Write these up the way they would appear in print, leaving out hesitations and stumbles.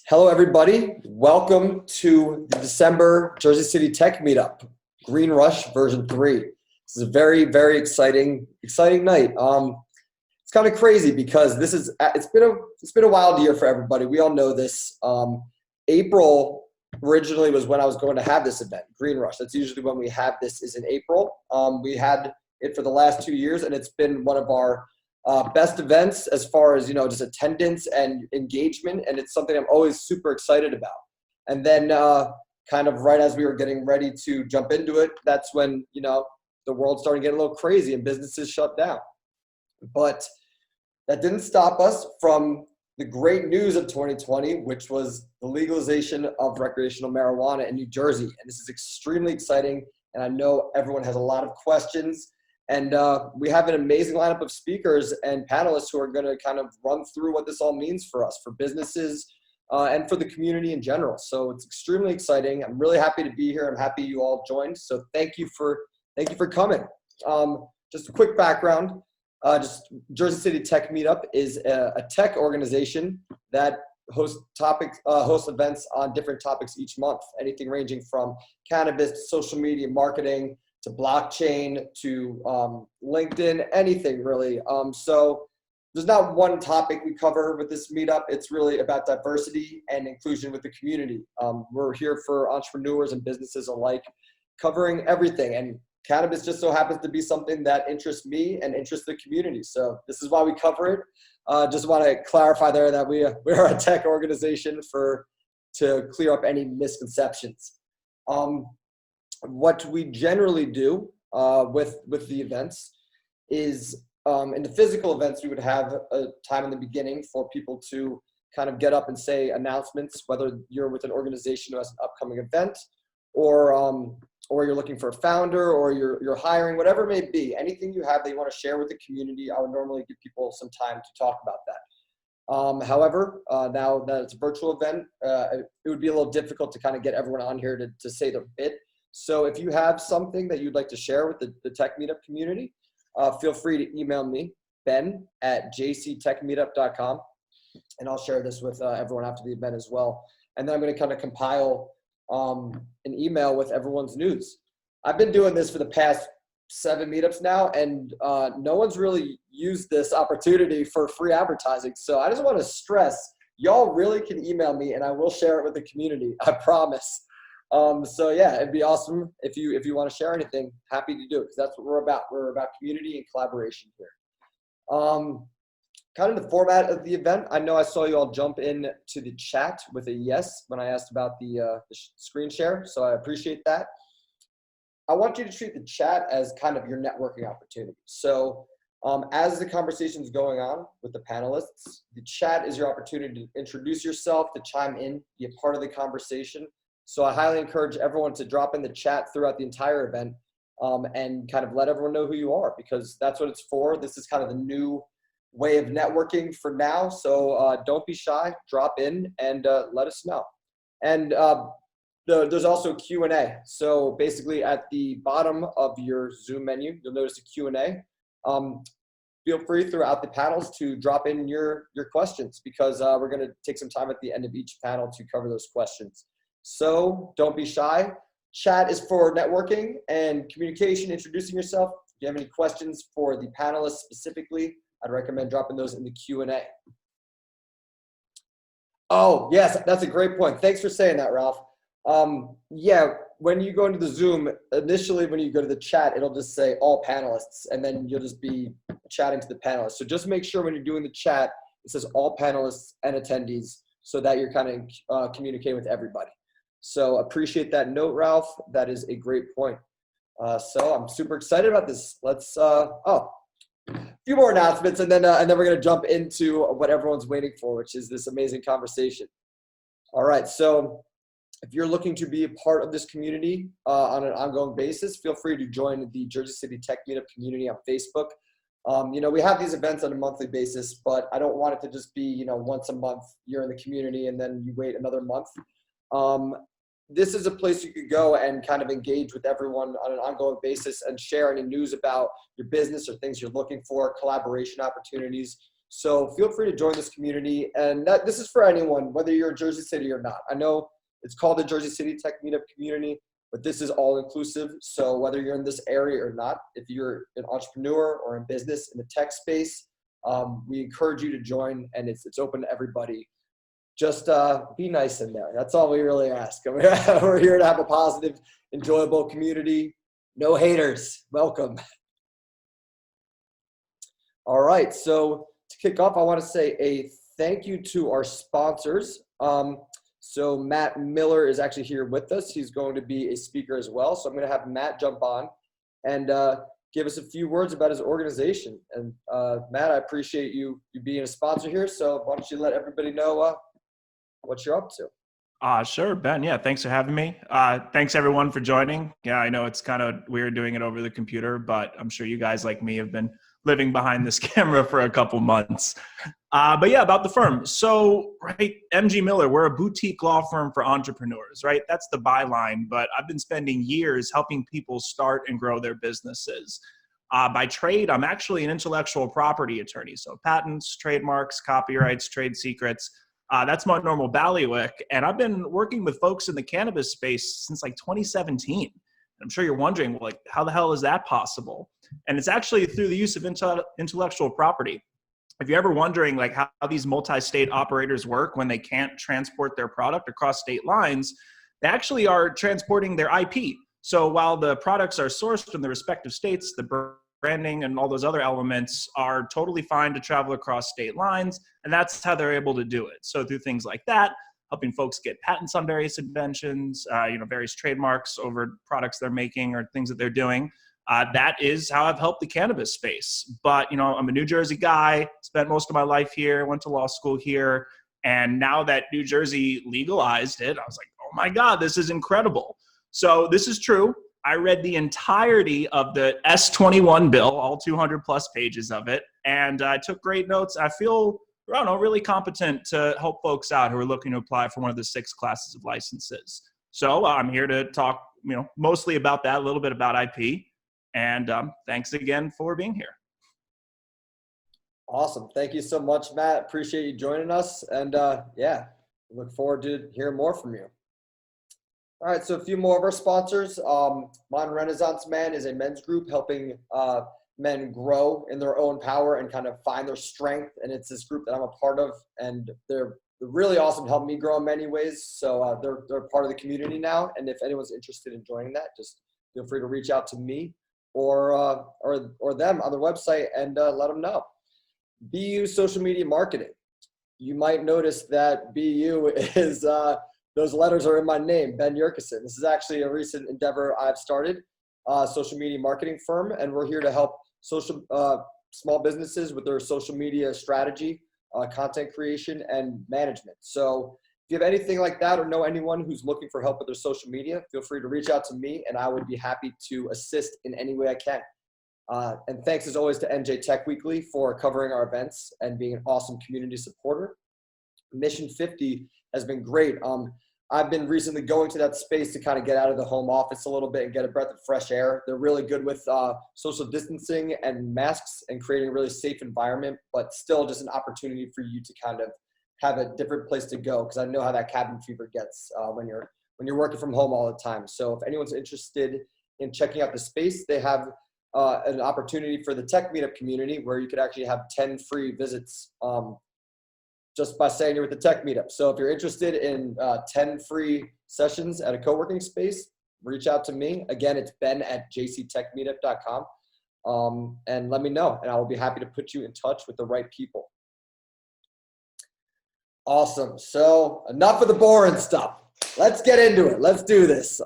Hello, everybody. Welcome to the December Jersey City Tech Meetup, Green Rush version 3. This is a very, very exciting night. It's kind of crazy because it's been a wild year for everybody. We all know this. April originally was when I was going to have this event, Green Rush. That's usually when we have this, is in April. We had it for the last 2 years, and it's been one of our best events as far as, just attendance and engagement. And it's something I'm always super excited about. And then kind of right as we were getting ready to jump into it, that's when, the world started getting a little crazy and businesses shut down. But that didn't stop us from the great news of 2020, which was the legalization of recreational marijuana in New Jersey. And this is extremely exciting. And I know everyone has a lot of questions. And we have an amazing lineup of speakers and panelists who are going to kind of run through what this all means for us, for businesses, and for the community in general. So it's extremely exciting. I'm really happy to be here. I'm happy you all joined. So thank you for coming. Just a quick background. Just Jersey City Tech Meetup is a tech organization that hosts events on different topics each month. Anything ranging from cannabis, social media marketing, to blockchain, to LinkedIn, anything really. So there's not one topic we cover with this meetup. It's really about diversity and inclusion with the community. We're here for entrepreneurs and businesses alike, covering everything. And cannabis just so happens to be something that interests me and interests the community. So this is why we cover it. Just want to clarify there that we are a tech organization to clear up any misconceptions. What we generally do with the events is in the physical events, we would have a time in the beginning for people to kind of get up and say announcements, whether you're with an organization who has an upcoming event, or you're looking for a founder, or you're hiring, whatever it may be. Anything you have that you want to share with the community, I would normally give people some time to talk about that. However, now that it's a virtual event, it would be a little difficult to kind of get everyone on here to say their bit. So if you have something that you'd like to share with the Tech Meetup community, feel free to email me, ben@jctechmeetup.com, and I'll share this with everyone after the event as well. And then I'm going to kind of compile an email with everyone's news. I've been doing this for the past 7 meetups now, and no one's really used this opportunity for free advertising. So I just want to stress, y'all really can email me, and I will share it with the community. I promise. So yeah, it'd be awesome if you want to share anything. Happy to do it, because that's what we're about. We're about community and collaboration here. Kind of the format of the event. I know I saw you all jump in to the chat with a yes when I asked about the screen share, so I appreciate that. I want you to treat the chat as kind of your networking opportunity. So as the conversation is going on with the panelists, the chat is your opportunity to introduce yourself, to chime in, be a part of the conversation. So I highly encourage everyone to drop in the chat throughout the entire event and kind of let everyone know who you are, because that's what it's for. This is kind of the new way of networking for now. So don't be shy, drop in and let us know. And there's also Q&A. So basically at the bottom of your Zoom menu, you'll notice a Q&A. Feel free throughout the panels to drop in your questions, because we're going to take some time at the end of each panel to cover those questions. So don't be shy. Chat is for networking and communication, introducing yourself. If you have any questions for the panelists specifically, I'd recommend dropping those in the Q&A. Oh, yes, that's a great point. Thanks for saying that, Ralph. Yeah, when you go into the Zoom, initially when you go to the chat, it'll just say all panelists, and then you'll just be chatting to the panelists. So just make sure when you're doing the chat, it says all panelists and attendees, so that you're kind of communicating with everybody. So appreciate that note, Ralph. That is a great point. So I'm super excited about this. Let's, a few more announcements, and then we're going to jump into what everyone's waiting for, which is this amazing conversation. All right. So if you're looking to be a part of this community on an ongoing basis, feel free to join the Jersey City Tech Meetup community on Facebook. We have these events on a monthly basis, but I don't want it to just be, once a month you're in the community and then you wait another month. This is a place you could go and kind of engage with everyone on an ongoing basis and share any news about your business or things you're looking for, collaboration opportunities. So feel free to join this community. And this is for anyone, whether you're in Jersey City or not. I know it's called the Jersey City Tech Meetup community, but this is all inclusive. So whether you're in this area or not, if you're an entrepreneur or in business in the tech space, we encourage you to join, and it's open to everybody. Just be nice in there. That's all we really ask. We're here to have a positive, enjoyable community. No haters. Welcome. All right. So to kick off, I want to say a thank you to our sponsors. So Matt Miller is actually here with us. He's going to be a speaker as well. So I'm going to have Matt jump on and give us a few words about his organization. And Matt, I appreciate you being a sponsor here. So why don't you let everybody know what you're up to? Sure, Ben. Yeah, thanks for having me. Thanks everyone for joining. Yeah, I know it's kind of weird doing it over the computer, but I'm sure you guys like me have been living behind this camera for a couple months. But yeah, about the firm. So, right, MG Miller, we're a boutique law firm for entrepreneurs, right? That's the byline, but I've been spending years helping people start and grow their businesses. By trade, I'm actually an intellectual property attorney. So patents, trademarks, copyrights, trade secrets. That's my normal bailiwick. And I've been working with folks in the cannabis space since like 2017. I'm sure you're wondering, like, how the hell is that possible? And it's actually through the use of intellectual property. If you're ever wondering like how these multi-state operators work when they can't transport their product across state lines, they actually are transporting their IP. So while the products are sourced in the respective states, the branding and all those other elements are totally fine to travel across state lines, and that's how they're able to do it. So through things like that, helping folks get patents on various inventions, various trademarks over products they're making or things that they're doing. That is how I've helped the cannabis space. But, I'm a New Jersey guy, spent most of my life here, went to law school here. And now that New Jersey legalized it, I was like, oh my God, this is incredible. So this is true. I read the entirety of the S21 bill, all 200 plus pages of it. And I took great notes. I feel, really competent to help folks out who are looking to apply for one of the 6 classes of licenses. So I'm here to talk, mostly about that, a little bit about IP. And thanks again for being here. Awesome. Thank you so much, Matt. Appreciate you joining us. And look forward to hearing more from you. All right, so a few more of our sponsors. Modern Renaissance Man is a men's group helping men grow in their own power and kind of find their strength. And it's this group that I'm a part of, and they're really awesome, helping me grow in many ways. So they're part of the community now. And if anyone's interested in joining that, just feel free to reach out to me or them on their website and let them know. BU Social Media Marketing. You might notice that BU is, those letters are in my name, Ben Yurkison. This is actually a recent endeavor I've started, social media marketing firm, and we're here to help small businesses with their social media strategy, content creation, and management. So if you have anything like that or know anyone who's looking for help with their social media, feel free to reach out to me, and I would be happy to assist in any way I can. And thanks as always to NJ Tech Weekly for covering our events and being an awesome community supporter. Mission 50 has been great. I've been recently going to that space to kind of get out of the home office a little bit and get a breath of fresh air. They're really good with social distancing and masks and creating a really safe environment, but still just an opportunity for you to kind of have a different place to go, because I know how that cabin fever gets when you're working from home all the time. So if anyone's interested in checking out the space, they have an opportunity for the tech meetup community where you could actually have 10 free visits just by saying you're with the tech meetup. So if you're interested in 10 free sessions at a co-working space, reach out to me. Again, it's ben@jctechmeetup.com, and let me know, and I will be happy to put you in touch with the right people. Awesome. So enough of the boring stuff. Let's get into it. Let's do this.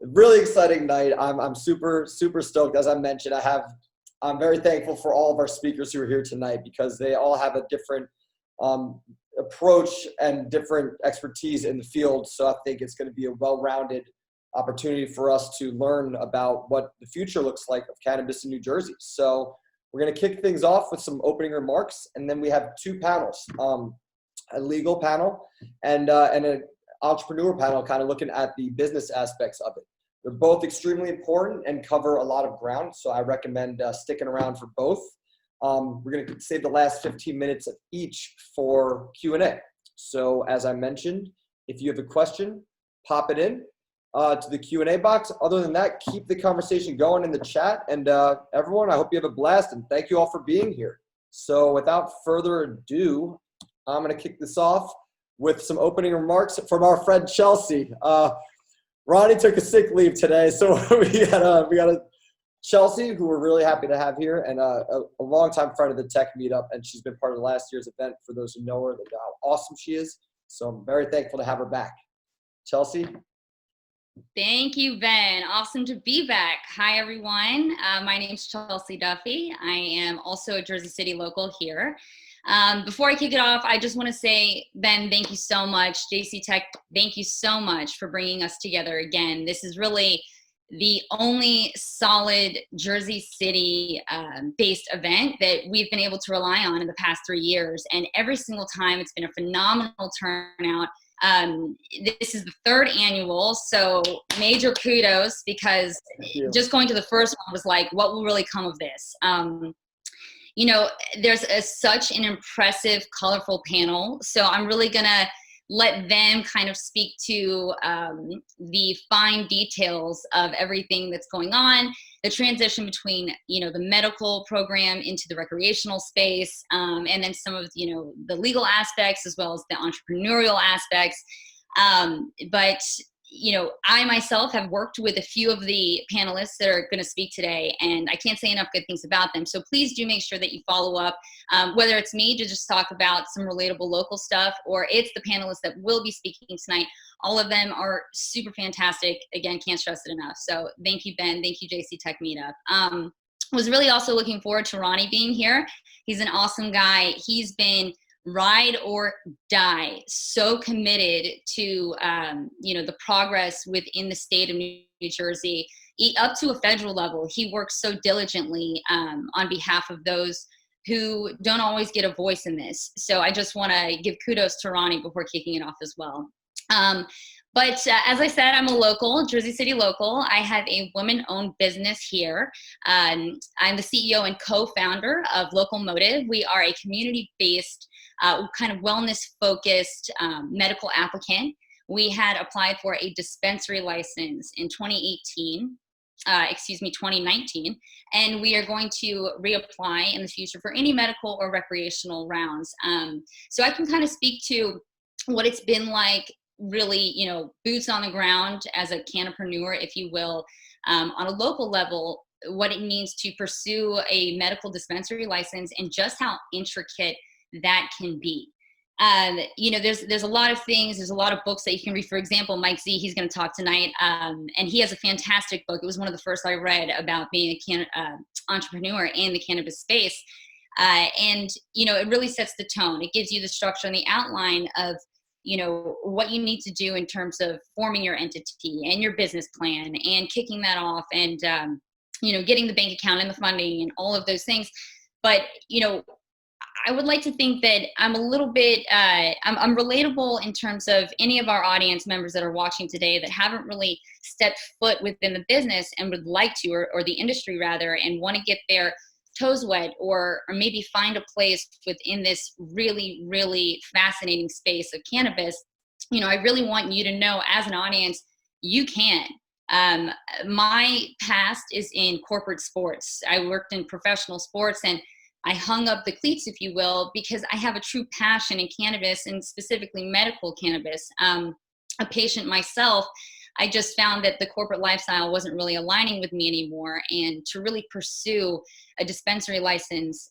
Really exciting night. I'm super, super stoked. As I mentioned, I'm very thankful for all of our speakers who are here tonight, because they all have a different approach and different expertise in the field. So I think it's going to be a well-rounded opportunity for us to learn about what the future looks like of cannabis in New Jersey. So we're going to kick things off with some opening remarks, and then we have 2 panels, a legal panel and an entrepreneur panel, kind of looking at the business aspects of it. They're both extremely important and cover a lot of ground, so I recommend sticking around for both. We're going to save the last 15 minutes of each for Q&A. So as I mentioned, if you have a question, pop it in to the Q&A box. Other than that, keep the conversation going in the chat. And everyone, I hope you have a blast, and thank you all for being here. So without further ado, I'm going to kick this off with some opening remarks from our friend Chelsea. Ronnie took a sick leave today, so we got a Chelsea, who we're really happy to have here, and a longtime friend of the tech meetup, and she's been part of last year's event. For those who know her, they know how awesome she is. So I'm very thankful to have her back. Chelsea? Thank you, Ben. Awesome to be back. Hi, everyone. My name is Chelsea Duffy. I am also a Jersey City local here. Before I kick it off, I just want to say, Ben, thank you so much. JC Tech, thank you so much for bringing us together again. This is really the only solid Jersey City based event that we've been able to rely on in the past 3 years. And every single time it's been a phenomenal turnout. This is the 3rd annual, so major kudos, because just going to the first one was like, what will really come of this? You know, there's such an impressive, colorful panel. So I'm really gonna let them kind of speak to the fine details of everything that's going on, the transition between, you know, the medical program into the recreational space, and then some of, you know, the legal aspects as well as the entrepreneurial aspects. But, you know, I myself have worked with a few of the panelists that are going to speak today, and I can't say enough good things about them. So please do make sure that you follow up, whether it's me to just talk about some relatable local stuff, or it's the panelists that will be speaking tonight. All of them are super fantastic. Again, can't stress it enough. So thank you, Ben. Thank you, JC Tech Meetup. Was really also looking forward to Ronnie being here. He's an awesome guy. He's been ride or die, so committed to you know, the progress within the state of New Jersey, up to a federal level. He works so diligently on behalf of those who don't always get a voice in this. So I just want to give kudos to Ronnie before kicking it off as well. But as I said, I'm a local, Jersey City local. I have a woman-owned business here. I'm the CEO and co-founder of Local Modiv. We are a community-based, kind of wellness-focused medical applicant. We had applied for a dispensary license in 2019, and we are going to reapply in the future for any medical or recreational rounds. So I can kind of speak to what it's been like, really, you know, boots on the ground as a cannapreneur, if you will, on a local level, what it means to pursue a medical dispensary license and just how intricate that can be. You know, there's a lot of things, there's a lot of books that you can read. For example, Mike Z, he's going to talk tonight, and he has a fantastic book. It was one of the first I read about being a entrepreneur in the cannabis space. And, you know, it really sets the tone. It gives you the structure and the outline of, you know, what you need to do in terms of forming your entity and your business plan and kicking that off and, you know, getting the bank account and the funding and all of those things. But, you know, I would like to think that I'm a little bit, I'm relatable in terms of any of our audience members that are watching today that haven't really stepped foot within the business and would like to, or the industry rather, and want to get their toes wet, or maybe find a place within this really, really fascinating space of cannabis. You know, I really want you to know as an audience, you can. My past is in corporate sports. I worked in professional sports, and I hung up the cleats, if you will, because I have a true passion in cannabis, and specifically medical cannabis. A patient myself, I just found that the corporate lifestyle wasn't really aligning with me anymore. And to really pursue a dispensary license,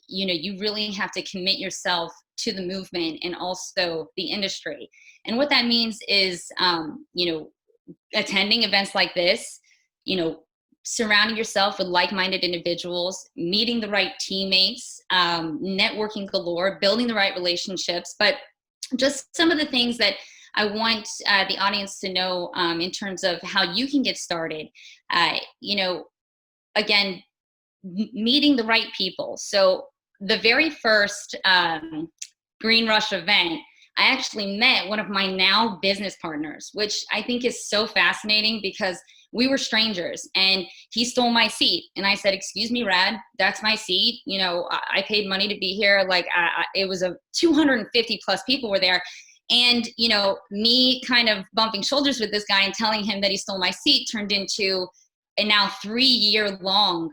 you know, you really have to commit yourself to the movement and also the industry. And what that means is, you know, attending events like this, you know, surrounding yourself with like-minded individuals, meeting the right teammates, networking galore, building the right relationships. But just some of the things that I want the audience to know in terms of how you can get started. You know, again, meeting the right people. So the very first Green Rush event, I actually met one of my now business partners, which I think is so fascinating because we were strangers, and he stole my seat. And I said, excuse me, Rad, that's my seat. You know, I paid money to be here. Like it was 250 plus people were there. And, you know, me kind of bumping shoulders with this guy and telling him that he stole my seat turned into a now 3-year-long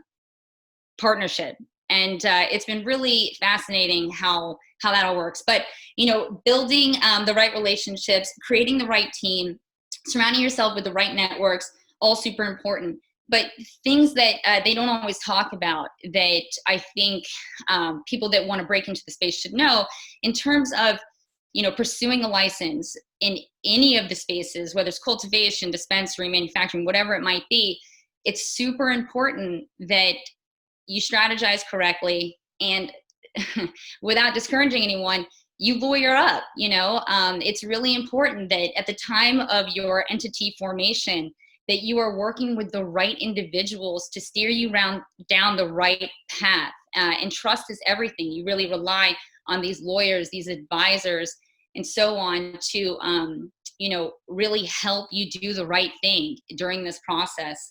partnership. And it's been really fascinating how that all works. But, you know, building the right relationships, creating the right team, surrounding yourself with the right networks, all super important. But things that they don't always talk about that I think people that want to break into the space should know in terms of, you know, pursuing a license in any of the spaces, whether it's cultivation, dispensary, manufacturing, whatever it might be, it's super important that you strategize correctly and without discouraging anyone, you lawyer up. You know, it's really important that at the time of your entity formation, that you are working with the right individuals to steer you down the right path. And trust is everything. You really rely on these lawyers, these advisors, and so on to, you know, really help you do the right thing during this process.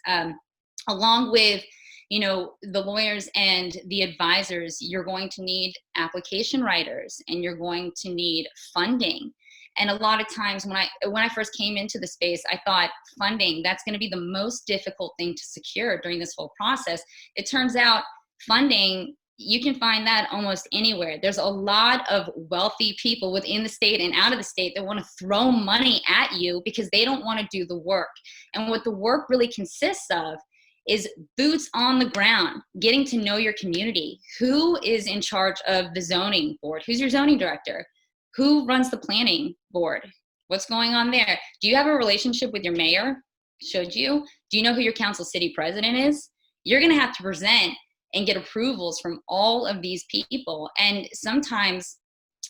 Along with, you know, the lawyers and the advisors, you're going to need application writers, and you're going to need funding. And a lot of times when I first came into the space, I thought funding, that's going to be the most difficult thing to secure during this whole process. It turns out funding, you can find that almost anywhere. There's a lot of wealthy people within the state and out of the state that want to throw money at you because they don't want to do the work. And what the work really consists of is boots on the ground, getting to know your community. Who is in charge of the zoning board? Who's your zoning director? Who runs the planning board? What's going on there? Do you have a relationship with your mayor? Should you? Do you know who your council city president is? You're going to have to present and get approvals from all of these people. And sometimes,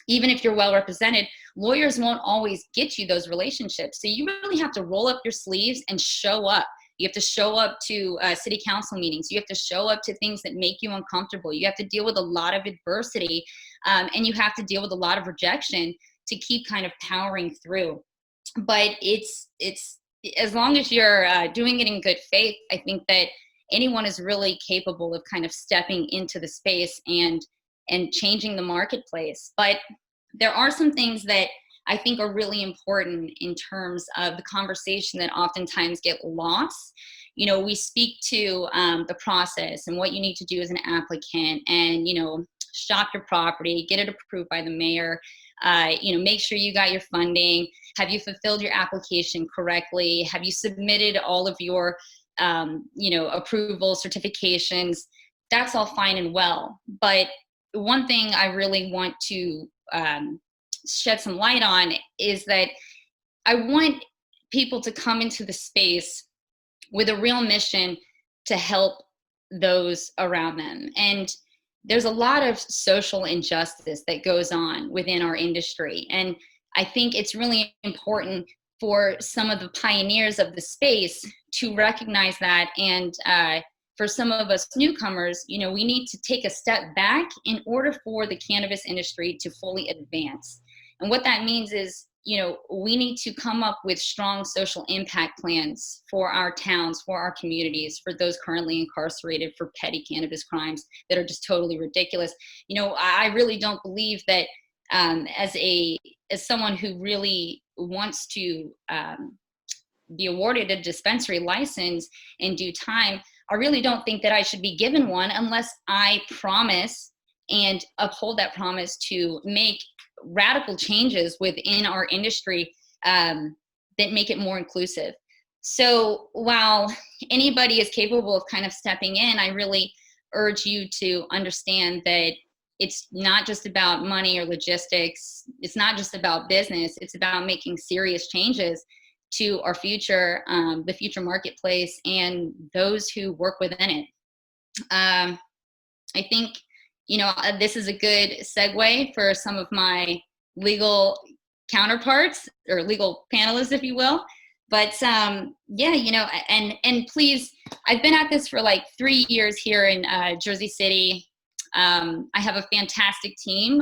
even if you're well represented, lawyers won't always get you those relationships. So you really have to roll up your sleeves and show up. You have to show up to city council meetings. You have to show up to things that make you uncomfortable. You have to deal with a lot of adversity, and you have to deal with a lot of rejection to keep kind of powering through. But it's as long as you're doing it in good faith, I think that anyone is really capable of kind of stepping into the space and changing the marketplace. But there are some things that I think are really important in terms of the conversation that oftentimes get lost. You know, we speak to the process and what you need to do as an applicant, and, you know, shop your property, get it approved by the mayor, you know, make sure you got your funding. Have you fulfilled your application correctly? Have you submitted all of your you know, approval certifications? That's all fine and well. But one thing I really want to shed some light on is that I want people to come into the space with a real mission to help those around them. And there's a lot of social injustice that goes on within our industry. And I think it's really important for some of the pioneers of the space to recognize that. And for some of us newcomers, you know, we need to take a step back in order for the cannabis industry to fully advance. And what that means is, you know, we need to come up with strong social impact plans for our towns, for our communities, for those currently incarcerated for petty cannabis crimes that are just totally ridiculous. You know, I really don't believe that as someone who really wants to be awarded a dispensary license in due time, I really don't think that I should be given one unless I promise and uphold that promise to make radical changes within our industry that make it more inclusive. So while anybody is capable of kind of stepping in, I really urge you to understand that it's not just about money or logistics. It's not just about business. It's about making serious changes to our future, the future marketplace, and those who work within it. I think, you know, this is a good segue for some of my legal counterparts or legal panelists, if you will. But yeah, you know, and please, I've been at this for like 3 years here in Jersey City. I have a fantastic team,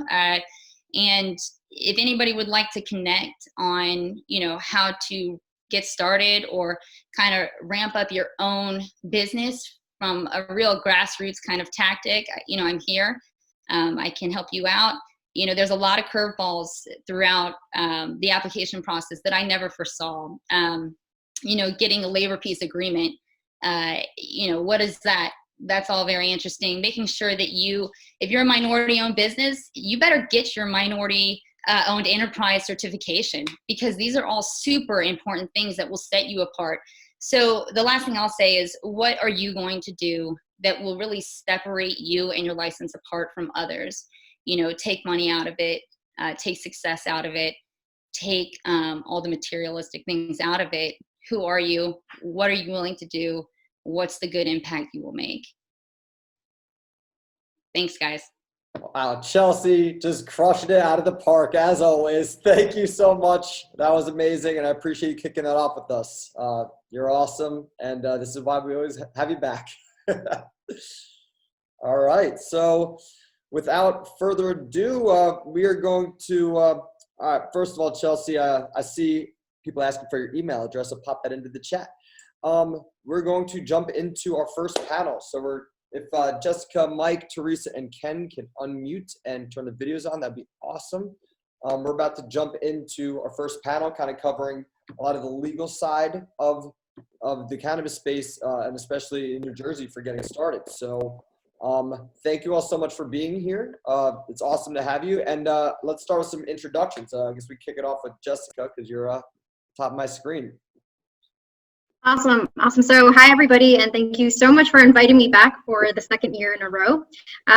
and if anybody would like to connect on, you know, how to get started or kind of ramp up your own business from a real grassroots kind of tactic, I'm here. I can help you out. There's a lot of curveballs throughout the application process that I never foresaw. Getting a labor peace agreement, what is that? That's all very interesting. Making sure that if you're a minority owned business, you better get your minority owned enterprise certification, because these are all super important things that will set you apart. So the last thing I'll say is, what are you going to do that will really separate you and your license apart from others? Take money out of it, take success out of it, take all the materialistic things out of it. Who are you? What are you willing to do? What's the good impact you will make? Thanks, guys. Wow, Chelsea just crushing it out of the park as always. Thank you so much. That was amazing, and I appreciate you kicking that off with us. You're awesome, and this is why we always have you back. All right, so without further ado, we are going to, all right, first of all, Chelsea, I see people asking for your email address, so pop that into the chat. We're going to jump into our first panel. So if Jessica, Mike, Teresa, and Ken can unmute and turn the videos on, that'd be awesome. We're about to jump into our first panel, kind of covering a lot of the legal side of the cannabis space, and especially in New Jersey for getting started. So thank you all so much for being here. It's awesome to have you. And let's start with some introductions. I guess we kick it off with Jessica, because you're top of my screen. Awesome. So hi, everybody, and thank you so much for inviting me back for the second year in a row.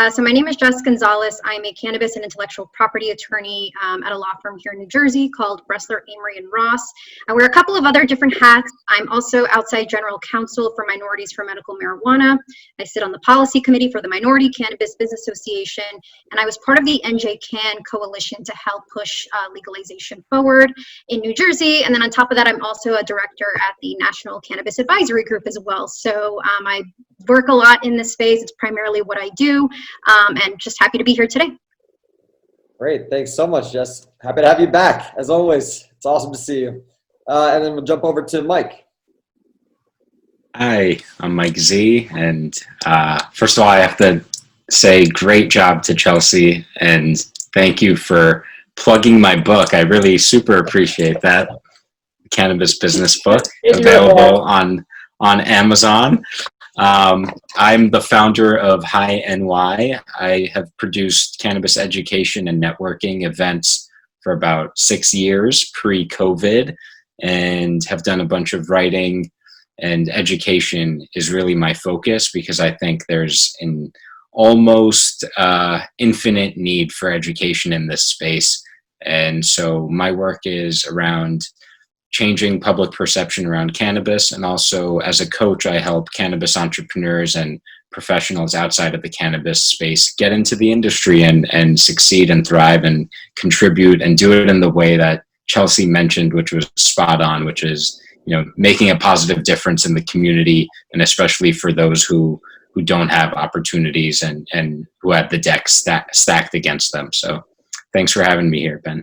So my name is Jessica Gonzalez. I'm a cannabis and intellectual property attorney at a law firm here in New Jersey called Bressler, Amery, and Ross. I wear a couple of other different hats. I'm also outside general counsel for Minorities for Medical Marijuana. I sit on the policy committee for the Minority Cannabis Business Association, and I was part of the NJ-CAN coalition to help push legalization forward in New Jersey. And then on top of that, I'm also a director at the National Cannabis Advisory Group as well. So I work a lot in this space. It's primarily what I do, and just happy to be here today. Great. Thanks so much, Jess. Happy to have you back, as always. It's awesome to see you. And then we'll jump over to Mike. Hi, I'm Mike Z. And first of all, I have to say great job to Chelsea, and thank you for plugging my book. I really super appreciate that. Cannabis business book available on Amazon. I'm the founder of Hi NY. I have produced cannabis education and networking events for about 6 years pre-COVID, and have done a bunch of writing, and education is really my focus because I think there's an almost infinite need for education in this space. And so my work is around changing public perception around cannabis, and also as a coach, I help cannabis entrepreneurs and professionals outside of the cannabis space get into the industry and succeed and thrive and contribute, and do it in the way that Chelsea mentioned, which was spot on, which is, making a positive difference in the community, and especially for those who don't have opportunities and who have the deck stacked against them. So thanks for having me here, Ben.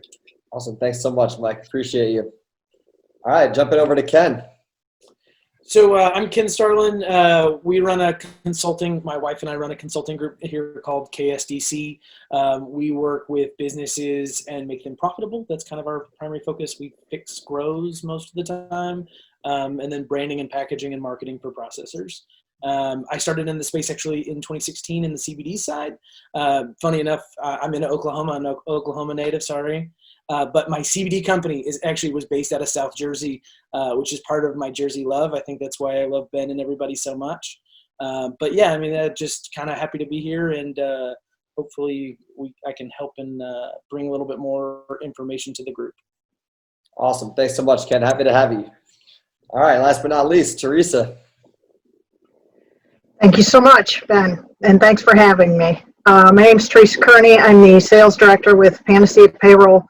Awesome. Thanks so much, Mike. Appreciate you. All right, jumping over to Ken. So I'm Ken Starlin. We run a consulting, my wife and I run a consulting group here called KSDC. We work with businesses and make them profitable. That's kind of our primary focus. We fix grows most of the time, and then branding and packaging and marketing for processors. I started in the space actually in 2016 in the CBD side. Funny enough, I'm in Oklahoma, an Oklahoma native, sorry. But my CBD company was based out of South Jersey, which is part of my Jersey love. I think that's why I love Ben and everybody so much. But yeah, just kind of happy to be here, and hopefully I can help and bring a little bit more information to the group. Awesome. Thanks so much, Ken. Happy to have you. All right, last but not least, Teresa. Thank you so much, Ben, and thanks for having me. My name's Teresa Kearney. I'm the sales director with Panacea Payroll.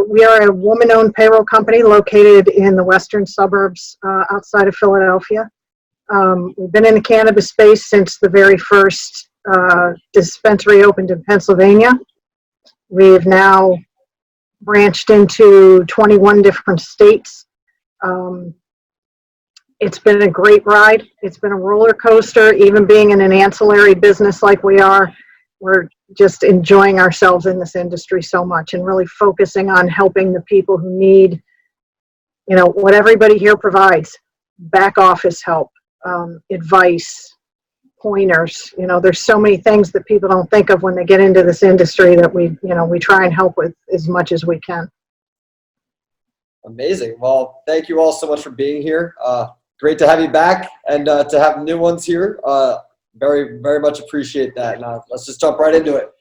We are a woman-owned payroll company located in the western suburbs outside of Philadelphia. We've been in the cannabis space since the very first dispensary opened in Pennsylvania. We've now branched into 21 different states. It's been a great ride. It's been a roller coaster. Even being in an ancillary business like we are, we're just enjoying ourselves in this industry so much and really focusing on helping the people who need, you know, what everybody here provides: back office help, advice, pointers. You know, there's so many things that people don't think of when they get into this industry that we try and help with as much as we can. Amazing. Well, thank you all so much for being here. Great to have you back and to have new ones here. Very, very much appreciate that. Now, let's just jump right into it.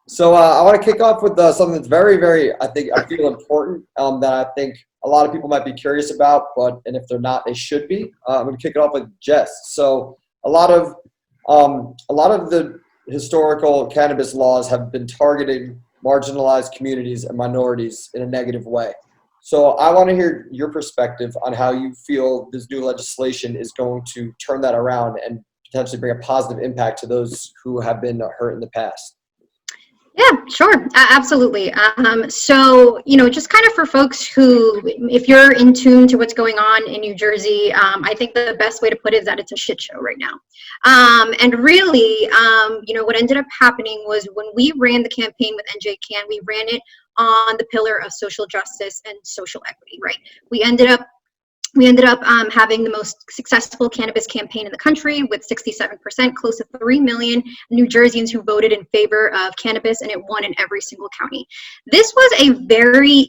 So I want to kick off with something that's very, very, I feel important, that I think a lot of people might be curious about, and if they're not, they should be. I'm going to kick it off with Jess. So a lot of the historical cannabis laws have been targeting marginalized communities and minorities in a negative way. So I want to hear your perspective on how you feel this new legislation is going to turn that around and potentially bring a positive impact to those who have been hurt in the past. Yeah, sure. Absolutely. So, you know, just kind of for folks who, if you're in tune to what's going on in New Jersey, I think the best way to put it is that it's a shit show right now. And really, you know, what ended up happening was when we ran the campaign with NJCAN, we ran it on the pillar of social justice and social equity, right? We ended up having the most successful cannabis campaign in the country with 67%, close to 3 million New Jerseyans who voted in favor of cannabis, and it won in every single county. This was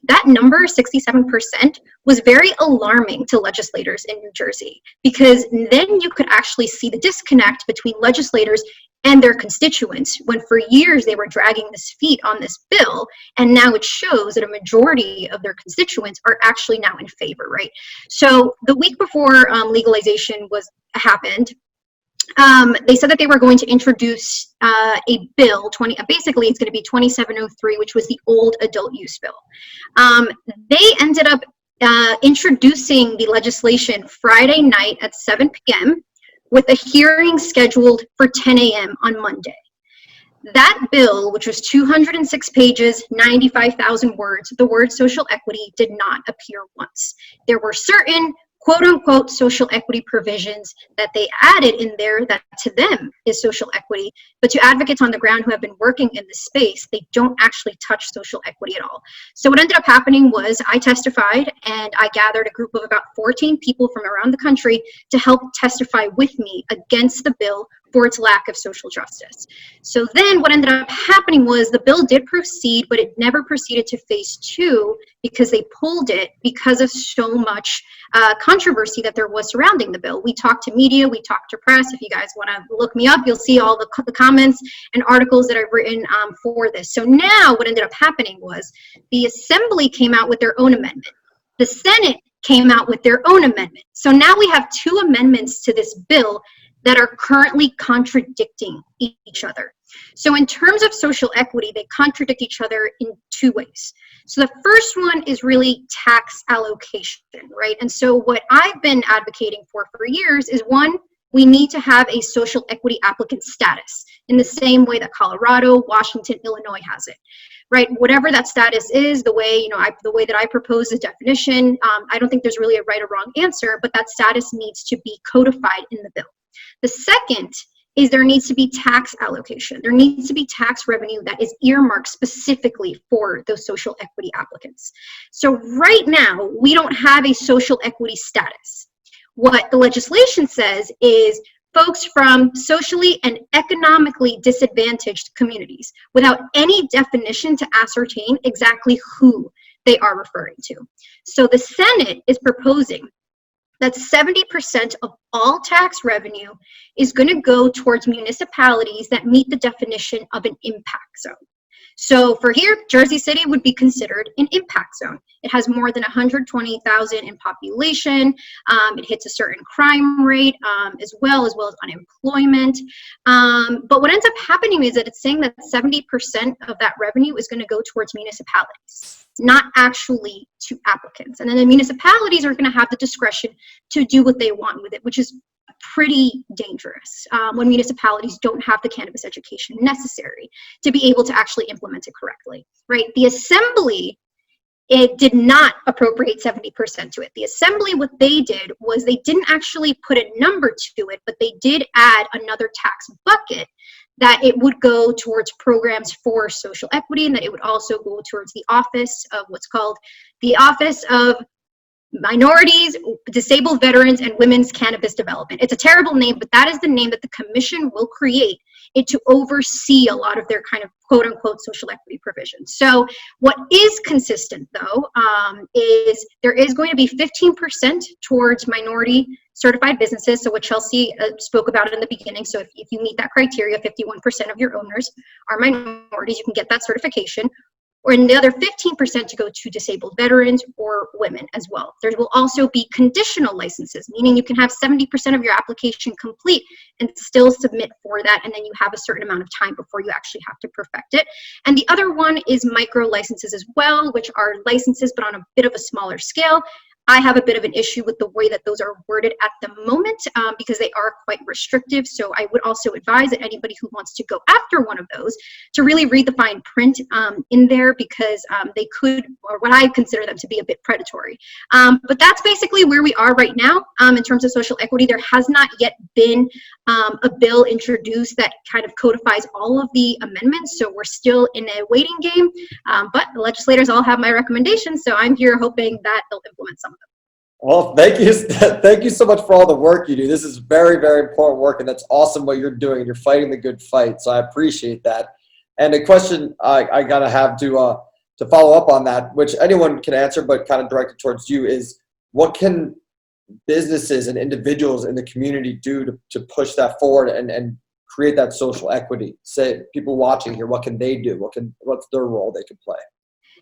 that number, 67%, was very alarming to legislators in New Jersey, because then you could actually see the disconnect between legislators and their constituents, when for years they were dragging this feet on this bill, and now it shows that a majority of their constituents are actually now in favor, right? So the week before legalization happened, they said that they were going to introduce a bill, basically it's going to be 2703, which was the old adult use bill. They ended up introducing the legislation Friday night at 7 p.m., with a hearing scheduled for 10 a.m. on Monday. That bill, which was 206 pages, 95,000 words, the word social equity did not appear once. There were certain quote-unquote social equity provisions that they added in there that to them is social equity, but to advocates on the ground who have been working in this space, they don't actually touch social equity at all. So what ended up happening was I testified, and I gathered a group of about 14 people from around the country to help testify with me against the bill for its lack of social justice. So then what ended up happening was the bill did proceed, but it never proceeded to phase 2 because they pulled it because of so much controversy that there was surrounding the bill. We talked to media, we talked to press. If you guys want to look me up, you'll see all the comments and articles that I've written for this. So now what ended up happening was the Assembly came out with their own amendment. The Senate came out with their own amendment. So now we have 2 amendments to this bill that are currently contradicting each other. So in terms of social equity, they contradict each other in 2 ways. So the first one is really tax allocation, right? And so what I've been advocating for years is, one, we need to have a social equity applicant status in the same way that Colorado, Washington, Illinois has it, right? Whatever that status is, the way that I propose the definition, I don't think there's really a right or wrong answer, but that status needs to be codified in the bill. The second is there needs to be tax allocation. There needs to be tax revenue that is earmarked specifically for those social equity applicants. So right now, we don't have a social equity status. What the legislation says is folks from socially and economically disadvantaged communities, without any definition to ascertain exactly who they are referring to. So the Senate is proposing that 70% of all tax revenue is going to go towards municipalities that meet the definition of an impact zone. So for here, Jersey City would be considered an impact zone. It has more than 120,000 in population. It hits a certain crime rate as well as unemployment. But what ends up happening is that it's saying that 70% of that revenue is going to go towards municipalities, not actually to applicants. And then the municipalities are going to have the discretion to do what they want with it, which is pretty dangerous when municipalities don't have the cannabis education necessary to be able to actually implement it correctly, right? The Assembly it did not appropriate 70% to it. The Assembly, what they did was they didn't actually put a number to it, but they did add another tax bucket that it would go towards programs for social equity, and that it would also go towards the office of what's called the Office of Minorities, Disabled Veterans, and Women's Cannabis Development. It's a terrible name, but that is the name that the commission will create it to oversee a lot of their kind of quote unquote social equity provisions. So what is consistent though, is there is going to be 15% towards minority certified businesses. So what Chelsea spoke about in the beginning. So if you meet that criteria, 51% of your owners are minorities, you can get that certification. Or in the other 15% to go to disabled veterans or women as well. There will also be conditional licenses, meaning you can have 70% of your application complete and still submit for that, and then you have a certain amount of time before you actually have to perfect it. And the other one is micro licenses as well, which are licenses but on a bit of a smaller scale. I have a bit of an issue with the way that those are worded at the moment because they are quite restrictive. So I would also advise that anybody who wants to go after one of those to really read the fine print in there, because they could, or what I consider them to be, a bit predatory. But that's basically where we are right now in terms of social equity. There has not yet been a bill introduced that kind of codifies all of the amendments. So we're still in a waiting game, but the legislators all have my recommendations. So I'm here hoping that they'll implement some of them. Well, thank you. Thank you so much for all the work you do. This is very, very important work, and that's awesome what you're doing. You're fighting the good fight, so I appreciate that. And a question I gotta have to follow up on that, which anyone can answer, but kind of directed towards you, is what can businesses and individuals in the community do to push that forward and create that social equity? Say, people watching here, what can they do? What's their role they can play?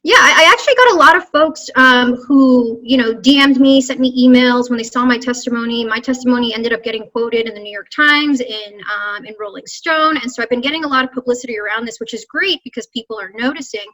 Yeah, I actually got a lot of folks who, DM'd me, sent me emails when they saw my testimony. My testimony ended up getting quoted in the New York Times, in Rolling Stone. And so I've been getting a lot of publicity around this, which is great because people are noticing.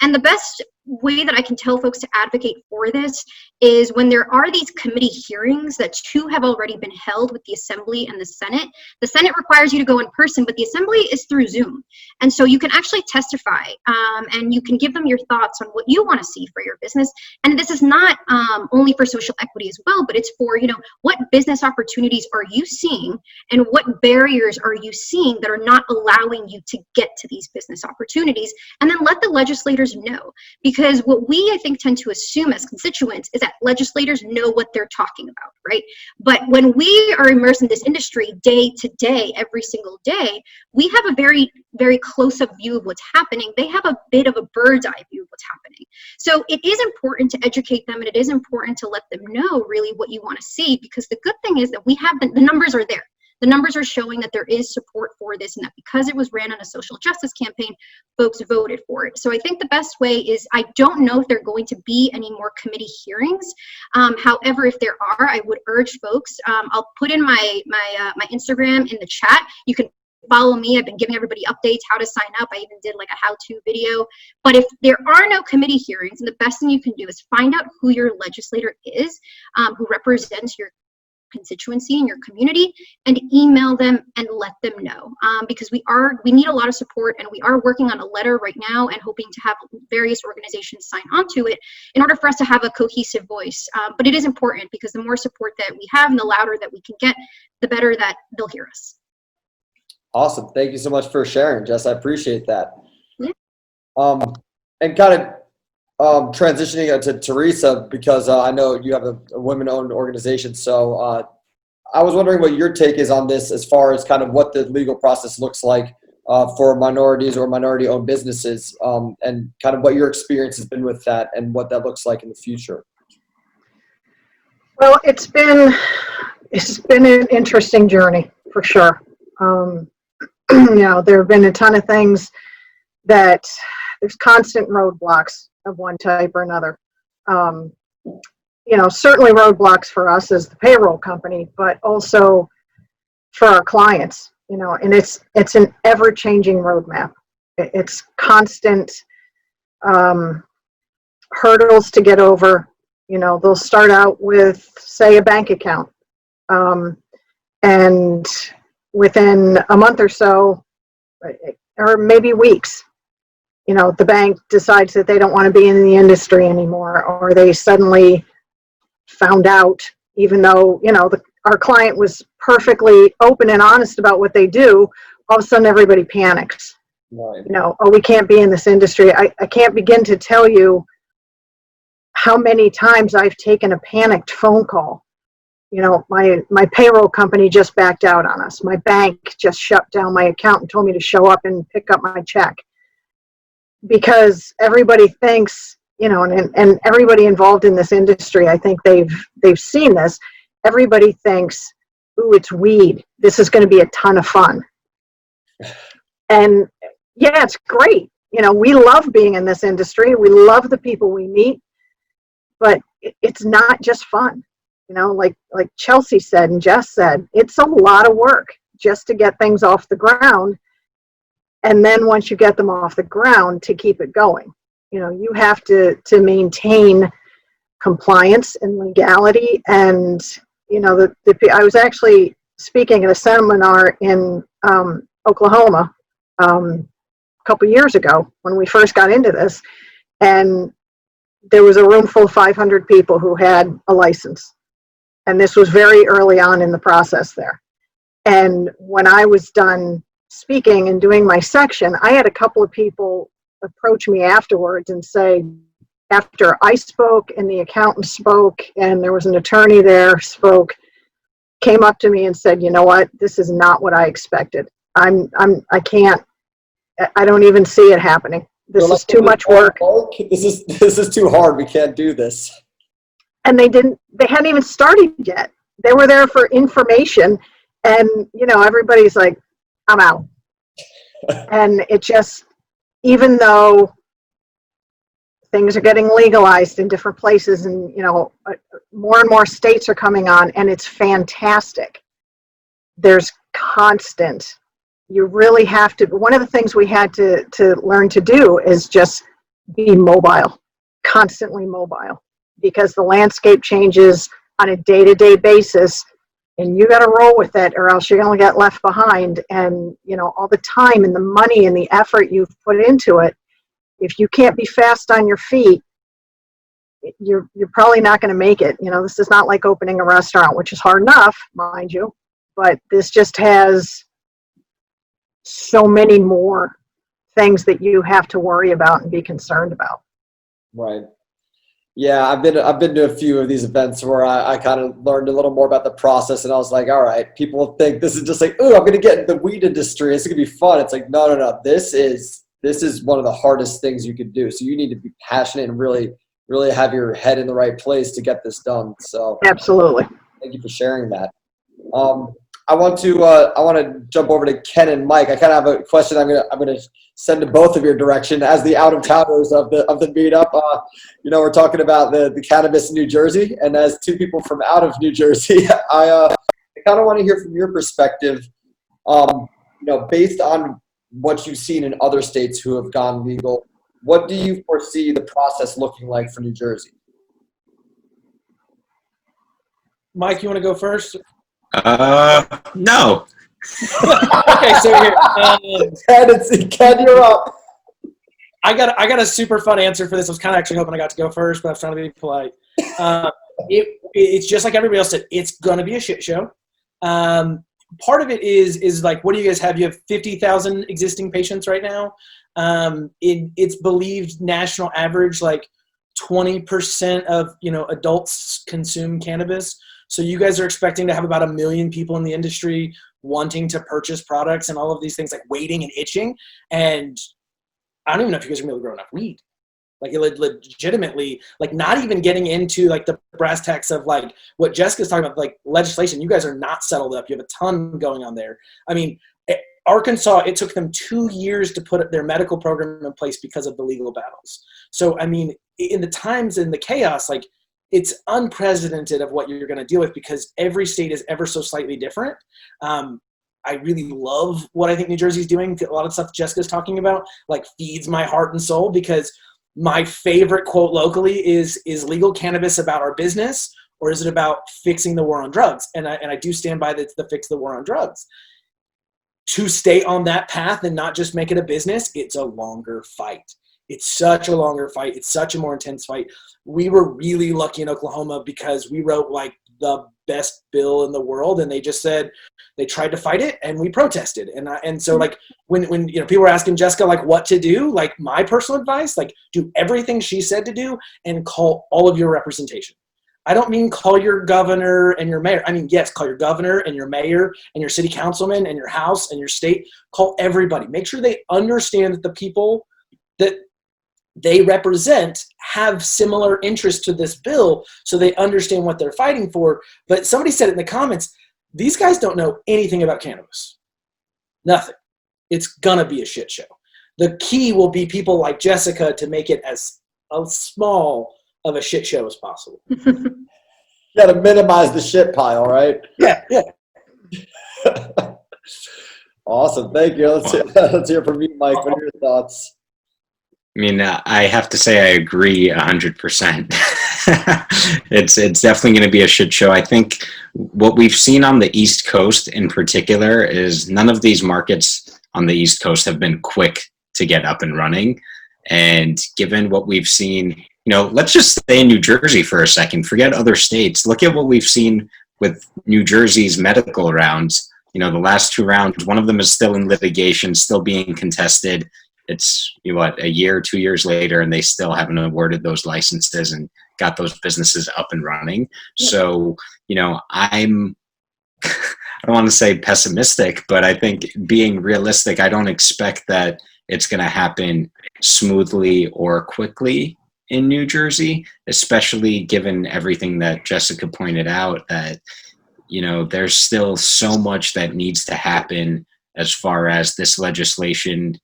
And the best way that I can tell folks to advocate for this is when there are these committee hearings, that two have already been held with the Assembly and the Senate. The Senate requires you to go in person, but the Assembly is through Zoom. And so you can actually testify and you can give them your thoughts on what you want to see for your business. And this is not only for social equity as well, but it's for, what business opportunities are you seeing and what barriers are you seeing that are not allowing you to get to these business opportunities? And then let the legislators know. Because what we, I think, tend to assume as constituents is that legislators know what they're talking about, right? But when we are immersed in this industry day to day, every single day, we have a very, very close-up view of what's happening. They have a bit of a bird's eye view of what's happening. So it is important to educate them, and it is important to let them know really what you want to see, because the good thing is that we have the numbers are there. The numbers are showing that there is support for this, and that because it was ran on a social justice campaign, folks voted for it. So I think the best way is, I don't know if there are going to be any more committee hearings. However, if there are, I would urge folks, I'll put in my Instagram in the chat. You can follow me. I've been giving everybody updates, how to sign up. I even did like a how-to video. But if there are no committee hearings, the best thing you can do is find out who your legislator is, who represents your constituency in your community, and email them and let them know, because we need a lot of support, and we are working on a letter right now and hoping to have various organizations sign on to it in order for us to have a cohesive voice. But it is important, because the more support that we have and the louder that we can get, the better that they'll hear us. Awesome. Thank you so much for sharing, Jess. I appreciate that. Yeah. And kind of transitioning to Teresa, because I know you have a women-owned organization. So I was wondering what your take is on this, as far as kind of what the legal process looks like for minorities or minority-owned businesses, and kind of what your experience has been with that and what that looks like in the future. Well, it's been an interesting journey for sure. There have been a ton of things that there's constant roadblocks of one type or another. Certainly roadblocks for us as the payroll company, but also for our clients, and it's an ever-changing roadmap. It's constant hurdles to get over. They'll start out with, say, a bank account, and within a month or so, or maybe weeks, the bank decides that they don't want to be in the industry anymore, or they suddenly found out, even though, our client was perfectly open and honest about what they do, all of a sudden everybody panics. Right. Oh, we can't be in this industry. I can't begin to tell you how many times I've taken a panicked phone call. My payroll company just backed out on us. My bank just shut down my account and told me to show up and pick up my check. Because everybody thinks, and everybody involved in this industry, I think they've seen this. Everybody thinks, ooh, it's weed. This is going to be a ton of fun. And yeah, it's great. We love being in this industry. We love the people we meet, but it's not just fun. Like Chelsea said and Jess said, it's a lot of work just to get things off the ground. And then once you get them off the ground, to keep it going, you have to maintain compliance and legality. And, I was actually speaking at a seminar in Oklahoma a couple years ago when we first got into this. And there was a room full of 500 people who had a license. And this was very early on in the process there. And when I was done speaking and doing my section, I had a couple of people approach me afterwards and say, after I spoke and the accountant spoke and there was an attorney there spoke, came up to me and said, you know what, this is not what I expected. I don't even see it happening. This is too much work. This is too hard. We can't do this. And they hadn't even started yet. They were there for information, and everybody's like, I'm out. And it just, even though things are getting legalized in different places and, more and more states are coming on, and it's fantastic. There's constant, you really have to, one of the things we had to learn to do is just be mobile, constantly mobile, because the landscape changes on a day-to-day basis. And you got to roll with it, or else you're going to get left behind. And, all the time and the money and the effort you've put into it, if you can't be fast on your feet, you're probably not going to make it. This is not like opening a restaurant, which is hard enough, mind you, but this just has so many more things that you have to worry about and be concerned about. Right. Yeah, I've been to a few of these events where I kind of learned a little more about the process, and I was like, all right, people think this is just like, oh, I'm going to get in the weed industry. It's going to be fun. It's like, no. This is one of the hardest things you could do. So you need to be passionate and really, really have your head in the right place to get this done. So absolutely. Thank you for sharing that. I want to jump over to Ken and Mike. I kind of have a question I'm gonna send to both of your direction as the out of towners of the meetup. We're talking about the cannabis in New Jersey, and as two people from out of New Jersey, I kind of want to hear from your perspective. Based on what you've seen in other states who have gone legal, what do you foresee the process looking like for New Jersey? Mike, you want to go first? No. Okay, so here. Ken, you're up. I got a super fun answer for this. I was kind of actually hoping I got to go first, but I was trying to be polite. It's just like everybody else said. It's going to be a shit show. Part of it is like, what do you guys have? You have 50,000 existing patients right now. It's believed national average, like 20% of adults consume cannabis. So you guys are expecting to have about 1 million people in the industry wanting to purchase products and all of these things, like waiting and itching. And I don't even know if you guys are going to be able to grow enough weed. Like legitimately, like not even getting into like the brass tacks of like what Jessica's talking about, like legislation. You guys are not settled up. You have a ton going on there. I mean, Arkansas, it took them 2 years to put their medical program in place because of the legal battles. So, I mean, in the times and the chaos, like it's unprecedented of what you're going to deal with because every state is ever so slightly different. I really love what I think New Jersey's doing. A lot of stuff Jessica's talking about, like feeds my heart and soul, because my favorite quote locally is legal cannabis about our business, or is it about fixing the war on drugs? And I do stand by the fix the war on drugs. to stay on that path and not just make it a business, it's a longer fight. It's such a longer fight. It's such a more intense fight. We were really lucky in Oklahoma because we wrote like the best bill in the world, and they just said they tried to fight it, and we protested. And so like when people were asking Jessica like what to do, like my personal advice, like do everything she said to do and call all of your representation. I don't mean call your governor and your mayor. I mean, yes, call your governor and your mayor and your city councilman and your house and your state. Call everybody. Make sure they understand that the people that they represent have similar interests to this bill so they understand what they're fighting for. But somebody said it in the comments, these guys don't know anything about cannabis. Nothing. It's going to be a shit show. The key will be people like Jessica to make it as small of a shit show as possible. You got to minimize the shit pile, right? Yeah. Awesome. Thank you. Let's hear from you, Mike. What are your thoughts? I mean, I have to say I agree 100%. It's definitely going to be a shit show. I think what we've seen on the East Coast in particular is none of these markets on the East Coast have been quick to get up and running. And given what we've seen, let's just stay in New Jersey for a second. Forget other states. Look at what we've seen with New Jersey's medical rounds. The last 2 rounds, one of them is still in litigation, still being contested. It's a year, 2 years later, and they still haven't awarded those licenses and got those businesses up and running. Yeah. So, I'm, I don't want to say pessimistic, but I think being realistic, I don't expect that it's going to happen smoothly or quickly in New Jersey, especially given everything that Jessica pointed out, that, there's still so much that needs to happen as far as this legislation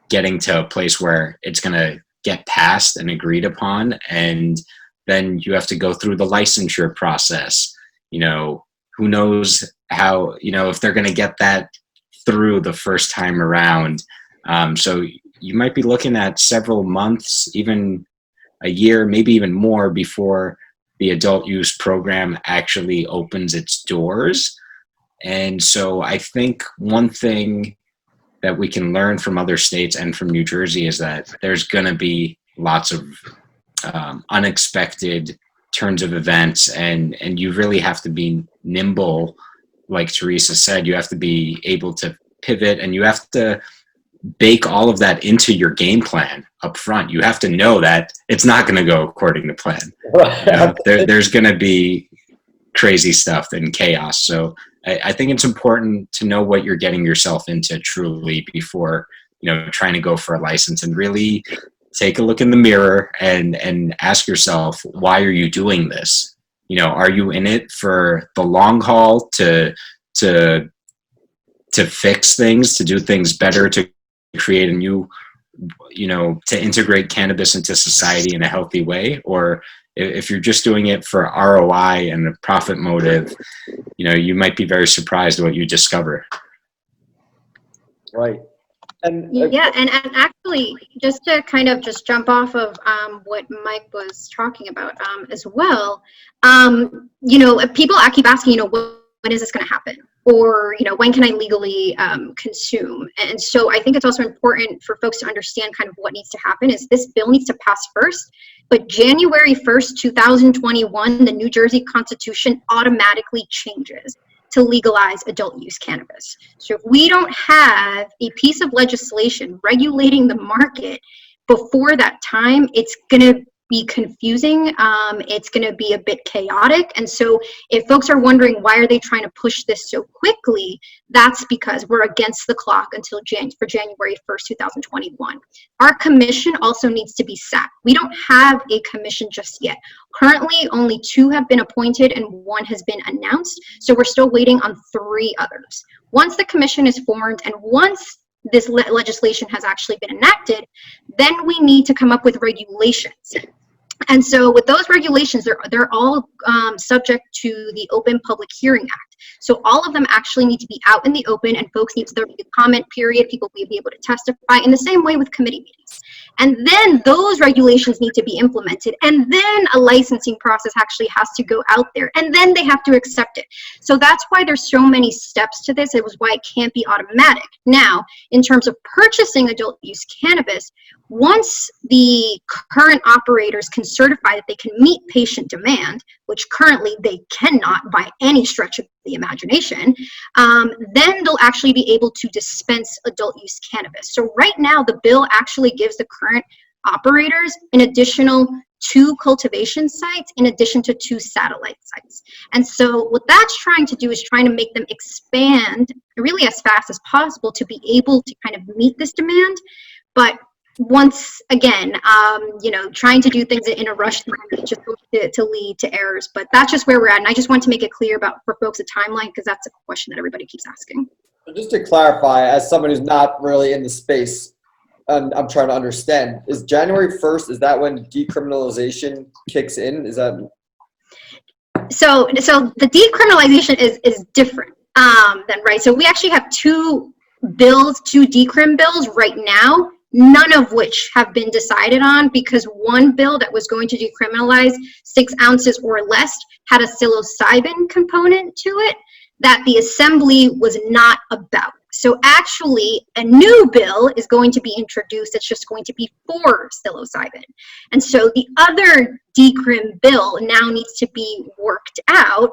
getting to a place where it's going to get passed and agreed upon. And then you have to go through the licensure process. Who knows how, if they're going to get that through the first time around. So you might be looking at several months, even a year, maybe even more before the adult use program actually opens its doors. And so I think one thing that we can learn from other states and from New Jersey is that there's going to be lots of unexpected turns of events, and you really have to be nimble. Like Teresa said, you have to be able to pivot, and you have to bake all of that into your game plan up front. You have to know that it's not going to go according to plan. Right. There's going to be crazy stuff and chaos. So I think it's important to know what you're getting yourself into truly before, trying to go for a license, and really take a look in the mirror and ask yourself, why are you doing this? Are you in it for the long haul to fix things, to do things better, to create a new, to integrate cannabis into society in a healthy way? Or if you're just doing it for ROI and a profit motive, you might be very surprised at what you discover. Right. And actually, just to kind of just jump off of what Mike was talking about as well, people keep asking, when is this going to happen? Or, when can I legally consume? And so I think it's also important for folks to understand kind of what needs to happen is this bill needs to pass first. But January 1st, 2021, the New Jersey Constitution automatically changes to legalize adult use cannabis. So if we don't have a piece of legislation regulating the market before that time, it's going to be confusing. It's going to be a bit chaotic. And so if folks are wondering why are they trying to push this so quickly, that's because we're against the clock until for January 1st, 2021. Our commission also needs to be set. We don't have a commission just yet. Currently, only 2 have been appointed and 1 has been announced. So we're still waiting on 3 others. Once the commission is formed and once this legislation has actually been enacted, then we need to come up with regulations. And so with those regulations, they're all subject to the Open Public Hearing Act. So all of them actually need to be out in the open, and folks need to, there be a comment period, people will be able to testify in the same way with committee meetings. And then those regulations need to be implemented. And then a licensing process actually has to go out there. And then they have to accept it. So that's why there's so many steps to this. It was why it can't be automatic. Now, in terms of purchasing adult use cannabis, once the current operators can certify that they can meet patient demand, which currently they cannot by any stretch of the imagination, then they'll actually be able to dispense adult use cannabis. So right now, the bill actually gives the current operators an additional 2 cultivation sites in addition to 2 satellite sites. And so what that's trying to do is trying to make them expand really as fast as possible to be able to kind of meet this demand. But once again, trying to do things in a rush just to lead to errors. But that's just where we're at. And I just want to make it clear for folks a timeline, because that's a question that everybody keeps asking. Just to clarify, as someone who's not really in the space, and I'm trying to understand, is January 1st, is that when decriminalization kicks in? Is that? So the decriminalization is different than, right? So we actually have 2 decrim bills right now, none of which have been decided on, because one bill that was going to decriminalize 6 ounces or less had a psilocybin component to it that the assembly was not about. So actually, a new bill is going to be introduced that's just going to be for psilocybin. And so the other decrim bill now needs to be worked out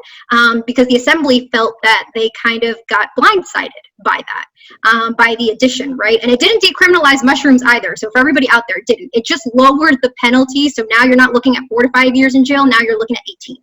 because the assembly felt that they kind of got blindsided by that, by the addition, right? And it didn't decriminalize mushrooms either. So for everybody out there, it didn't. It just lowered the penalty. So now you're not looking at 4 to 5 years in jail. Now you're looking at 18.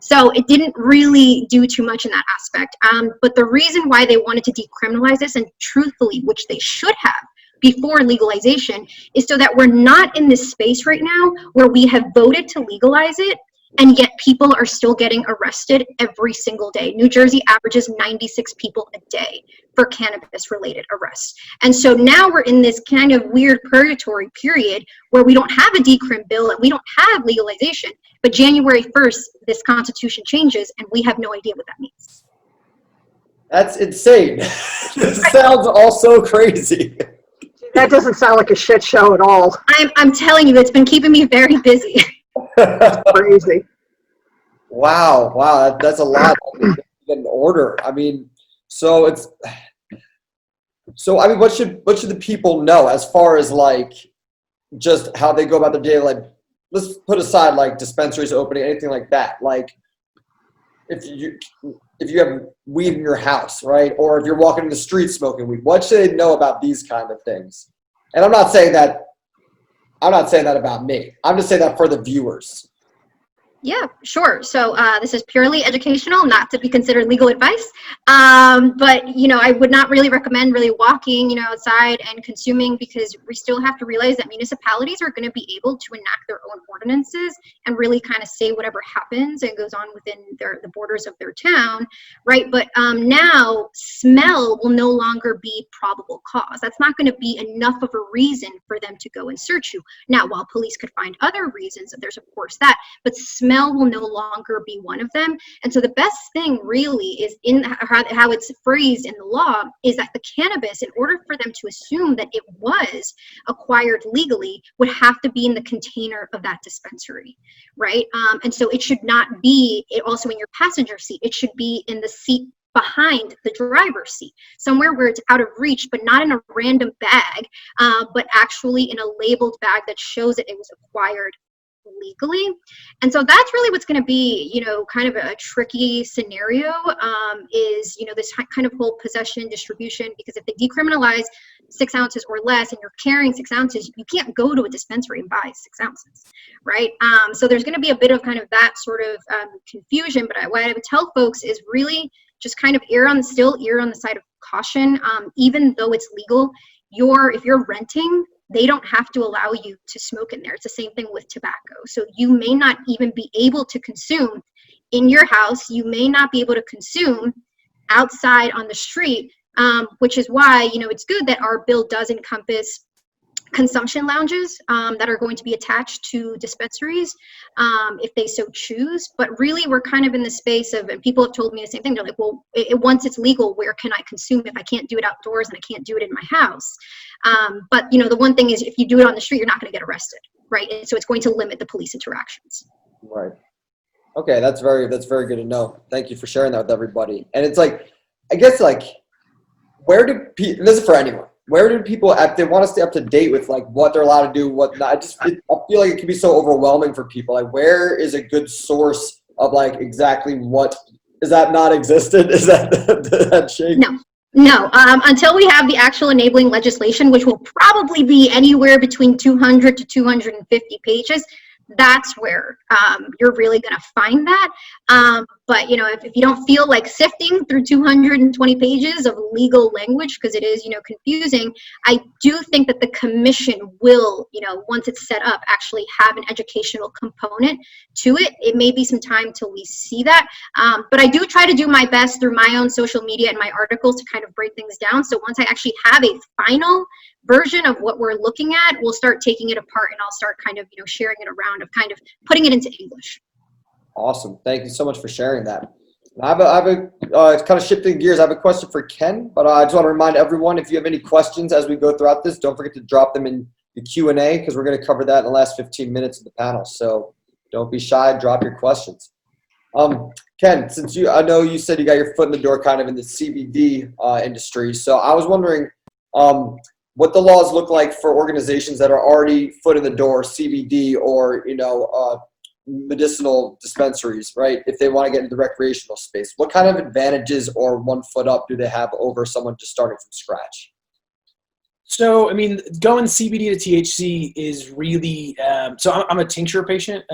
So it didn't really do too much in that aspect. But the reason why they wanted to decriminalize this, and truthfully, which they should have before legalization, is so that we're not in this space right now where we have voted to legalize it, and yet people are still getting arrested every single day. New Jersey averages 96 people a day for cannabis-related arrests. And so now we're in this kind of weird purgatory period where we don't have a decrim bill and we don't have legalization, but January 1st, this constitution changes and we have no idea what that means. That's insane. This sounds all so crazy. That doesn't sound like a shit show at all. I'm telling you, it's been keeping me very busy. Crazy. Wow, that's a lot in order. I mean, what should the people know as far as like just how they go about their day? Like, let's put aside like dispensaries opening, anything like that. Like, if you have weed in your house, right, or if you're walking in the street smoking weed, what should they know about these kind of things? And I'm not saying that about me. I'm just saying that for the viewers. Yeah, sure. So this is purely educational, not to be considered legal advice. But, I would not really recommend really walking, outside and consuming, because we still have to realize that municipalities are going to be able to enact their own ordinances and really kind of say whatever happens and goes on within the borders of their town, right? But now smell will no longer be probable cause. That's not going to be enough of a reason for them to go and search you. Now, while police could find other reasons, there's of course that, but smell will no longer be one of them. And so the best thing really is in how it's phrased in the law is that the cannabis, in order for them to assume that it was acquired legally, would have to be in the container of that dispensary, right? And so it should not be also in your passenger seat. It should be in the seat behind the driver's seat, somewhere where it's out of reach, but not in a random bag, but actually in a labeled bag that shows that it was acquired legally. And so that's really what's going to be, kind of a tricky scenario, is, this kind of whole possession distribution, because if they decriminalize 6 ounces or less and you're carrying 6 ounces, you can't go to a dispensary and buy 6 ounces, right? So there's going to be a bit of kind of that sort of confusion, but what I would tell folks is really just kind of err on the side of caution. Even though it's legal, if you're renting, they don't have to allow you to smoke in there. It's the same thing with tobacco. So you may not even be able to consume in your house. You may not be able to consume outside on the street, which is why, it's good that our bill does encompass consumption lounges that are going to be attached to dispensaries if they so choose. But really, we're kind of in the space of, and people have told me the same thing. They're like, well, once it's legal, where can I consume if I can't do it outdoors and I can't do it in my house? But, you know, the one thing is if you do it on the street, you're not going to get arrested, right? And so it's going to limit the police interactions. Right. Okay, that's very good to know. Thank you for sharing that with everybody. And it's like, I guess, like, where do people, this is for anyone, where do people, if they want to stay up to date with like what they're allowed to do, what not, I feel like it can be so overwhelming for people. Like, where is a good source of like exactly what, is that not existent? Is that shake? No, until we have the actual enabling legislation, which will probably be anywhere between 200 to 250 pages, that's where you're really going to find that. But, you know, if you don't feel like sifting through 220 pages of legal language, because it is, you know, confusing, I do think that the commission will, you know, once it's set up, actually have an educational component to it. It may be some time till we see that. But I do try to do my best through my own social media and my articles to kind of break things down. So once I actually have a final version of what we're looking at, we'll start taking it apart and I'll start kind of, you know, sharing it around, of kind of putting it into English. Awesome. Thank you so much for sharing that. I have a it's kind of shifting gears. I have a question for Ken, but I just want to remind everyone, if you have any questions as we go throughout this, don't forget to drop them in the Q&A, because we're going to cover that in the last 15 minutes of the panel. So don't be shy, drop your questions. Ken, since I know you said you got your foot in the door kind of in the CBD industry. So I was wondering what the laws look like for organizations that are already foot in the door, CBD or, you know, medicinal dispensaries, right? If they want to get into the recreational space, what kind of advantages or one foot up do they have over someone just starting from scratch? So, I mean, going CBD to THC is really, so I'm a tincture patient.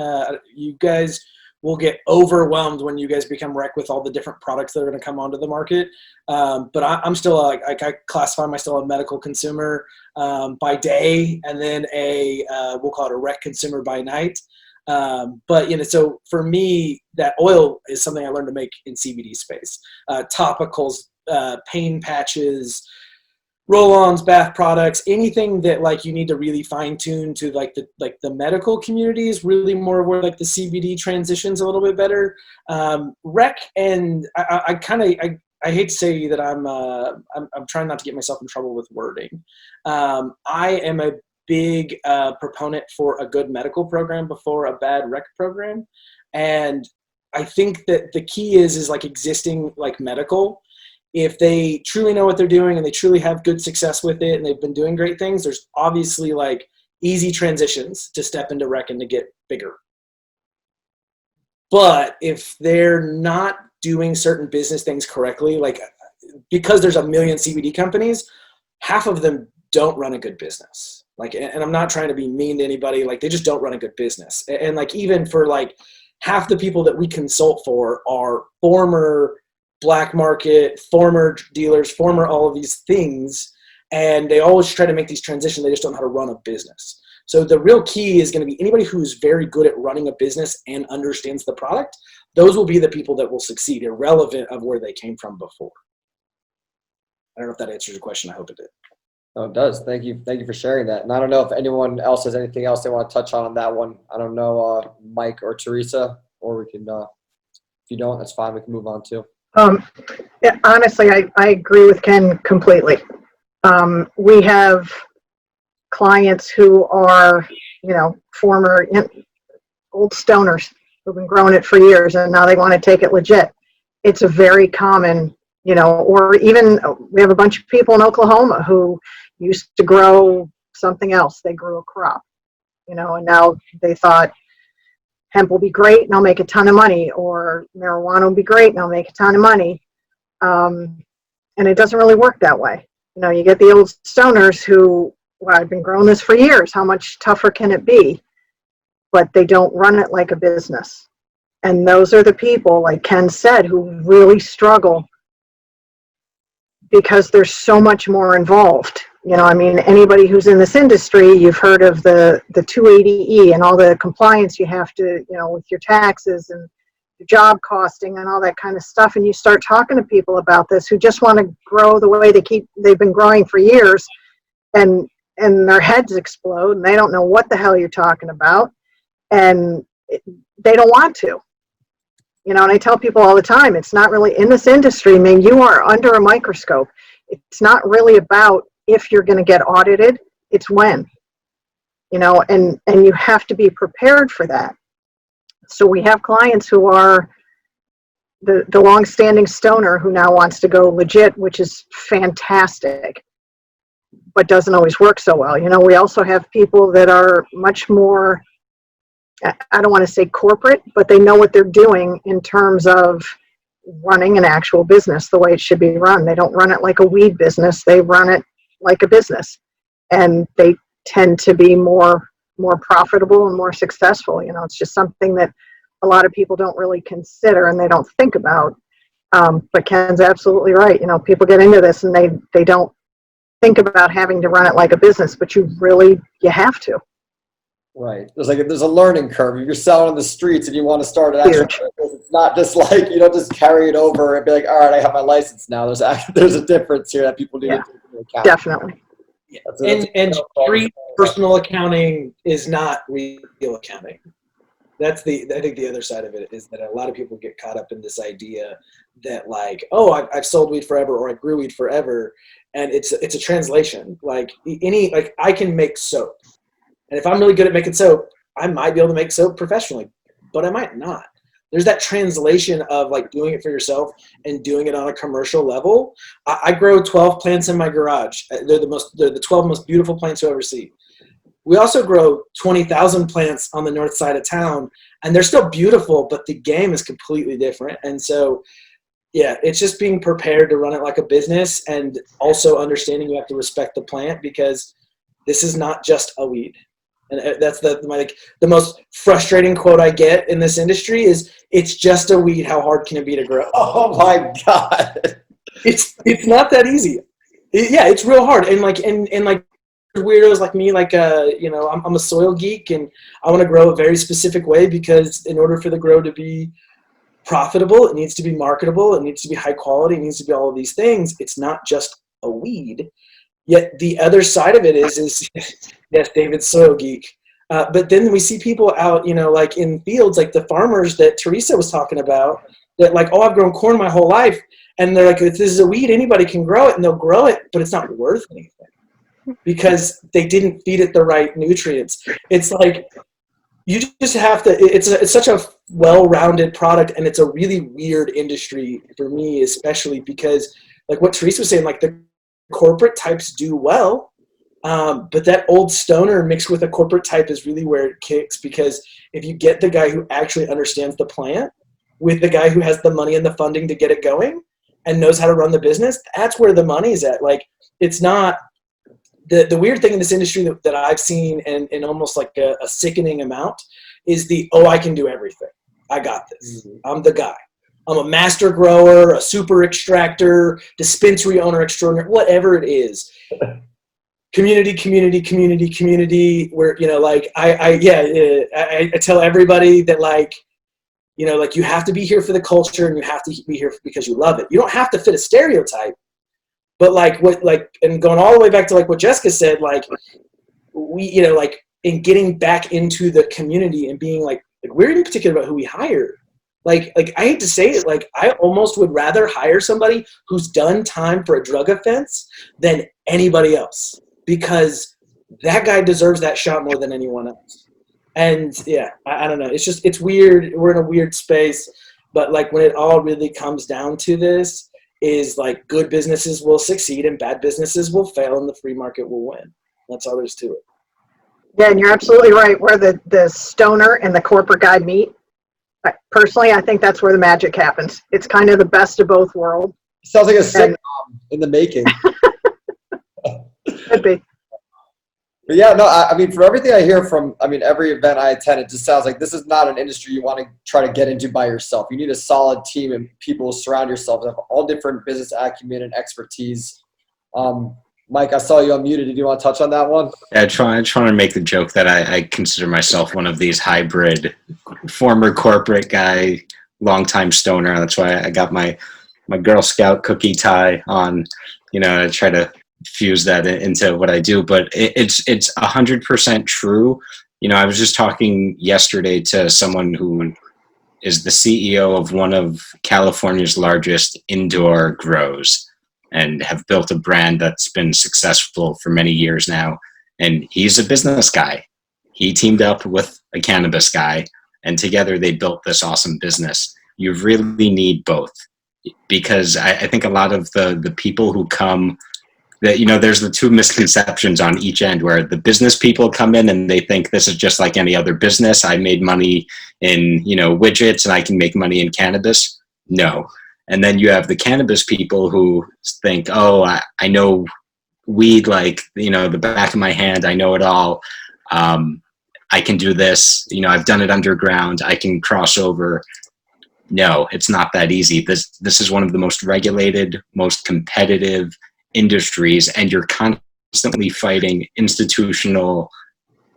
You guys will get overwhelmed when you guys become rec with all the different products that are going to come onto the market. But I'm still, I classify myself a medical consumer by day, and then we'll call it a rec consumer by night. But, you know, so for me, that oil is something I learned to make in CBD space. Topicals, pain patches, roll-ons, bath products, anything that like you need to really fine-tune to like the medical community is really more where like the CBD transitions a little bit better. Rec, and I hate to say that I'm trying not to get myself in trouble with wording. I am a big proponent for a good medical program before a bad rec program, and I think that the key is like existing like medical. If they truly know what they're doing and they truly have good success with it and they've been doing great things, there's obviously like easy transitions to step into rec and to get bigger. But if they're not doing certain business things correctly, like because there's a million CBD companies, half of them don't run a good business. Like, and I'm not trying to be mean to anybody, like they just don't run a good business. And like, even for like half the people that we consult for are former black market, former dealers, former all of these things, and they always try to make these transitions. They just don't know how to run a business. So the real key is going to be anybody who's very good at running a business and understands the product. Those will be the people that will succeed, irrelevant of where they came from before. I don't know if that answers your question. I hope it did. Oh, it does. Thank you for sharing that. And I don't know if anyone else has anything else they want to touch on that one. I don't know, Mike or Teresa, or we can, if you don't, that's fine. We can move on too. Yeah, honestly, I agree with Ken completely. We have clients who are, you know, former old stoners who've been growing it for years, and now they want to take it legit. It's a very common, you know, or even we have a bunch of people in Oklahoma who used to grow something else. They grew a crop, you know, and now they thought hemp will be great and I'll make a ton of money, or marijuana will be great and I'll make a ton of money. And it doesn't really work that way. You know, you get the old stoners who, well, I've been growing this for years. How much tougher can it be? But they don't run it like a business. And those are the people, like Ken said, who really struggle because there's so much more involved. You know, I mean, anybody who's in this industry, you've heard of the 280E and all the compliance you have to, you know, with your taxes and your job costing and all that kind of stuff. And you start talking to people about this who just want to grow the way they've been growing for years. And and their heads explode and they don't know what the hell you're talking about, and they don't want to. You know, and I tell people all the time, it's not really in this industry. I mean, you are under a microscope. It's not really about if you're going to get audited, it's when, you know, and you have to be prepared for that. So we have clients who are the long-standing stoner who now wants to go legit, which is fantastic, but doesn't always work so well. You know, we also have people that are much more, I don't want to say corporate, but they know what they're doing in terms of running an actual business the way it should be run. They don't run it like a weed business. They run it like a business, and they tend to be more profitable and more successful. You know, it's just something that a lot of people don't really consider and they don't think about. But Ken's absolutely right. You know, people get into this and they don't think about having to run it like a business, but you have to. Right. There's a learning curve. If you're selling on the streets and you want to start an actual business, it's not just like, you don't just carry it over and be like, all right, I have my license now. There's a difference here that people need to take into account. Definitely. Yeah. And street personal accounting is not real accounting. I think the other side of it is that a lot of people get caught up in this idea that like, oh, I've sold weed forever, or I grew weed forever. And it's a translation. Like I can make soap. And if I'm really good at making soap, I might be able to make soap professionally, but I might not. There's that translation of like doing it for yourself and doing it on a commercial level. I grow 12 plants in my garage. They're the 12 most beautiful plants you'll ever see. We also grow 20,000 plants on the north side of town, and they're still beautiful, but the game is completely different. And so, yeah, it's just being prepared to run it like a business, and also understanding you have to respect the plant, because this is not just a weed. And that's the most frustrating quote I get in this industry is, it's just a weed. How hard can it be to grow? Oh my God. It's not that easy. It's real hard. And like weirdos like me, like, you know, I'm a soil geek and I want to grow a very specific way, because in order for the grow to be profitable, it needs to be marketable. It needs to be high quality. It needs to be all of these things. It's not just a weed. Yet the other side of it is yes, David's soil geek. But then we see people out, you know, like in fields, like the farmers that Teresa was talking about, that like, oh, I've grown corn my whole life. And they're like, if this is a weed, anybody can grow it, and they'll grow it, but it's not worth anything because they didn't feed it the right nutrients. It's like, you just have to, it's such a well-rounded product, and it's a really weird industry for me, especially because like what Teresa was saying, like the corporate types do well, but that old stoner mixed with a corporate type is really where it kicks, because if you get the guy who actually understands the plant with the guy who has the money and the funding to get it going and knows how to run the business, that's where the money's at. Like, it's not the weird thing in this industry that I've seen, and almost like a sickening amount, is I can do everything. I got this. I'm the guy. I'm a master grower, a super extractor, dispensary owner extraordinary, whatever it is. Community, where, you know, like, I tell everybody that, like, you know, like, you have to be here for the culture, and you have to be here because you love it. You don't have to fit a stereotype, but like and going all the way back to like what Jessica said, like, we, you know, like, in getting back into the community and being like we're in particular about who we hire. Like I hate to say it, like, I almost would rather hire somebody who's done time for a drug offense than anybody else, because that guy deserves that shot more than anyone else. And yeah, I don't know. It's weird. We're in a weird space, but like when it all really comes down to this is like good businesses will succeed and bad businesses will fail, and the free market will win. That's all there is to it. Yeah, and you're absolutely right. Where the stoner and the corporate guy meet, personally, I think that's where the magic happens. It's kind of the best of both worlds. Sounds like a sitcom in the making. Could be. But yeah, no, I mean, for everything I hear from, I mean, every event I attend, it just sounds like this is not an industry you want to try to get into by yourself. You need a solid team and people surround yourself with all different business acumen and expertise. Mike, I saw you unmuted. Did you want to touch on that one? Yeah, I try to make the joke that I consider myself one of these hybrid, former corporate guy, longtime stoner. That's why I got my Girl Scout cookie tie on, you know, to try to fuse that into what I do, but it's 100% true. You know, I was just talking yesterday to someone who is the CEO of one of California's largest indoor grows and have built a brand that's been successful for many years now. And he's a business guy. He teamed up with a cannabis guy, and together they built this awesome business. You really need both, because I think a lot of the people who come, that, you know, there's the two misconceptions on each end, where the business people come in and they think this is just like any other business. I made money in, you know, widgets and I can make money in cannabis. No. And then you have the cannabis people who think, oh, I know weed like, you know, the back of my hand. I know it all. I can do this. You know, I've done it underground. I can cross over. No, it's not that easy. This is one of the most regulated, most competitive industries, and you're constantly fighting institutional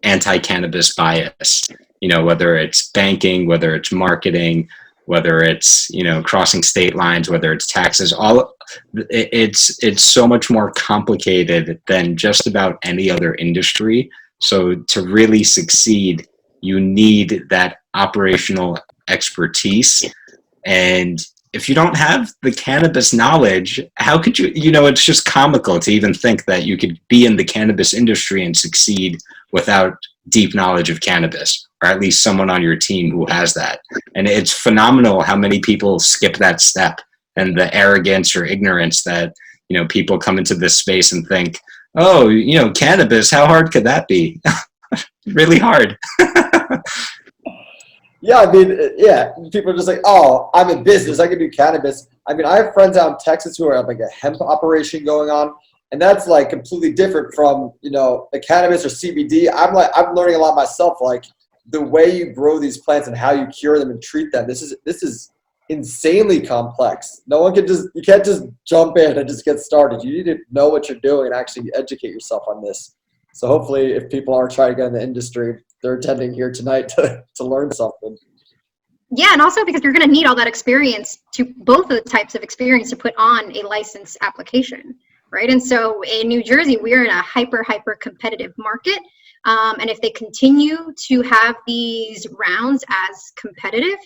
anti-cannabis bias, you know, whether it's banking, whether it's marketing, whether it's, you know, crossing state lines, whether it's taxes. It's so much more complicated than just about any other industry. So to really succeed, you need that operational expertise. And if you don't have the cannabis knowledge, how could you, you know, it's just comical to even think that you could be in the cannabis industry and succeed without deep knowledge of cannabis, or at least someone on your team who has that. And it's phenomenal how many people skip that step, and the arrogance or ignorance that, you know, people come into this space and think, oh, you know, cannabis, how hard could that be? Really hard. Yeah, I mean, yeah, people are just like, oh, I'm in business, I can do cannabis. I mean, I have friends out in Texas who have like a hemp operation going on, and that's like completely different from, you know, the cannabis or CBD. I'm learning a lot myself, like the way you grow these plants and how you cure them and treat them. This is insanely complex. You can't just jump in and just get started. You need to know what you're doing and actually educate yourself on this. So hopefully, if people are trying to get in the industry, they're attending here tonight to learn something. Yeah, and also because you're going to need all that experience, to both of the types of experience, to put on a license application, right? And so in New Jersey, we're in a hyper competitive market. And if they continue to have these rounds as competitive,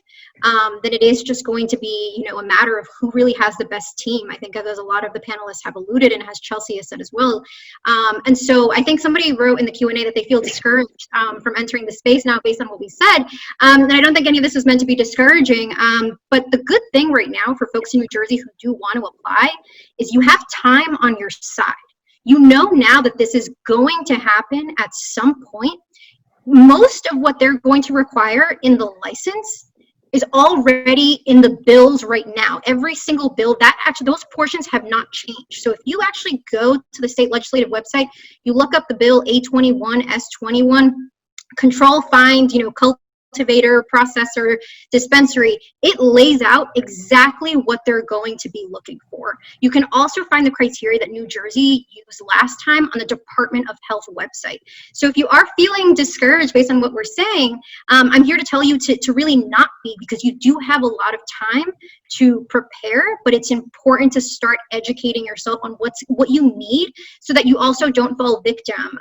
then it is just going to be, you know, a matter of who really has the best team. I think as a lot of the panelists have alluded, and as Chelsea has said as well. And so I think somebody wrote in the Q&A that they feel discouraged from entering the space now based on what we said. And I don't think any of this is meant to be discouraging. But the good thing right now for folks in New Jersey who do want to apply is you have time on your side. You know now that this is going to happen at some point. Most of what they're going to require in the license is already in the bills right now. Every single bill, those portions have not changed. So if you actually go to the state legislative website, you look up the bill A21, S21, control, find, you know, cultivator, processor, dispensary, it lays out exactly what they're going to be looking for. You can also find the criteria that New Jersey used last time on the Department of Health website. So if you are feeling discouraged based on what we're saying, I'm here to tell you to really not be, because you do have a lot of time to prepare, but it's important to start educating yourself on what you need, so that you also don't fall victim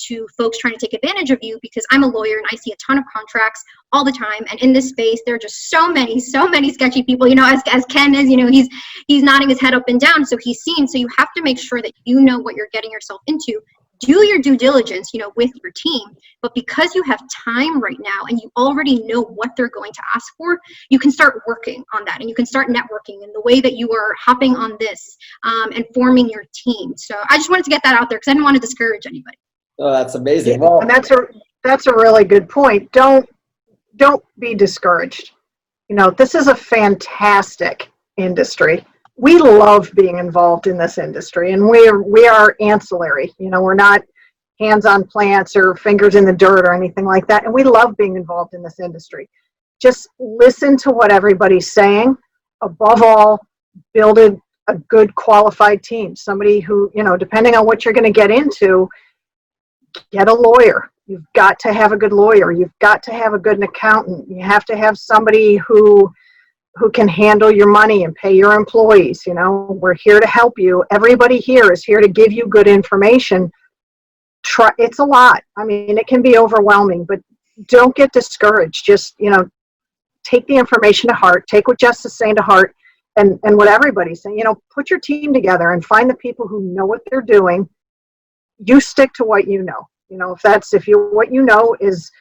to folks trying to take advantage of you, because I'm a lawyer and I see a ton of contracts all the time, and in this space there are just so many sketchy people, you know, as Ken is, you know, he's nodding his head up and down, so he's seen. So you have to make sure that you know what you're getting yourself into. Do your due diligence, you know, with your team, but because you have time right now and you already know what they're going to ask for, you can start working on that, and you can start networking in the way that you are hopping on this and forming your team. So I just wanted to get that out there because I didn't want to discourage anybody. Oh, that's amazing. Well, And that's a really good point. Don't be discouraged. You know, this is a fantastic industry. We love being involved in this industry, and we are ancillary. You know, we're not hands on plants or fingers in the dirt or anything like that. And we love being involved in this industry. Just listen to what everybody's saying. Above all, build a good qualified team. Somebody who, you know, depending on what you're going to get into, get a lawyer. You've got to have a good lawyer. You've got to have a good accountant. You have to have somebody who who can handle your money and pay your employees. You know, we're here to help you. Everybody here is here to give you good information. It's a lot. I mean, it can be overwhelming, but don't get discouraged. Just, you know, take the information to heart, take what Jess is saying to heart, and what everybody's saying. You know, put your team together and find the people who know what they're doing. You stick to what you know. You know, what you know is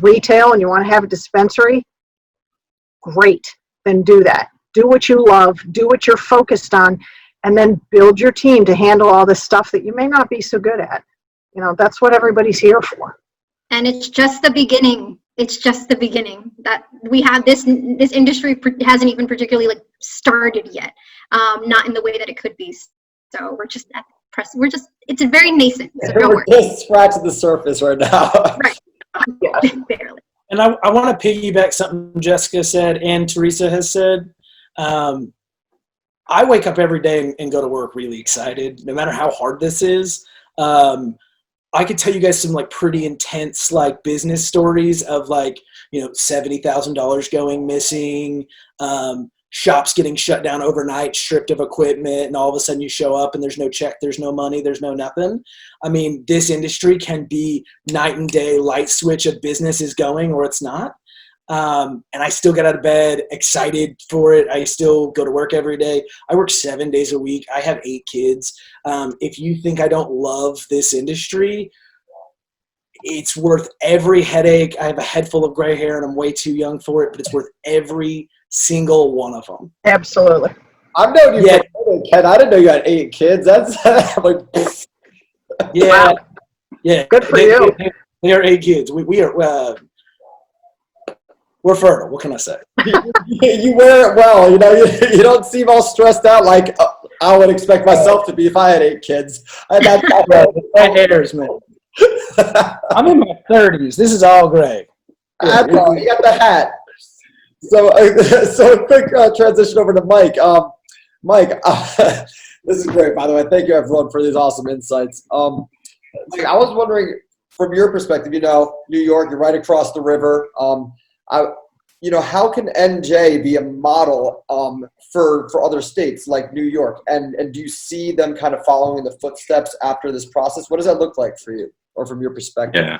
retail and you want to have a dispensary, great, then do that. Do what you love, do what you're focused on, and then build your team to handle all this stuff that you may not be so good at. You know, that's what everybody's here for. And it's just the beginning. It's just the beginning. That we have this industry hasn't even particularly like started yet, not in the way that it could be. So we're just at the press. It's a very nascent. We're just scratching the surface right now. Right. Yeah. Barely. And I want to piggyback something Jessica said and Teresa has said. I wake up every day and go to work really excited, no matter how hard this is. I could tell you guys some like pretty intense like business stories of like, you know, $70,000 going missing, shops getting shut down overnight, stripped of equipment, and all of a sudden you show up and there's no check, there's no money, there's no nothing. I mean, this industry can be night and day, light switch of business is going or it's not. And I still get out of bed excited for it. I still go to work every day. I work 7 days a week. I have 8 kids. If you think I don't love this industry, it's worth every headache. I have a head full of gray hair and I'm way too young for it, but it's worth every single one of them. Absolutely. I've known you for Ken. I didn't know you had 8 kids. That's like, yeah, Wow. yeah. Good for you. They are 8 kids. We are. We're fertile. What can I say? you wear it well. You know, you don't seem all stressed out like I would expect myself to be if I had 8 kids. That hairs, man. I'm in my 30s. This is all great. You got the hat. So a quick transition over to Mike. Mike, this is great, by the way. Thank you, everyone, for these awesome insights. Mike, I was wondering, from your perspective, you know, New York, you're right across the river. How can NJ be a model for other states like New York? And do you see them kind of following in the footsteps after this process? What does that look like for you, or from your perspective? Yeah.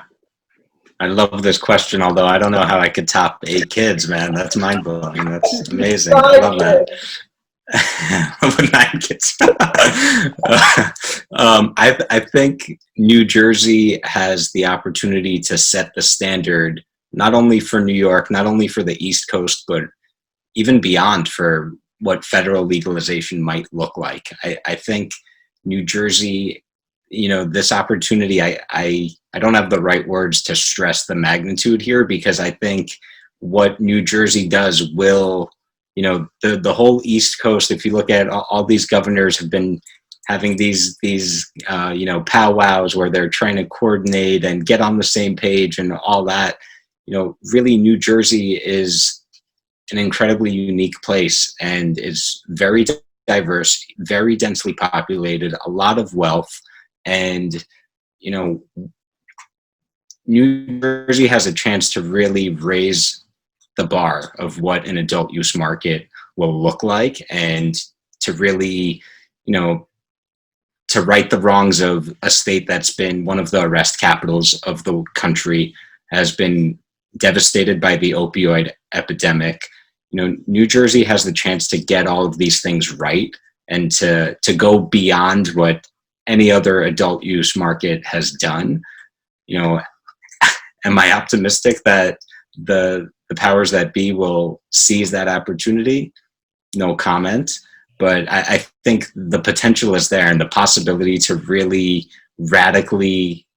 I love this question, although I don't know how I could top 8 kids, man. That's mind-blowing. That's amazing. I love that. 9 kids. I think New Jersey has the opportunity to set the standard, not only for New York, not only for the East Coast, but even beyond for what federal legalization might look like. I think New Jersey, you know, this opportunity, I don't have the right words to stress the magnitude here, because I think what New Jersey does will, you know, the whole East Coast, if you look at all these governors have been having these powwows where they're trying to coordinate and get on the same page and all that. You know, really New Jersey is an incredibly unique place and is very diverse, very densely populated, a lot of wealth. And, you know, New Jersey has a chance to really raise the bar of what an adult use market will look like, and to really, you know, to right the wrongs of a state that's been one of the arrest capitals of the country, has been devastated by the opioid epidemic. You know, New Jersey has the chance to get all of these things right and to go beyond what any other adult use market has done. You know, am I optimistic that the powers that be will seize that opportunity? No comment. But I think the potential is there, and the possibility to really radically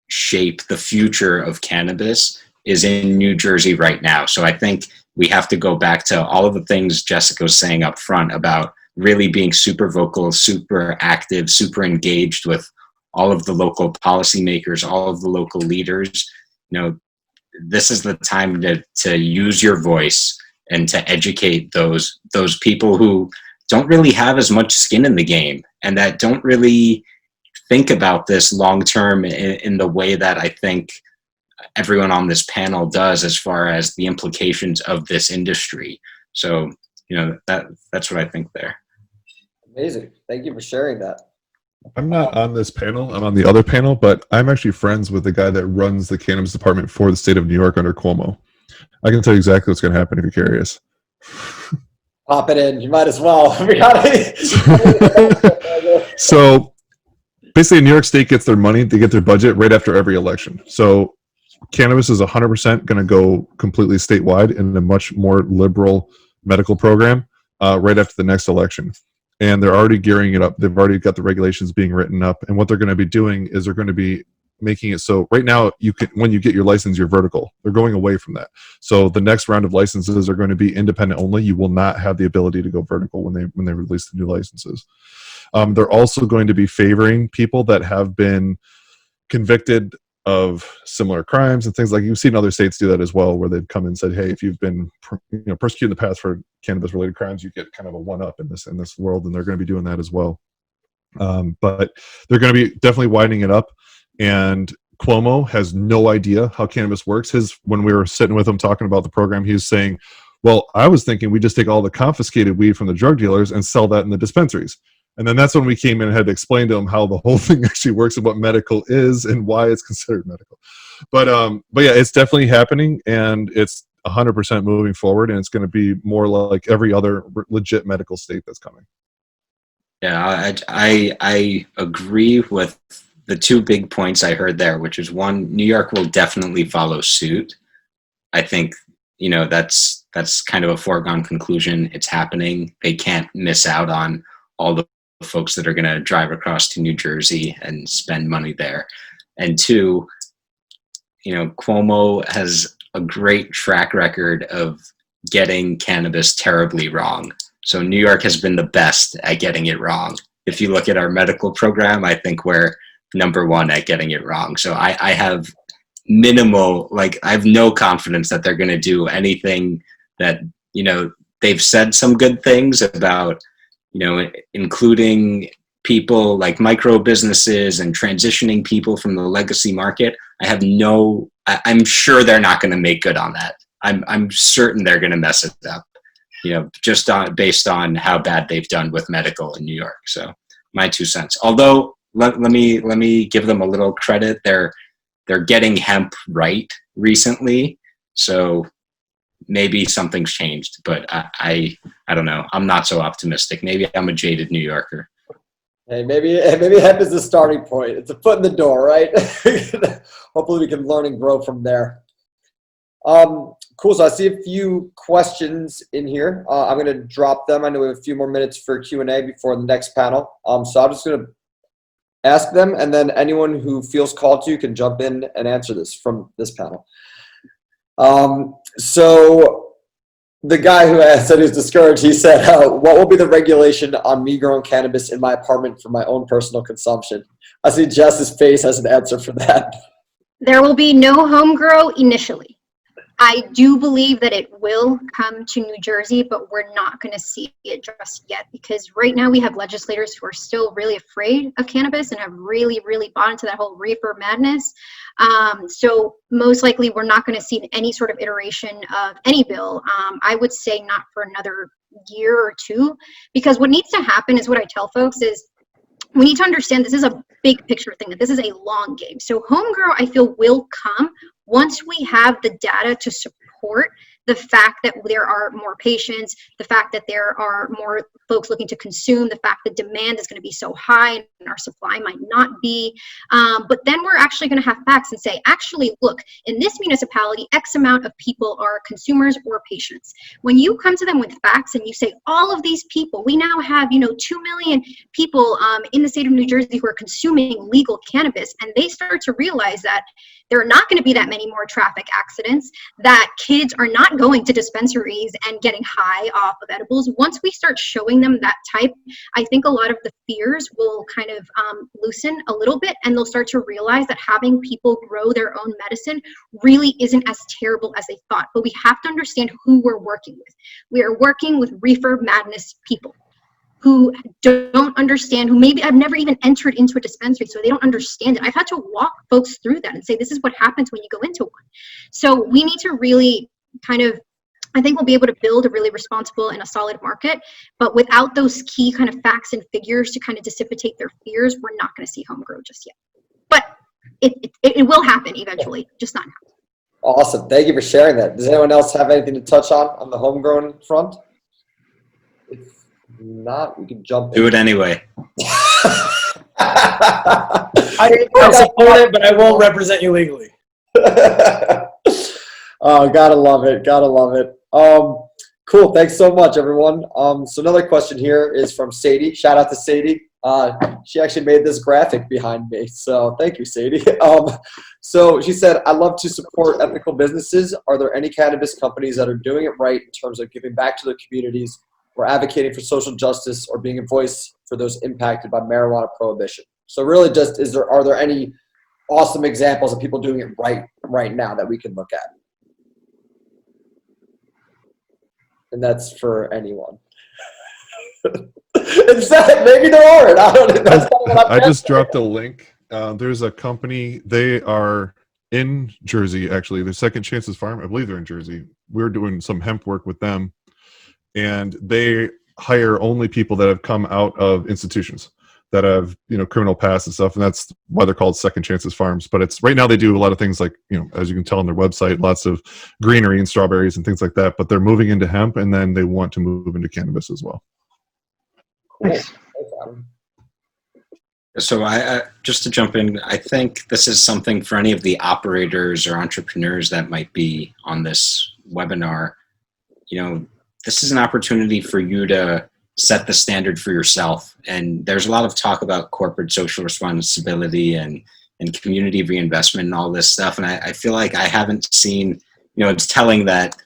shape the future of cannabis is in New Jersey right now. So I think we have to go back to all of the things Jessica was saying up front about really being super vocal, super active, super engaged with all of the local policymakers, all of the local leaders. You know, this is the time to use your voice and to educate those people who don't really have as much skin in the game and that don't really think about this long term in the way that I think everyone on this panel does, as far as the implications of this industry. So, that's what I think there. Amazing. Thank you for sharing that. I'm not on this panel. I'm on the other panel, but I'm actually friends with the guy that runs the cannabis department for the state of New York under Cuomo. I can tell you exactly what's going to happen if you're curious. Pop it in. You might as well. So basically, New York State gets their money, they get their budget right after every election. So cannabis is 100% going to go completely statewide in a much more liberal medical program right after the next election. And they're already gearing it up. They've already got the regulations being written up. And what they're going to be doing is they're going to be making it so right now you can, when you get your license, you're vertical. They're going away from that. So the next round of licenses are going to be independent only. You will not have the ability to go vertical when they release the new licenses. They're also going to be favoring people that have been convicted of similar crimes and things like you've seen other states do that as well, where they've come and said, hey, if you've been persecuted in the past for cannabis related crimes, you get kind of a one-up in this world, and they're going to be doing that as well. But they're going to be definitely widening it up, and Cuomo has no idea how cannabis works. When we were sitting with him talking about the program, he was saying, well, I was thinking we just take all the confiscated weed from the drug dealers and sell that in the dispensaries. And then that's when we came in and had to explain to him how the whole thing actually works and what medical is and why it's considered medical. But yeah, it's definitely happening, and it's 100% moving forward, and it's going to be more like every other legit medical state that's coming. Yeah, I agree with the two big points I heard there, which is one, New York will definitely follow suit. I think, that's kind of a foregone conclusion. It's happening. They can't miss out on all the folks that are going to drive across to New Jersey and spend money there. And two, Cuomo has a great track record of getting cannabis terribly wrong. So New York has been the best at getting it wrong. If you look at our medical program, I think we're number one at getting it wrong. So I have I have no confidence that they're going to do anything that, they've said some good things about, including people like micro businesses and transitioning people from the legacy market. I'm sure they're not going to make good on that. I'm certain they're going to mess it up, just based on how bad they've done with medical in New York. So my 2 cents, although let me give them a little credit. They're getting hemp right recently. So maybe something's changed, but I don't know. I'm not so optimistic. Maybe I'm a jaded New Yorker. Hey, maybe hemp is the starting point. It's a foot in the door, right? Hopefully we can learn and grow from there. Cool. So I see a few questions in here. I'm going to drop them. I know we have a few more minutes for Q&A before the next panel. So I'm just going to ask them, and then anyone who feels called to can jump in and answer this from this panel. So the guy who said he was discouraged, he said, what will be the regulation on me growing cannabis in my apartment for my own personal consumption? I see Jess's face has an answer for that. There will be no home grow initially. I do believe that it will come to New Jersey, but we're not going to see it just yet, because right now we have legislators who are still really afraid of cannabis and have really, really bought into that whole reefer madness. So most likely we're not going to see any sort of iteration of any bill. I would say not for another year or two, because what needs to happen is, what I tell folks is, we need to understand this is a big picture thing, that this is a long game. So home grow, I feel, will come once we have the data to support the fact that there are more patients, the fact that there are more folks looking to consume, the fact that demand is going to be so high and our supply might not be. But then we're actually going to have facts and say, actually, look, in this municipality, X amount of people are consumers or patients. When you come to them with facts and you say, all of these people, we now have, 2 million people in the state of New Jersey who are consuming legal cannabis, and they start to realize that there are not going to be that many more traffic accidents, that kids are not going to dispensaries and getting high off of edibles. Once we start showing them that type, I think a lot of the fears will kind of loosen a little bit, and they'll start to realize that having people grow their own medicine really isn't as terrible as they thought. But we have to understand who we're working with. We are working with reefer madness people who don't understand, who maybe have never even entered into a dispensary, so they don't understand it. I've had to walk folks through that and say, this is what happens when you go into one. So we need to really kind of I think we'll be able to build a really responsible and a solid market. But without those key kind of facts and figures to kind of dissipate their fears, we're not going to see home grow just yet. But it will happen eventually, just not now. Awesome. Thank you for sharing that. Does anyone else have anything to touch on the homegrown front? If not, we can jump in. Do it anyway. I support it, but I won't represent you legally. Oh, gotta love it. Gotta love it. Cool. Thanks so much, everyone. So another question here is from Sadie. Shout out to Sadie. She actually made this graphic behind me. So thank you, Sadie. So she said, I love to support ethical businesses. Are there any cannabis companies that are doing it right in terms of giving back to their communities or advocating for social justice or being a voice for those impacted by marijuana prohibition? So really just, are there any awesome examples of people doing it right now that we can look at? And that's for anyone. Maybe there aren't. I don't know. That's kind of what I'm I just guessing. dropped a link. There's a company. They are in Jersey, actually. The Second Chances Farm. I believe they're in Jersey. We're doing some hemp work with them, and they hire only people that have come out of institutions that have, criminal past and stuff, and that's why they're called Second Chances Farms. But it's right now they do a lot of things like, as you can tell on their website, lots of greenery and strawberries and things like that. But they're moving into hemp, and then they want to move into cannabis as well. Nice. So I just to jump in, I think this is something for any of the operators or entrepreneurs that might be on this webinar. This is an opportunity for you to set the standard for yourself. And there's a lot of talk about corporate social responsibility and community reinvestment and all this stuff. And I feel like I haven't seen, it's telling that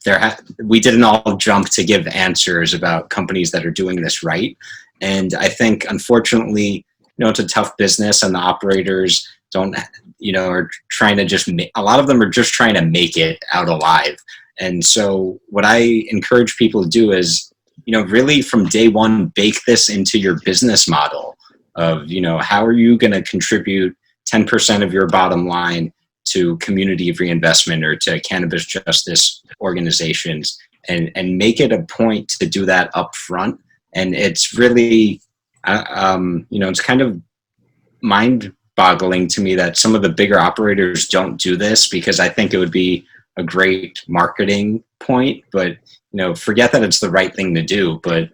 we didn't all jump to give answers about companies that are doing this right. And I think, unfortunately, it's a tough business, and the operators don't, are trying to a lot of them are just trying to make it out alive. And so what I encourage people to do is, really from day one, bake this into your business model of, how are you going to contribute 10% of your bottom line to community reinvestment or to cannabis justice organizations, and make it a point to do that up front. And it's really, it's kind of mind-boggling to me that some of the bigger operators don't do this, because I think it would be a great marketing point. But, forget that it's the right thing to do. But,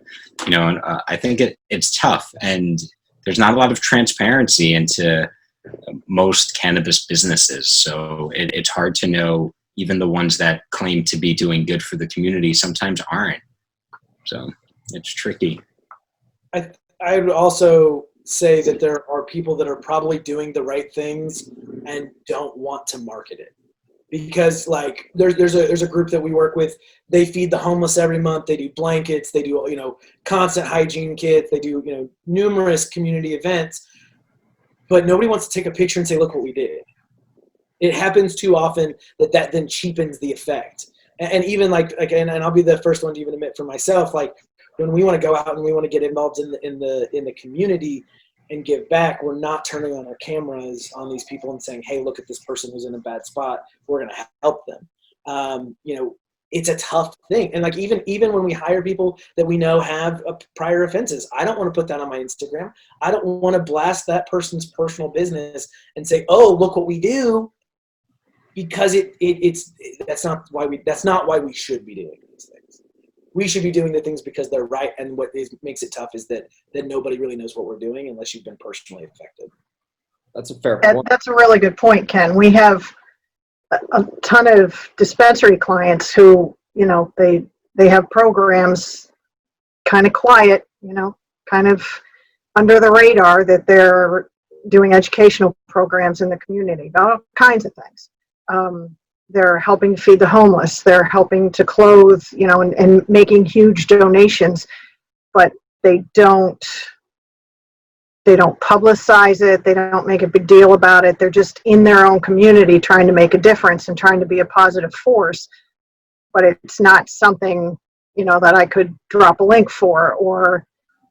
I think it's tough, and there's not a lot of transparency into most cannabis businesses. So it's hard to know, even the ones that claim to be doing good for the community sometimes aren't. So it's tricky. I would also say that there are people that are probably doing the right things and don't want to market it, because like there's a group that we work with. They feed the homeless every month. They do blankets. They do constant hygiene kits. They do numerous community events, but nobody wants to take a picture and say, look what we did. It happens too often that then cheapens the effect. And even and I'll be the first one to even admit for myself, like, when we want to go out and we want to get involved in the community and give back, we're not turning on our cameras on these people and saying, hey, look at this person who's in a bad spot. We're going to help them. It's a tough thing. And even when we hire people that we know have prior offenses, I don't want to put that on my Instagram. I don't want to blast that person's personal business and say, oh, look what we do, because that's not why we should be doing these things. We should be doing the things because they're right, and what makes it tough is that nobody really knows what we're doing unless you've been personally affected. That's a fair point. That's a really good point, Ken. We have a ton of dispensary clients who, they have programs kind of quiet, kind of under the radar, that they're doing educational programs in the community, all kinds of things. They're helping feed the homeless. They're helping to clothe, and making huge donations, but they don't publicize it. They don't make a big deal about it. They're just in their own community trying to make a difference and trying to be a positive force. But it's not something, that I could drop a link for or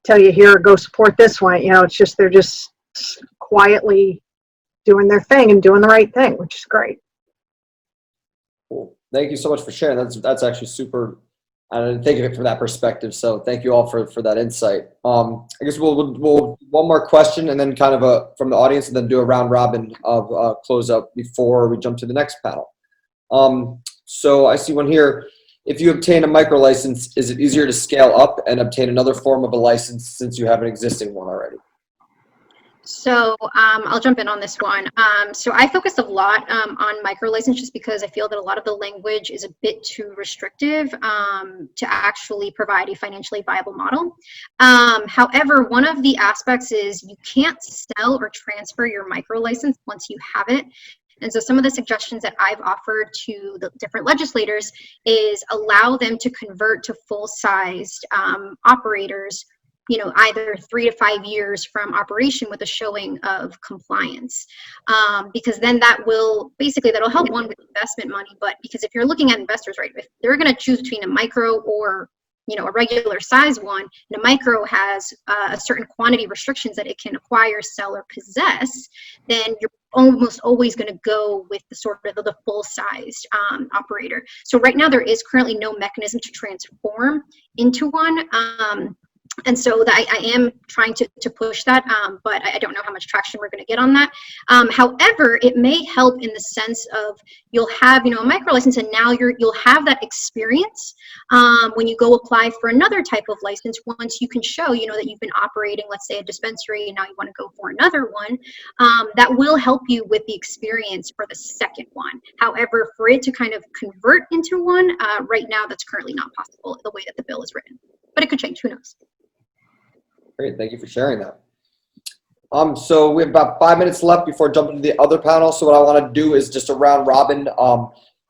tell you, here, go support this one. It's just, they're just quietly doing their thing and doing the right thing, which is great. Cool. Thank you so much for sharing. That's actually super, I didn't think of it from that perspective. So thank you all for that insight. I guess we'll one more question and then kind of from the audience, and then do a round robin of close up before we jump to the next panel. So I see one here. If you obtain a micro license, is it easier to scale up and obtain another form of a license since you have an existing one already? So I'll jump in on this one. So I focused a lot on micro license just because I feel that a lot of the language is a bit too restrictive to actually provide a financially viable model. However, one of the aspects is you can't sell or transfer your micro license once you have it. And so some of the suggestions that I've offered to the different legislators is allow them to convert to full-sized operators, either 3 to 5 years from operation with a showing of compliance. Because then that'll help one with investment money, but because if you're looking at investors, right, if they're going to choose between a micro or a regular size one, and a micro has a certain quantity restrictions that it can acquire, sell, or possess, then you're almost always going to go with the full-sized operator. So right now there is currently no mechanism to transform into one. And so I am trying to push that, but I don't know how much traction we're going to get on that. However, it may help in the sense of you'll have, a micro license, and now you'll have that experience when you go apply for another type of license. Once you can show, that you've been operating, let's say, a dispensary, and now you want to go for another one, that will help you with the experience for the second one. However, for it to kind of convert into one, right now, that's currently not possible the way that the bill is written. But it could change. Who knows? Great, thank you for sharing that. So we have about 5 minutes left before jumping to the other panel. So what I want to do is just a round robin.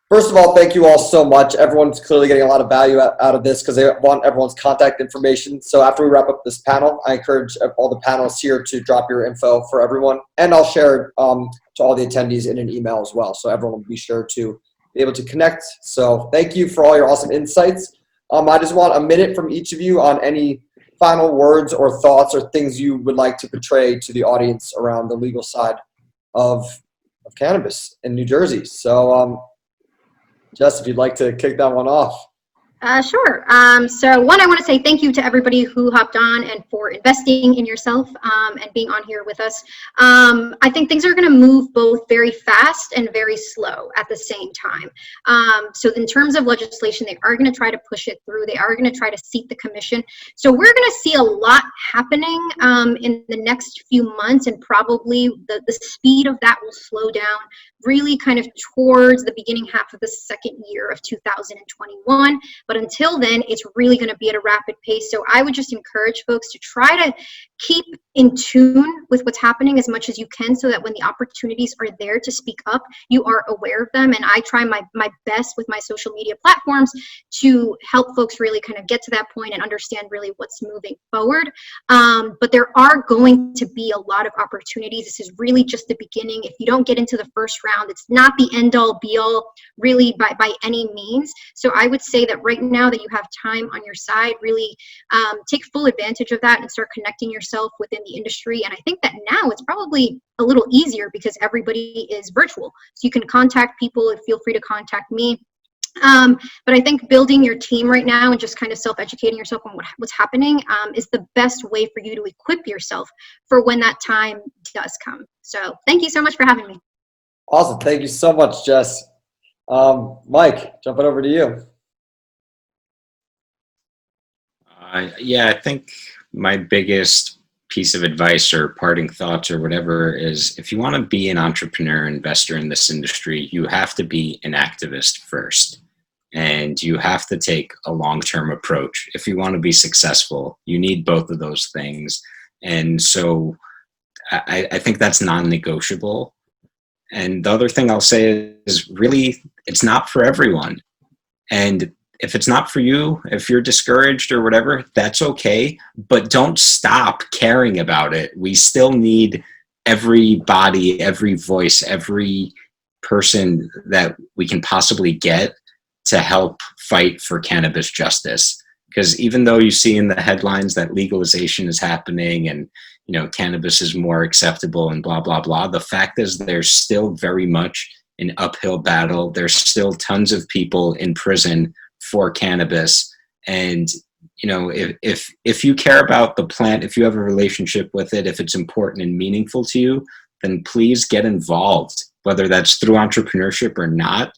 First of all, thank you all so much. Everyone's clearly getting a lot of value out of this because they want everyone's contact information. So after we wrap up this panel, I encourage all the panelists here to drop your info for everyone, and I'll share it to all the attendees in an email as well. So everyone will be sure to be able to connect. So thank you for all your awesome insights. I just want a minute from each of you on any final words or thoughts or things you would like to portray to the audience around the legal side of cannabis in New Jersey. So, Jess, if you'd like to kick that one off. Sure. So one, I want to say thank you to everybody who hopped on and for investing in yourself and being on here with us. I think things are going to move both very fast and very slow at the same time. So in terms of legislation, they are going to try to push it through. They are going to try to seat the commission. So we're going to see a lot happening in the next few months, and probably the speed of that will slow down really kind of towards the beginning half of the second year of 2021. But until then, it's really going to be at a rapid pace. So I would just encourage folks to try to keep in tune with what's happening as much as you can, so that when the opportunities are there to speak up, you are aware of them. And I try my best with my social media platforms to help folks really kind of get to that point and understand really what's moving forward. But there are going to be a lot of opportunities. This is really just the beginning. If you don't get into the first round, it's not the end all be all really by any means. So I would say that right now that you have time on your side, really take full advantage of that and start connecting yourself within the industry. And I think that now it's probably a little easier because everybody is virtual. So you can contact people, and feel free to contact me. But I think building your team right now and just kind of self-educating yourself on what's happening is the best way for you to equip yourself for when that time does come. So thank you so much for having me. Awesome. Thank you so much, Jess. Mike, jumping over to you. Yeah, I think my biggest piece of advice or parting thoughts or whatever is, if you want to be an entrepreneur, investor in this industry, you have to be an activist first. And you have to take a long-term approach. If you want to be successful, you need both of those things. And so I think that's non-negotiable. And the other thing I'll say is, really, it's not for everyone. And if it's not for you, if you're discouraged or whatever, that's okay. But don't stop caring about it. We still need everybody, every voice, every person that we can possibly get to help fight for cannabis justice. Because even though you see in the headlines that legalization is happening and, you know, cannabis is more acceptable and blah, blah, blah, the fact is there's still very much an uphill battle. There's still tons of people in prison for cannabis. And if you care about the plant, if you have a relationship with it, if it's important and meaningful to you, then please get involved, whether that's through entrepreneurship or not.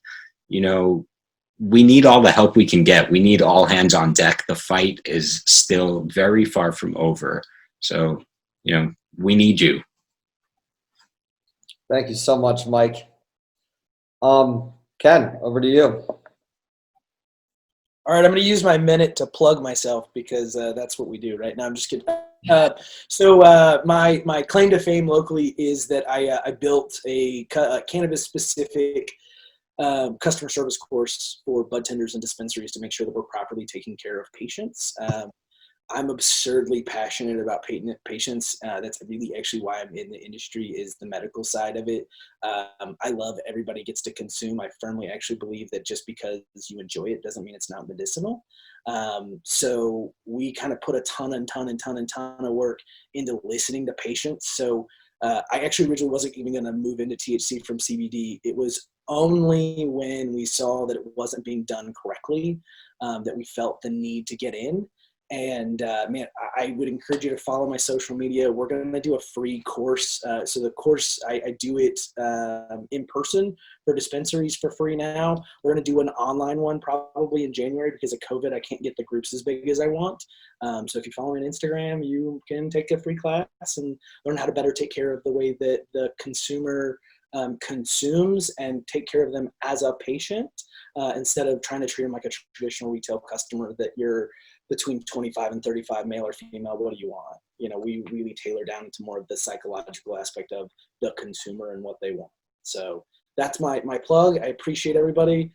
We need all the help we can get. We need all hands on deck. The fight is still very far from over. So, we need you. Thank you so much, Mike. Ken, over to you. All right, I'm going to use my minute to plug myself because that's what we do right now. I'm just kidding. My claim to fame locally is that I built a cannabis-specific customer service course for bud tenders and dispensaries to make sure that we're properly taking care of patients. I'm absurdly passionate about patients. That's really actually why I'm in the industry, is the medical side of it. I love everybody gets to consume. I firmly actually believe that just because you enjoy it doesn't mean it's not medicinal. So we kind of put a ton of work into listening to patients. So I actually originally wasn't even going to move into THC from CBD. It was only when we saw that it wasn't being done correctly that we felt the need to get in. And man, I would encourage you to follow my social media. We're going to do a free course. So the course, I do it in person for dispensaries for free now. We're going to do an online one probably in January because of COVID. I can't get the groups as big as I want. So if you follow me on Instagram, you can take a free class and learn how to better take care of the way that the consumer consumes and take care of them as a patient instead of trying to treat them like a traditional retail customer that you're between 25 and 35, male or female. What do you want? We really tailor down to more of the psychological aspect of the consumer and what they want. So that's my plug. I appreciate everybody.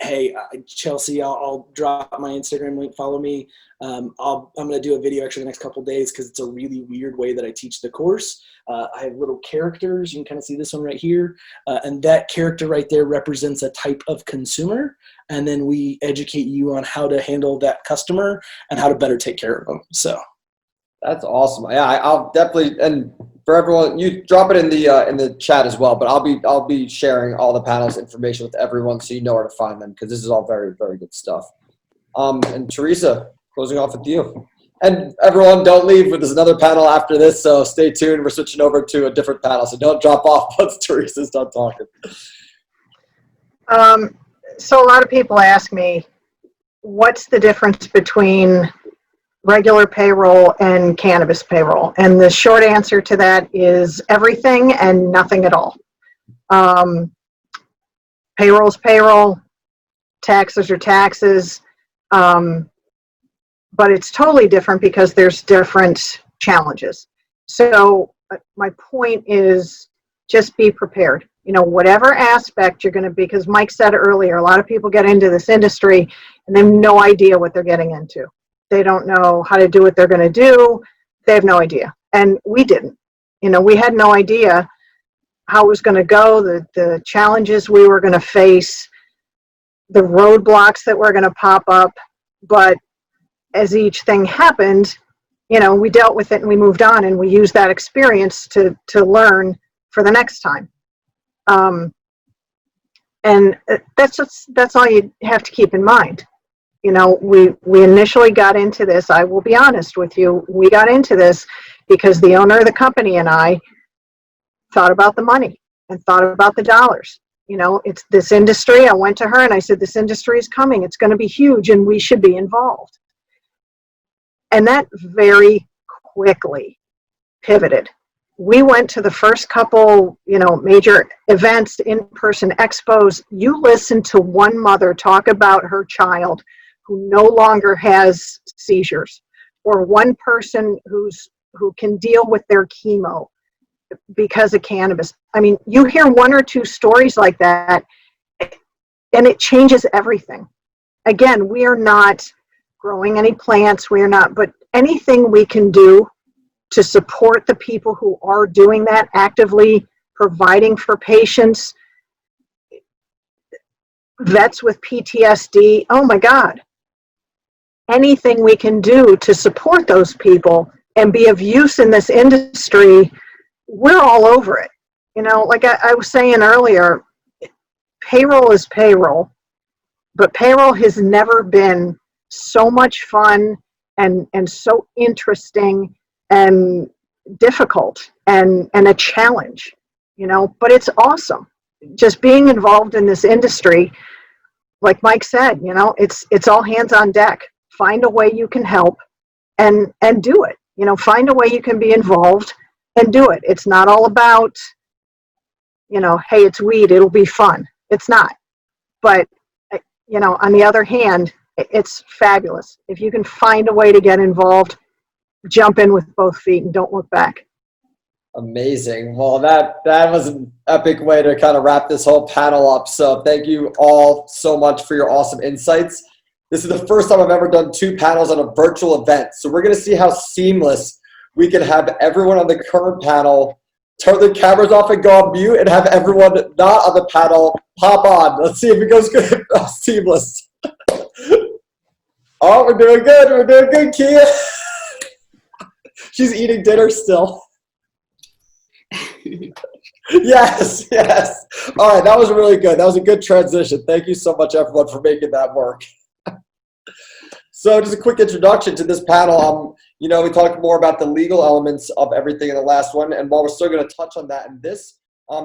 Hey, Chelsea, I'll drop my Instagram link. Follow me. I'm going to do a video actually the next couple of days because it's a really weird way that I teach the course. I have little characters. You can kind of see this one right here. And that character right there represents a type of consumer. And then we educate you on how to handle that customer and how to better take care of them. So That's awesome. Yeah, I'll definitely, and for everyone, you drop it in the chat as well. But I'll be sharing all the panels information with everyone so you know where to find them because this is all very, very good stuff. And Teresa, closing off with you. And everyone, don't leave. There's another panel after this, so stay tuned. We're switching over to a different panel, so don't drop off once Teresa's done talking. So a lot of people ask me, what's the difference between regular payroll and cannabis payroll? And the short answer to that is everything and nothing at all. Payroll's payroll, taxes are taxes, but it's totally different because there's different challenges. So my point is just be prepared. Whatever aspect you're going to be, because Mike said earlier, a lot of people get into this industry and they have no idea what they're getting into. They don't know how to do what they're going to do. They have no idea. And we didn't. We had no idea how it was going to go, the challenges we were going to face, the roadblocks that were going to pop up. But as each thing happened, we dealt with it and we moved on and we used that experience to learn for the next time. And that's all you have to keep in mind. We initially got into this. I will be honest with you. We got into this because the owner of the company and I thought about the money and thought about the dollars. It's this industry. I went to her and I said, this industry is coming. It's going to be huge and we should be involved. And that very quickly pivoted. We went to the first couple, major events, in-person expos. You listen to one mother talk about her child who no longer has seizures, or one person who can deal with their chemo because of cannabis. I mean, you hear one or two stories like that, and it changes everything. Again, we are not growing any plants. We are not, but anything we can do to support the people who are doing that, actively providing for patients, vets with PTSD, oh my God. Anything we can do to support those people and be of use in this industry, we're all over it. Like I was saying earlier, payroll is payroll. but payroll has never been so much fun and so interesting and difficult and a challenge, but it's awesome. Just being involved in this industry, like Mike said, it's all hands on deck. Find a way you can help and do it. Find a way you can be involved and do it. It's not all about, hey, it's weed, it'll be fun. It's not. But, on the other hand, it's fabulous. If you can find a way to get involved, jump in with both feet and don't look back. Amazing. Well, that was an epic way to kind of wrap this whole panel up. So thank you all so much for your awesome insights. This is the first time I've ever done 2 panels on a virtual event. So we're going to see how seamless we can have everyone on the current panel turn the cameras off and go on mute and have everyone not on the panel pop on. Let's see if it goes good. Seamless. Oh, we're doing good. We're doing good, Kia. She's eating dinner still. Yes. All right, that was really good. That was a good transition. Thank you so much, everyone, for making that work. So just a quick introduction to this panel. We talked more about the legal elements of everything in the last one, and while we're still going to touch on that in this,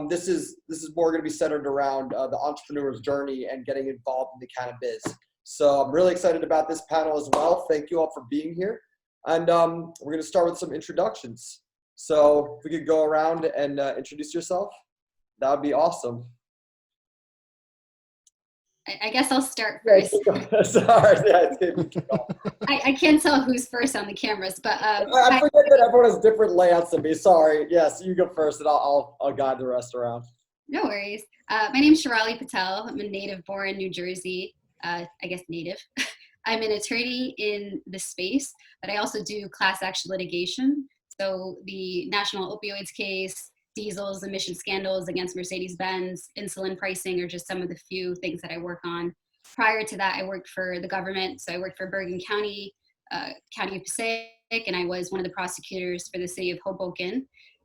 this is more going to be centered around the entrepreneur's journey and getting involved in the Cannabiz. So I'm really excited about this panel as well. Thank you all for being here, and we're going to start with some introductions. So if we could go around and introduce yourself, that would be awesome. I guess I'll start first. Sorry, I can't tell who's first on the cameras, but I forget that everyone has different layouts than me. Sorry. Yes, you go first, and I'll guide the rest around. No worries. My name's Chirali Patel. I'm a native born in New Jersey. I guess native. I'm an attorney in the space, but I also do class action litigation. So the national opioids case, diesels, emission scandals against Mercedes-Benz, insulin pricing are just some of the few things that I work on. Prior to that, I worked for the government. So I worked for Bergen County, County of Passaic, and I was one of the prosecutors for the city of Hoboken. At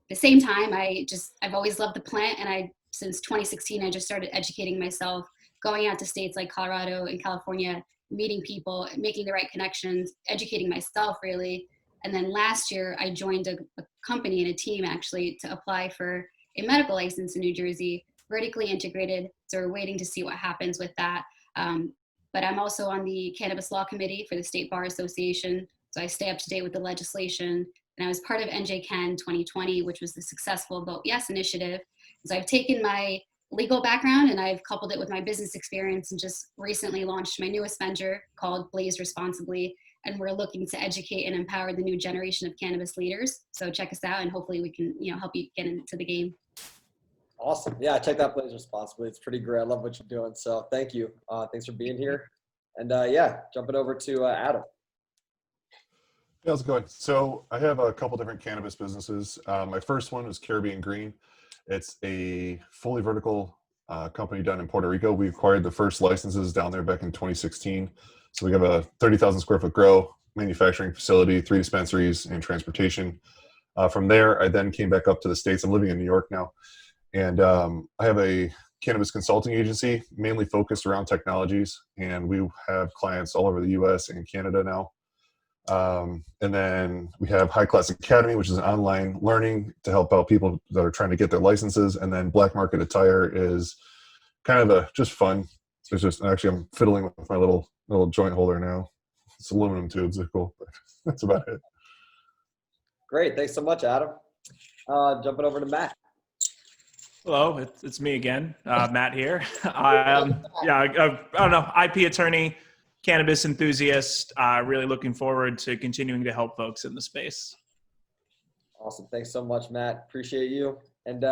the same time, I've always loved the plant, and since 2016, I just started educating myself, going out to states like Colorado and California, meeting people, making the right connections, educating myself really. And then last year, I joined a company and a team actually to apply for a medical license in New Jersey, vertically integrated. So we're waiting to see what happens with that. But I'm also on the Cannabis Law Committee for the State Bar Association. So I stay up to date with the legislation. And I was part of NJCAN 2020, which was the successful Vote Yes initiative. So I've taken my legal background and I've coupled it with my business experience and just recently launched my newest venture called Blaze Responsibly. And we're looking to educate and empower the new generation of cannabis leaders. So check us out, and hopefully we can, help you get into the game. Awesome. Yeah, check that Blaze Responsibly. It's pretty great. I love what you're doing. So thank you. Thanks for being here. And jumping over to Adam. Hey, how's it going? So I have a couple different cannabis businesses. My first one is Caribbean Green. It's a fully vertical company down in Puerto Rico. We acquired the first licenses down there back in 2016. So we have a 30,000 square foot grow, manufacturing facility, 3 dispensaries, and transportation. From there, I then came back up to the States. I'm living in New York now. And I have a cannabis consulting agency, mainly focused around technologies. And we have clients all over the US and Canada now. And then we have High Class Academy, which is an online learning to help out people that are trying to get their licenses. And then Black Market Attire is kind of just fun. So it's just, actually, I'm fiddling with my little joint holder now. It's aluminum tubes. They're cool, but that's about it. Great. Thanks so much, Adam. Jumping over to Matt. Hello, it's me again, Matt here. I don't know, IP attorney, cannabis enthusiast, really looking forward to continuing to help folks in the space. Awesome. Thanks so much, Matt. Appreciate you. And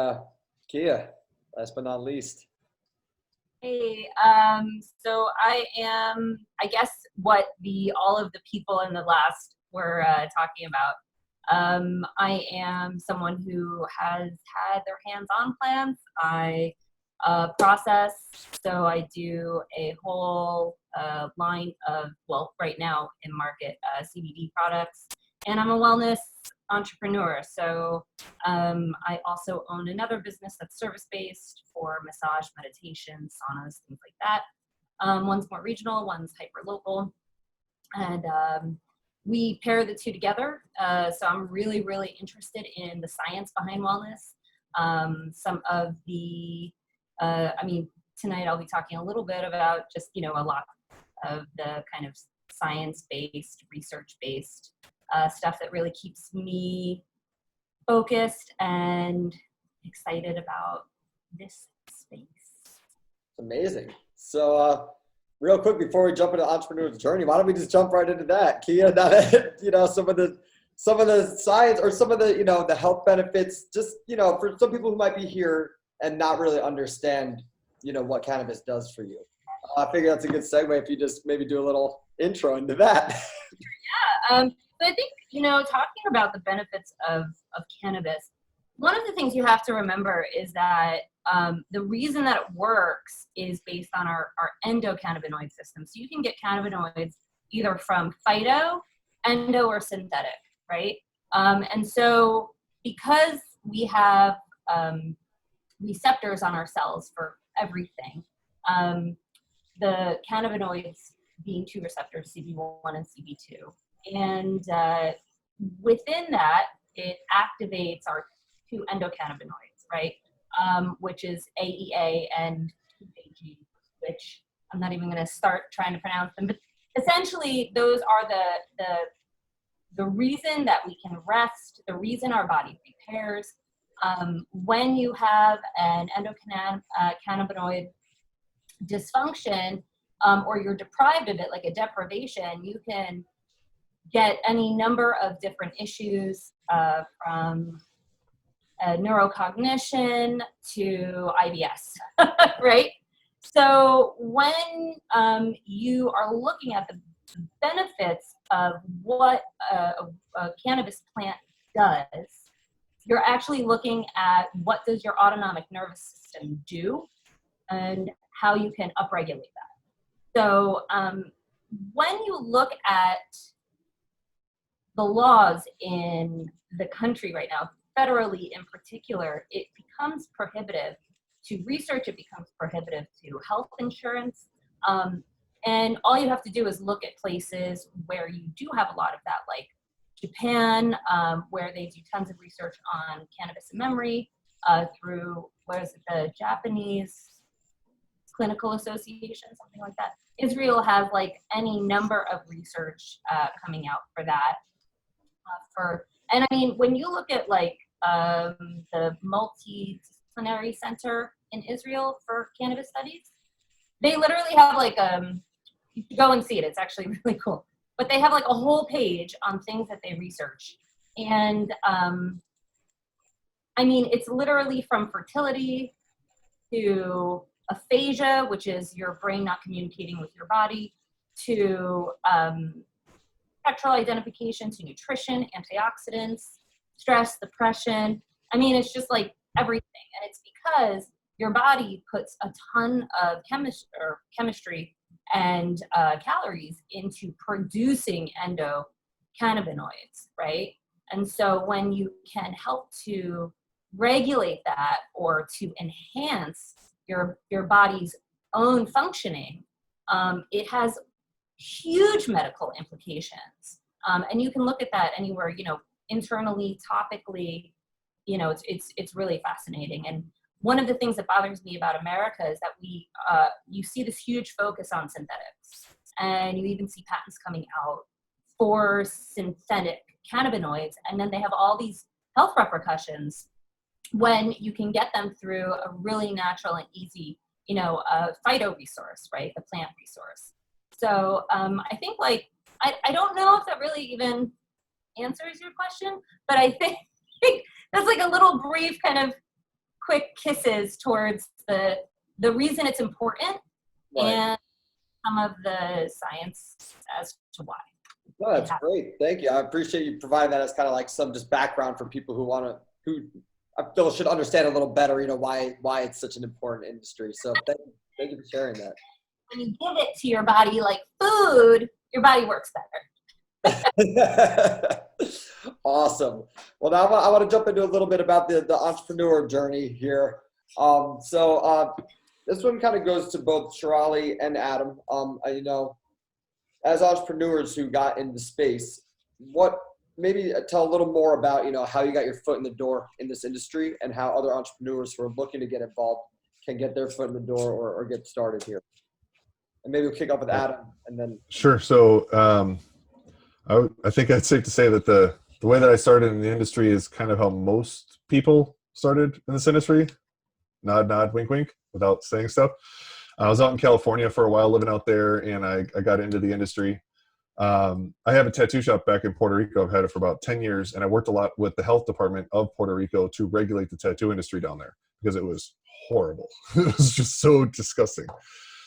Kia, last but not least. Hey, so I am, I guess, what all of the people in the last were talking about. I am someone who has had their hands-on plants. I process, so I do a whole line of, well, right now in market, CBD products, and I'm a wellness entrepreneur. So I also own another business that's service-based for massage, meditation, saunas, things like that. One's more regional, one's hyper local, and we pair the two together. So I'm really, really interested in the science behind wellness. Some of the, tonight I'll be talking a little bit about just, a lot of the kind of science-based, research-based stuff that really keeps me focused and excited about this space. Amazing. So, real quick before we jump into entrepreneur's journey, why don't we just jump right into that, Kia? Some of the science or some of the the health benefits. Just for some people who might be here and not really understand what cannabis does for you. I figure that's a good segue if you just maybe do a little intro into that. Yeah. So I think talking about the benefits of cannabis, one of the things you have to remember is that the reason that it works is based on our endocannabinoid system. So you can get cannabinoids either from phyto, endo, or synthetic, right? And so because we have receptors on our cells for everything, the cannabinoids being two receptors, CB1 and CB2. And within that, it activates our two endocannabinoids, right? Which is AEA and AG, which I'm not even going to start trying to pronounce them, but essentially those are the reason that we can rest, the reason our body repairs. When you have an endocannabinoid dysfunction, or you're deprived of it, like a deprivation, you can get any number of different issues, from neurocognition to IBS, right? So when you are looking at the benefits of what a cannabis plant does, you're actually looking at what does your autonomic nervous system do and how you can upregulate that. So when you look at the laws in the country right now, federally in particular, it becomes prohibitive to research, it becomes prohibitive to health insurance. And all you have to do is look at places where you do have a lot of that, like Japan, where they do tons of research on cannabis and memory, through, the Japanese Clinical Association, something like that. Israel has like any number of research coming out for that. And I mean, when you look at like the multidisciplinary center in Israel for cannabis studies, they literally have like, you should go and see it. It's actually really cool. But they have like a whole page on things that they research. And I mean, it's literally from fertility to aphasia, which is your brain not communicating with your body, to spectral identification, to nutrition, antioxidants, stress, depression. I mean, it's just like everything. And it's because your body puts a ton of chemistry and calories into producing endocannabinoids, right? And so when you can help to regulate that or to enhance your body's own functioning, it has huge medical implications. And you can look at that anywhere, internally, topically, it's really fascinating. And one of the things that bothers me about America is that you see this huge focus on synthetics, and you even see patents coming out for synthetic cannabinoids, and then they have all these health repercussions when you can get them through a really natural and easy, phyto resource, right? The plant resource. So I think I don't know if that really even answers your question, but I think that's like a little brief kind of quick kisses towards the reason it's important, right, and some of the science as to why. No, that's great. Thank you. I appreciate you providing that as kind of like some just background for people who I feel should understand a little better, why it's such an important industry. So thank you for sharing that. When you give it to your body like food, your body works better. Awesome. Well, now I want to jump into a little bit about the entrepreneur journey here. So this one kind of goes to both Chirali and Adam. You know, as entrepreneurs who got into space, maybe tell a little more about, you know, how you got your foot in the door in this industry and how other entrepreneurs who are looking to get involved can get their foot in the door or get started here. And maybe we'll kick off with Adam and then. Sure. So I think it's safe to say that the way that I started in the industry is kind of how most people started in this industry. Nod, nod, wink, wink, without saying stuff. I was out in California for a while, living out there, and I got into the industry. I have a tattoo shop back in Puerto Rico. I've had it for about 10 years, and I worked a lot with the health department of Puerto Rico to regulate the tattoo industry down there because it was horrible. It was just so disgusting.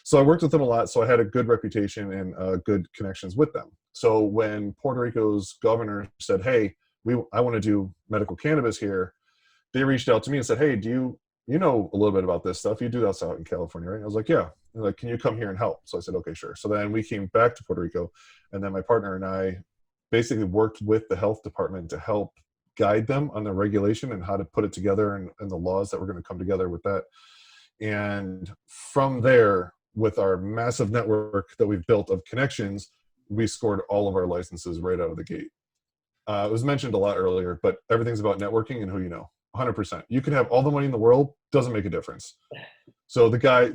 So I worked with them a lot, so I had a good reputation and good connections with them. So when Puerto Rico's governor said, hey, I want to do medical cannabis here, they reached out to me and said, hey, do you know a little bit about this stuff? You do that out in California, right? I was like, yeah. They're like, can you come here and help? So I said, okay, sure. So then we came back to Puerto Rico, and then my partner and I basically worked with the health department to help guide them on the regulation and how to put it together and the laws that were going to come together with that. And from there, with our massive network that we've built of connections, we scored all of our licenses right out of the gate. It was mentioned a lot earlier, but everything's about networking and who you know. 100%. You can have all the money in the world, doesn't make a difference. So the guy,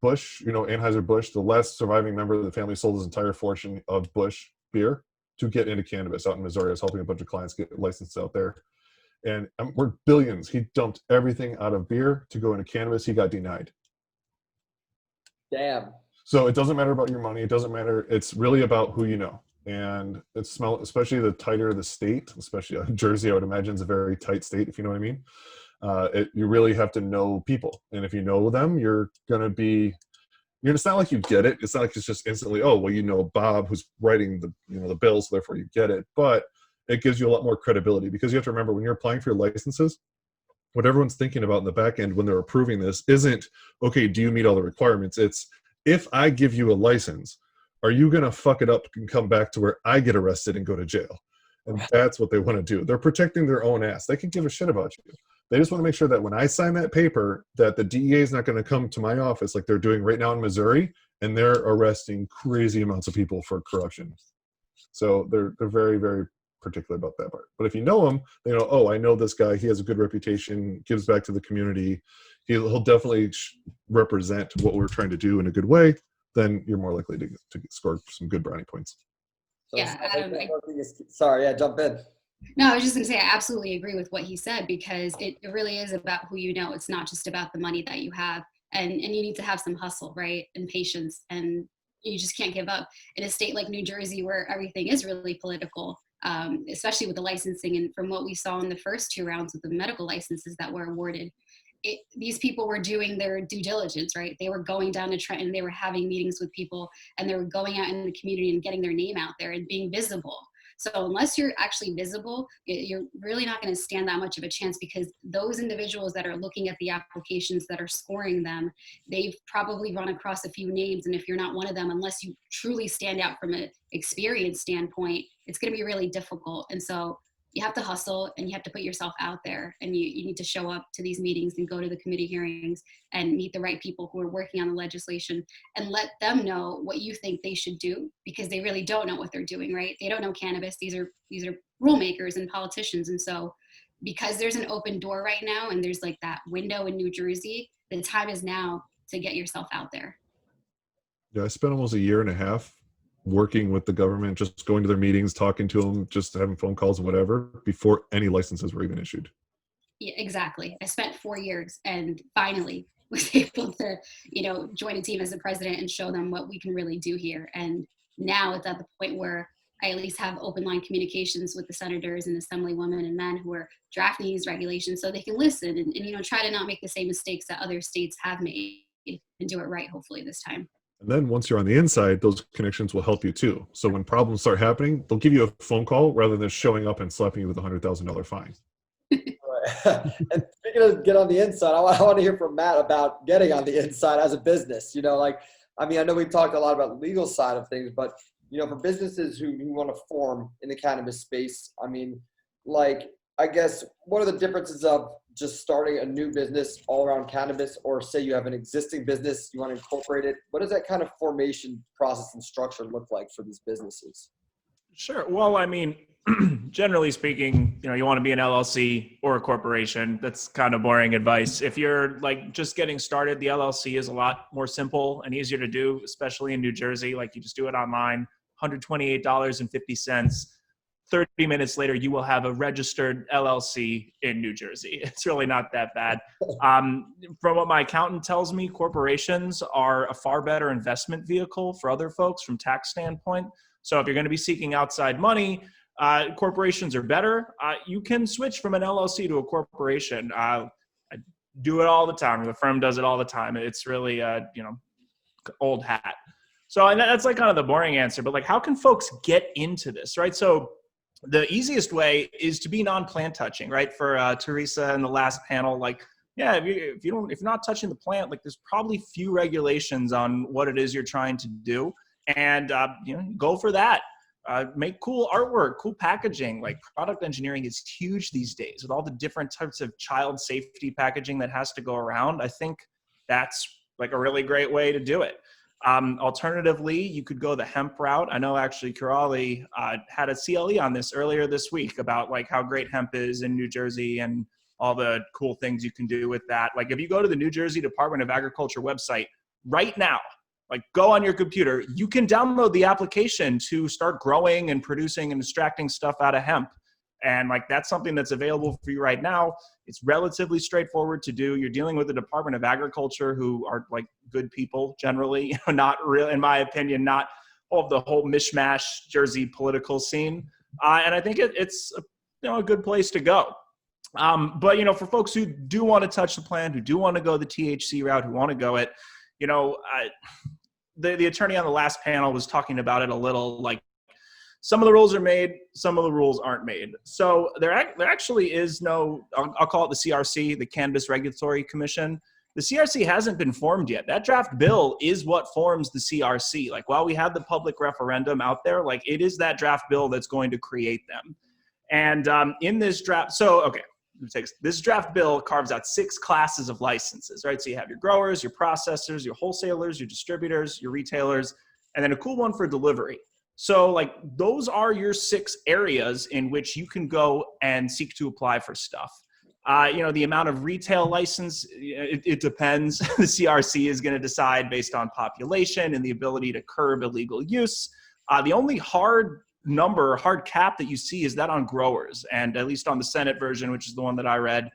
Bush, you know, Anheuser-Busch, the last surviving member of the family sold his entire fortune of Bush beer to get into cannabis out in Missouri. I was helping a bunch of clients get licensed out there. And we're billions. He dumped everything out of beer to go into cannabis. He got denied. Damn. So it doesn't matter about your money. It doesn't matter. It's really about who you know. And it's especially the tighter the state, especially Jersey, I would imagine is a very tight state, if you know what I mean. You really have to know people. And if you know them, it's not like you get it. It's not like it's just instantly, oh, well, you know Bob who's writing the bills, so therefore you get it. But it gives you a lot more credibility because you have to remember when you're applying for your licenses, what everyone's thinking about in the back end when they're approving this isn't, okay, do you meet all the requirements? It's, if I give you a license, are you going to fuck it up and come back to where I get arrested and go to jail? And that's what they want to do. They're protecting their own ass. They can give a shit about you. They just want to make sure that when I sign that paper, that the DEA is not going to come to my office like they're doing right now in Missouri, and they're arresting crazy amounts of people for corruption. So they're very, very particular about that part. But if you know them, they know, oh, I know this guy. He has a good reputation, gives back to the community. He'll definitely represent what we're trying to do in a good way. Then you're more likely to score some good brownie points. So Yeah, Adam, sorry, yeah, jump in. No, I was just going to say, I absolutely agree with what he said because it really is about who you know. It's not just about the money that you have. And you need to have some hustle, right? And patience. And you just can't give up. In a state like New Jersey where everything is really political, especially with the licensing. And from what we saw in the first 2 rounds of the medical licenses that were awarded, these people were doing their due diligence, right? They were going down to Trenton, they were having meetings with people, and they were going out in the community and getting their name out there and being visible. So unless you're actually visible, you're really not going to stand that much of a chance because those individuals that are looking at the applications that are scoring them, they've probably run across a few names. And if you're not one of them, unless you truly stand out from an experience standpoint, it's going to be really difficult. And so you have to hustle and you have to put yourself out there, and you need to show up to these meetings and go to the committee hearings and meet the right people who are working on the legislation and let them know what you think they should do, because they really don't know what they're doing, right? They don't know cannabis. These are rule makers and politicians. And so because there's an open door right now and there's like that window in New Jersey, the time is now to get yourself out there. Yeah, I spent almost a year and a half working with the government, just going to their meetings, talking to them, just having phone calls and whatever, before any licenses were even issued. Yeah, exactly. I spent 4 years and finally was able to, join a team as a president and show them what we can really do here. And now it's at the point where I at least have open line communications with the senators and assemblywomen and men who are drafting these regulations so they can listen and try to not make the same mistakes that other states have made and do it right, hopefully this time. And then once you're on the inside, those connections will help you too. So when problems start happening, they'll give you a phone call rather than showing up and slapping you with a $100,000 fine. And speaking of get on the inside, I want to hear from Matt about getting on the inside as a business. I know we've talked a lot about the legal side of things, but for businesses who want to form in the cannabis space, I guess, what are the differences of just starting a new business all around cannabis, or say you have an existing business, you want to incorporate it? What does that kind of formation process and structure look like for these businesses? Sure. Well, I mean, generally speaking, you want to be an LLC or a corporation. That's kind of boring advice. If you're like just getting started, the LLC is a lot more simple and easier to do, especially in New Jersey. Like you just do it online, $128.50. 30 minutes later, you will have a registered LLC in New Jersey. It's really not that bad. From what my accountant tells me, corporations are a far better investment vehicle for other folks from tax standpoint. So if you're going to be seeking outside money, corporations are better. You can switch from an LLC to a corporation. I do it all the time. The firm does it all the time. It's really, old hat. So and that's like kind of the boring answer, but like, how can folks get into this, right? So the easiest way is to be non-plant touching, right? For Teresa in the last panel, like, yeah, if you're not touching the plant, like there's probably few regulations on what it is you're trying to do, and go for that. Make cool artwork, cool packaging. Like product engineering is huge these days with all the different types of child safety packaging that has to go around. I think that's like a really great way to do it. Alternatively, you could go the hemp route. I know actually Chirali had a CLE on this earlier this week about like how great hemp is in New Jersey and all the cool things you can do with that. Like if you go to the New Jersey Department of Agriculture website right now, like go on your computer, you can download the application to start growing and producing and extracting stuff out of hemp. And like, that's something that's available for you right now. It's relatively straightforward to do. You're dealing with the Department of Agriculture, who are like good people generally, not real, in my opinion, not all of the whole mishmash Jersey political scene. And I think it's a good place to go. But for folks who do want to touch the plant, who do want to go the THC route, who want to go it, the attorney on the last panel was talking about it a little, like some of the rules are made, some of the rules aren't made. So there actually is no, I'll call it the CRC, the Cannabis Regulatory Commission. The CRC hasn't been formed yet. That draft bill is what forms the CRC. Like while we have the public referendum out there, like it is that draft bill that's going to create them. And in this draft, this draft bill carves out 6 classes of licenses, right? So you have your growers, your processors, your wholesalers, your distributors, your retailers, and then a cool one for delivery. So like those are your 6 areas in which you can go and seek to apply for stuff. The amount of retail license, it depends. The CRC is going to decide based on population and the ability to curb illegal use. The only hard cap that you see is that on growers. And at least on the Senate version, which is the one that I read,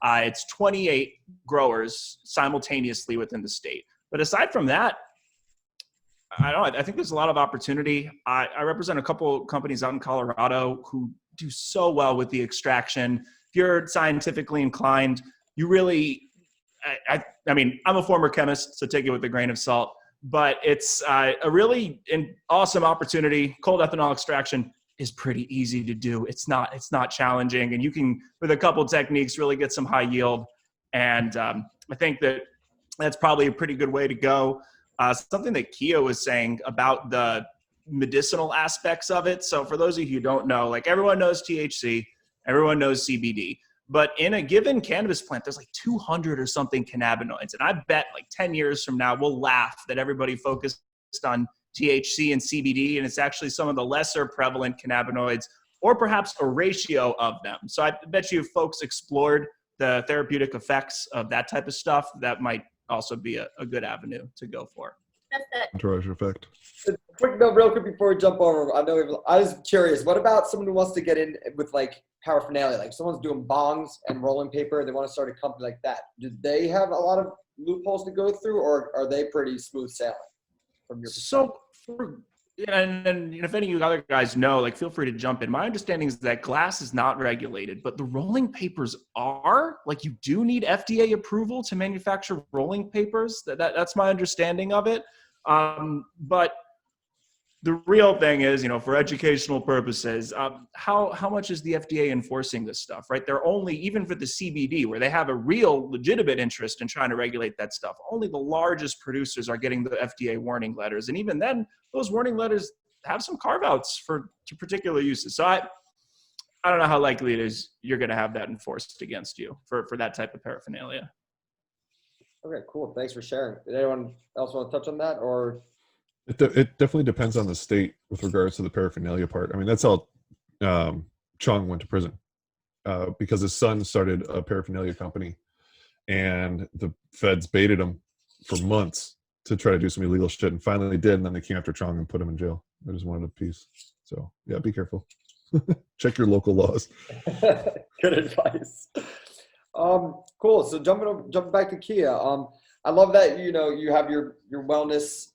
it's 28 growers simultaneously within the state. But aside from that, I think there's a lot of opportunity. I represent a couple companies out in Colorado who do so well with the extraction. If you're scientifically inclined, you really, I mean, I'm a former chemist, so take it with a grain of salt, but it's a really awesome opportunity. Cold ethanol extraction is pretty easy to do. It's not challenging, and you can, with a couple techniques, really get some high yield. And I think that's probably a pretty good way to go. Something that Kia was saying about the medicinal aspects of it. So for those of you who don't know, like everyone knows THC, everyone knows CBD, but in a given cannabis plant, there's like 200 or something cannabinoids. And I bet like 10 years from now, we'll laugh that everybody focused on THC and CBD, and it's actually some of the lesser prevalent cannabinoids, or perhaps a ratio of them. So I bet you if folks explored the therapeutic effects of that type of stuff, that might also be a good avenue to go for. That's it. Entourage effect. Quick note, real quick before we jump over. I was curious. What about someone who wants to get in with like paraphernalia? Like someone's doing bongs and rolling paper. They want to start a company like that. Do they have a lot of loopholes to go through, or are they pretty smooth sailing from your perspective? So, and if any of you other guys know, like feel free to jump in. My understanding is that glass is not regulated, but the rolling papers are. Like you do need FDA approval to manufacture rolling papers. That's my understanding of it. But the real thing is, for educational purposes, how much is the FDA enforcing this stuff, right? They're only, even for the CBD, where they have a real legitimate interest in trying to regulate that stuff, only the largest producers are getting the FDA warning letters. And even then, those warning letters have some carve-outs to particular uses. So I don't know how likely it is you're going to have that enforced against you for that type of paraphernalia. Okay, cool. Thanks for sharing. Did anyone else want to touch on that, or? It definitely depends on the state with regards to the paraphernalia part. I mean, that's how Chung went to prison because his son started a paraphernalia company, and the feds baited him for months to try to do some illegal shit, and finally they did, and then they came after Chung and put him in jail. They just wanted a piece. So yeah, be careful. Check your local laws. Good advice. Cool. So jumping back to Kia. I love that you have your wellness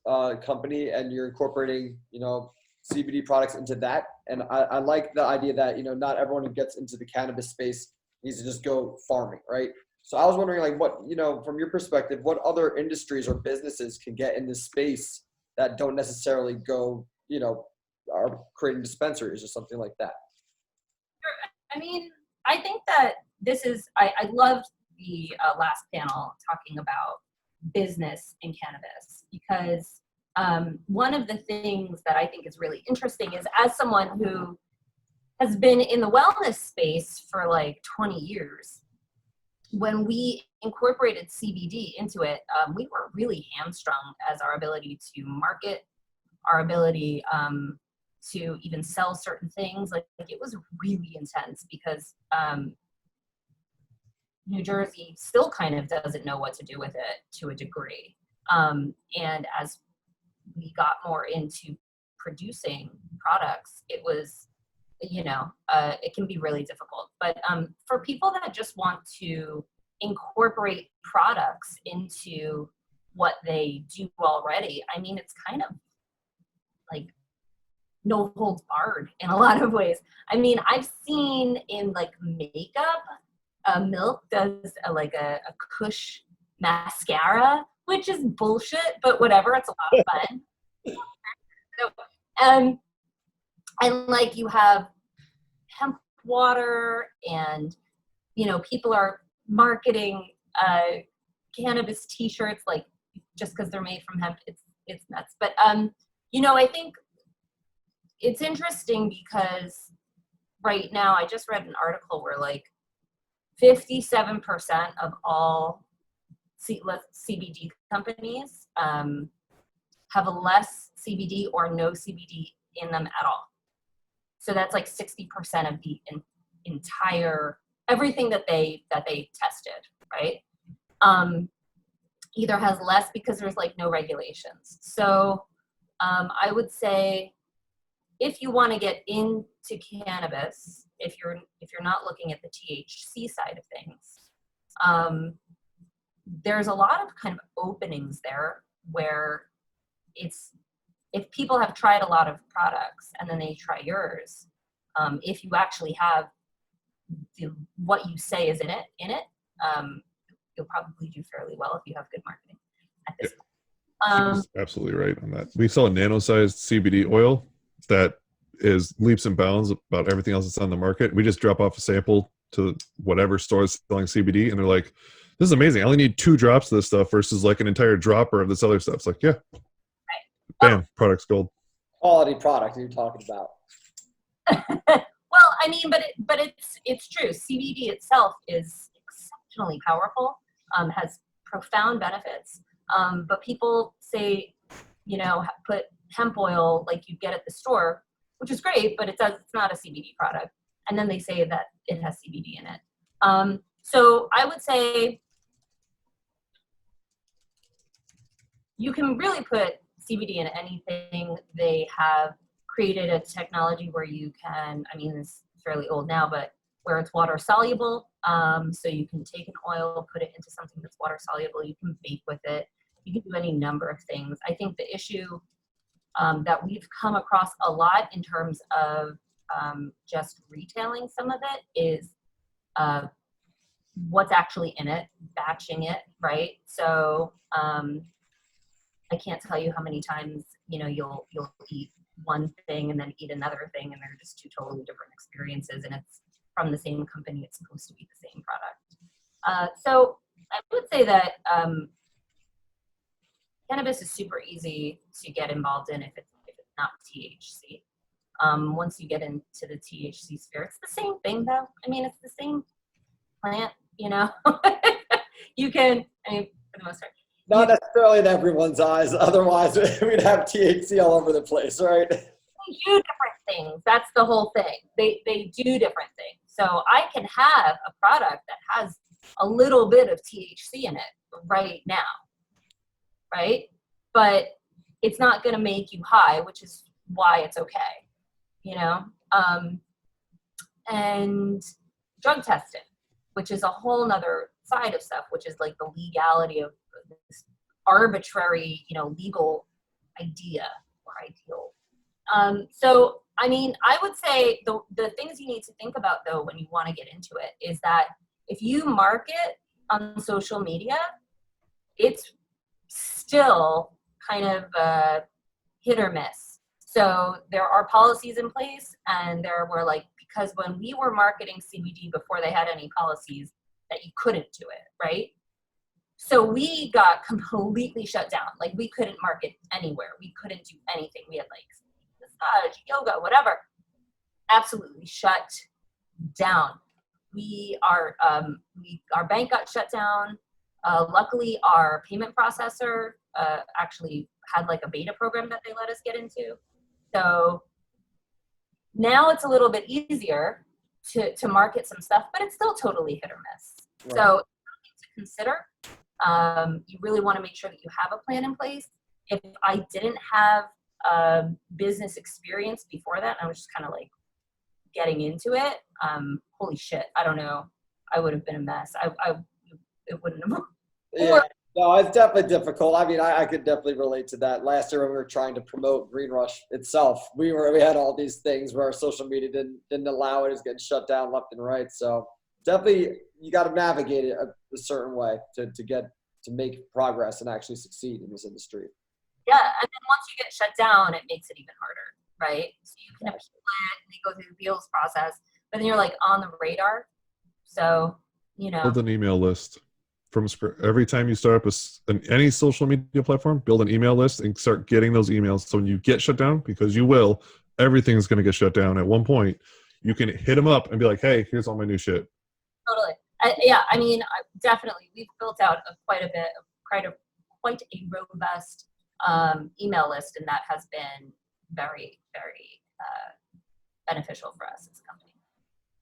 company and you're incorporating CBD products into that. And I like the idea that not everyone who gets into the cannabis space needs to just go farming, right? So I was wondering, like, what from your perspective, what other industries or businesses can get in this space that don't necessarily go are creating dispensaries or something like that? I mean, I think that this is, I loved the last panel talking about business in cannabis, because one of the things that I think is really interesting is, as someone who has been in the wellness space for like 20 years, when we incorporated CBD into it, we were really hamstrung as our ability to market, our ability to even sell certain things. Like it was really intense because New Jersey still kind of doesn't know what to do with it to a degree. And as we got more into producing products, it was, it can be really difficult. But for people that just want to incorporate products into what they do already, I mean, it's kind of like no holds barred in a lot of ways. I mean, I've seen in like makeup, Milk does a Kush mascara, which is bullshit, but whatever, it's a lot of fun. So, and like you have hemp water, and people are marketing cannabis t-shirts, like just because they're made from hemp. It's nuts. But I think it's interesting because right now I just read an article where like 57% of all CBD companies have less CBD or no CBD in them at all. So that's like 60% of the entire everything that they tested, right? Either has less because there's like no regulations. So I would say, if you want to get into cannabis, if you're not looking at the THC side of things, there's a lot of kind of openings there where if people have tried a lot of products and then they try yours, if you actually have what you say is in it, you'll probably do fairly well if you have good marketing at this point. She's absolutely right on that. We sell a nano-sized CBD oil that is leaps and bounds about everything else that's on the market. We just drop off a sample to whatever store is selling CBD, and they're like, this is amazing. I only need 2 drops of this stuff versus like an entire dropper of this other stuff. It's like, yeah, right. Bam, product's gold. Quality product you're talking about. Well, I mean, but it's true. CBD itself is exceptionally powerful, has profound benefits. But people say, put hemp oil like you get at the store, which is great, but it's not a CBD product. And then they say that it has CBD in it. So I would say you can really put CBD in anything. They have created a technology where you can, I mean, it's fairly old now, but where it's water soluble. So you can take an oil, put it into something that's water soluble. You can bake with it. You can do any number of things. I think the issue that we've come across a lot in terms of just retailing some of it is what's actually in it, batching it, right? So I can't tell you how many times you'll eat one thing and then eat another thing, and they're just 2 totally different experiences, and it's from the same company. It's supposed to be the same product. So I would say that cannabis is super easy to get involved in if it's not THC. Once you get into the THC sphere, it's the same thing though. I mean, it's the same plant, you know. You can, I mean, for the most part. Not necessarily in everyone's eyes. Otherwise, we'd have THC all over the place, right? They do different things. That's the whole thing. They do different things. So I can have a product that has a little bit of THC in it right now, right? But it's not going to make you high, which is why it's okay, you know? And drug testing, which is a whole nother side of stuff, which is like the legality of this arbitrary, you know, legal idea or ideal. So, I mean, I would say the things you need to think about though when you want to get into it is that if you market on social media, it's still kind of hit or miss. So there are policies in place, and there were like, because when we were marketing CBD before they had any policies, that you couldn't do it, right? So we got completely shut down. Like we couldn't market anywhere. We couldn't do anything. We had like massage, yoga, whatever. Absolutely shut down. Our bank got shut down. Luckily, our payment processor actually had like a beta program that they let us get into. So now it's a little bit easier to market some stuff, but it's still totally hit or miss. Right. So it's something to consider. You really want to make sure that you have a plan in place. If I didn't have business experience before that, I was just kind of like getting into it. Holy shit, I don't know. I would have been a mess. It wouldn't have. Yeah. No, it's definitely difficult. I mean, I could definitely relate to that. Last year when we were trying to promote Green Rush itself, we had all these things where our social media didn't allow it. It was getting shut down left and right. So definitely you got to navigate it a certain way to make progress and actually succeed in this industry. Yeah, and then once you get shut down, it makes it even harder, right? So you can appeal it, and you go through the appeals process, but then you're like on the radar. So, you know. Build an email list from scratch. Every time you start up any social media platform, build an email list and start getting those emails. So when you get shut down, because you will, everything's going to get shut down at one point. You can hit them up and be like, hey, here's all my new shit. Totally. I mean, definitely. We've built out quite a robust email list, and that has been very, very beneficial for us as a company.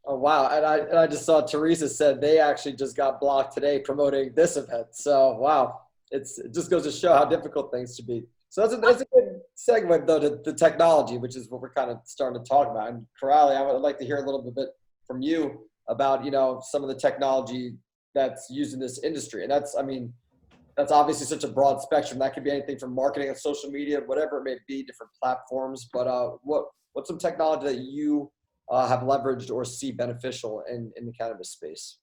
Oh, wow. And I just saw Teresa said they actually just got blocked today promoting this event. So, wow. It just goes to show how difficult things should be. So that's a good segue, though, to the technology, which is what we're kind of starting to talk about. And Chirali, I would like to hear a little bit from you about, you know, some of the technology that's used in this industry. And that's obviously such a broad spectrum. That could be anything from marketing on social media, whatever it may be, different platforms. But what's some technology that you have leveraged or see beneficial in the cannabis space?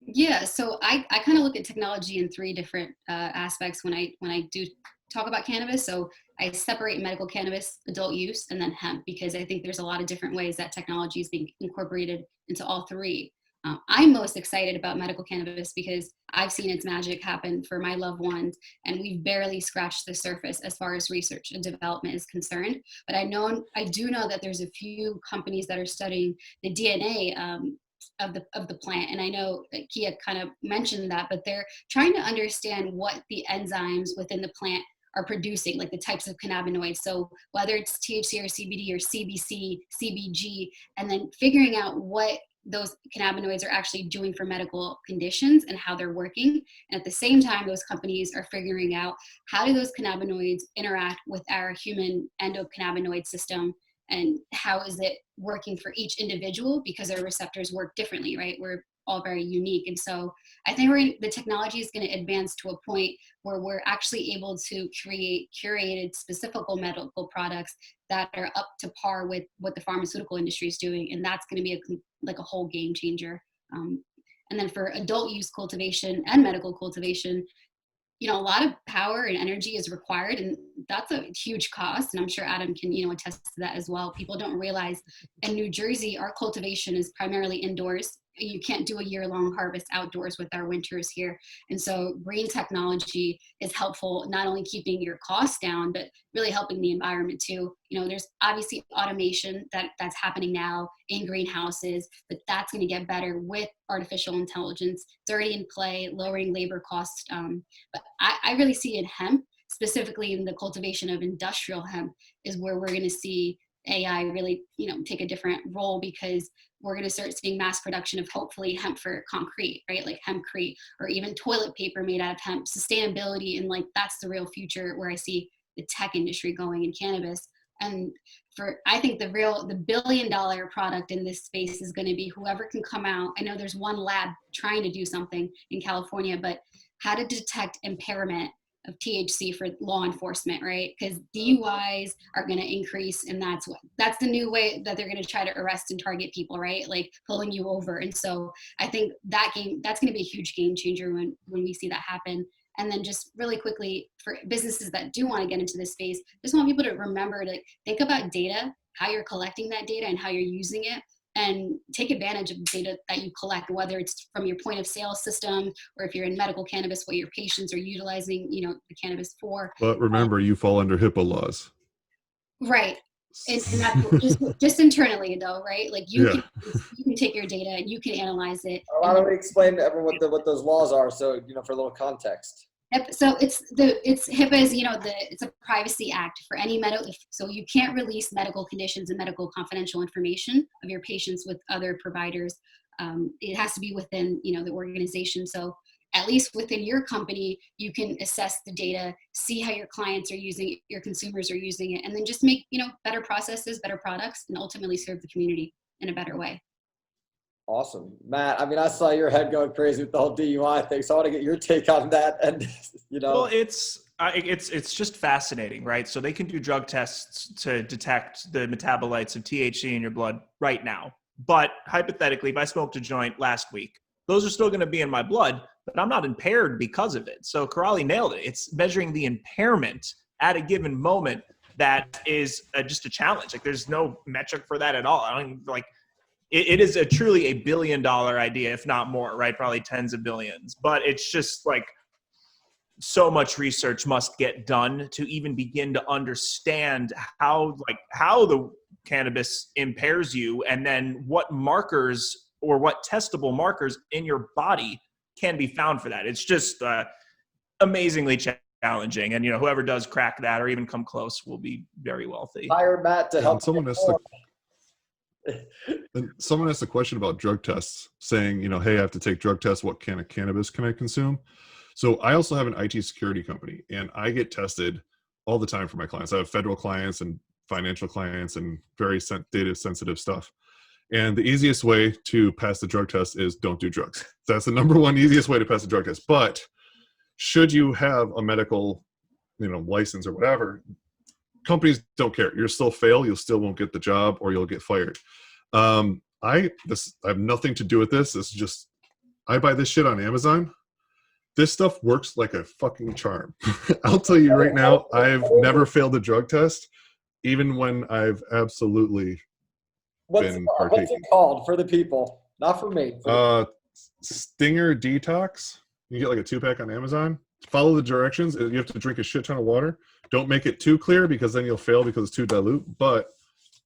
Yeah, so I kind of look at technology in three different aspects when I do talk about cannabis. So I separate medical cannabis, adult use, and then hemp, because I think there's a lot of different ways that technology is being incorporated into all three. I'm most excited about medical cannabis because I've seen its magic happen for my loved ones, and we've barely scratched the surface as far as research and development is concerned. But I do know that there's a few companies that are studying the DNA of the plant, and I know that Kia kind of mentioned that, but they're trying to understand what the enzymes within the plant are producing, like the types of cannabinoids. So whether it's THC or CBD or CBC, CBG, and then figuring out what those cannabinoids are actually doing for medical conditions and how they're working. And at the same time, those companies are figuring out how do those cannabinoids interact with our human endocannabinoid system, and how is it working for each individual, because our receptors work differently, right? We're all very unique. And so I think the technology is going to advance to a point where we're actually able to create curated specific medical products that are up to par with what the pharmaceutical industry is doing. And that's going to be a whole game changer. And then for adult use cultivation and medical cultivation, you know, a lot of power and energy is required, and that's a huge cost. And I'm sure Adam can, you know, attest to that as well. People don't realize in New Jersey, our cultivation is primarily indoors. you can't do a year-long harvest outdoors with our winters here. And so green technology is helpful, not only keeping your costs down, but really helping the environment too. You know, there's obviously automation that's happening now in greenhouses, but that's going to get better with artificial intelligence. It's already in play, lowering labor costs. But I really see in hemp, specifically in the cultivation of industrial hemp, is where we're going to see AI really, you know, take a different role, because we're going to start seeing mass production of hopefully hemp for concrete, right? Like hempcrete, or even toilet paper made out of hemp. Sustainability, and like that's the real future where I see the tech industry going in cannabis. And I think the billion-dollar product in this space is going to be whoever can come out. I know there's one lab trying to do something in California, but how to detect impairment of THC for law enforcement, right? Because DUIs are going to increase, and that's the new way that they're going to try to arrest and target people, right? Like pulling you over. And so I think that's going to be a huge game changer when we see that happen. And then just really quickly, for businesses that do want to get into this space, just want people to remember to think about data, how you're collecting that data and how you're using it, and take advantage of the data that you collect, whether it's from your point of sale system, or if you're in medical cannabis, what your patients are utilizing, you know, the cannabis for. But remember, you fall under HIPAA laws. Right. And that's just internally though, right? Like you can take your data and you can analyze it. Why don't we explain to everyone what those laws are, so you know, for a little context. Yep. So it's HIPAA is, you know, it's a privacy act for any medical. So you can't release medical conditions and medical confidential information of your patients with other providers. It has to be within, you know, the organization. So at least within your company, you can assess the data, see how your clients are using it, your consumers are using it, and then just make, you know, better processes, better products, and ultimately serve the community in a better way. Awesome. Matt, I mean, I saw your head going crazy with the whole DUI thing, so I want to get your take on that. And, you know. Well, it's just fascinating, right? So they can do drug tests to detect the metabolites of THC in your blood right now. But hypothetically, if I smoked a joint last week, those are still going to be in my blood, but I'm not impaired because of it. So Chirali nailed it. It's measuring the impairment at a given moment that is just a challenge. Like there's no metric for that at all. I don't even, like, it is truly a $1 billion idea, if not more, right? Probably tens of billions. But it's just like so much research must get done to even begin to understand how the cannabis impairs you, and then what markers or what testable markers in your body can be found for that. It's just amazingly challenging. And, you know, whoever does crack that or even come close will be very wealthy. Hire Matt to help. Someone asked a question about drug tests, saying, you know, hey, I have to take drug tests. What kind of cannabis can I consume? So I also have an IT security company, and I get tested all the time for my clients. I have federal clients and financial clients and very data sensitive stuff. And the easiest way to pass the drug test is don't do drugs. That's the number one easiest way to pass the drug test. But should you have a medical, you know, license or whatever, companies don't care. You'll still fail. You still won't get the job, or you'll get fired. I have nothing to do with this. It's just, I buy this shit on Amazon. This stuff works like a fucking charm. I'll tell you right now, I've never failed a drug test, even when I've absolutely been partaking. What's it called for the people? Not for me. Stinger Detox. You get like a 2-pack on Amazon. Follow the directions. You have to drink a shit ton of water. Don't make it too clear, because then you'll fail because it's too dilute, but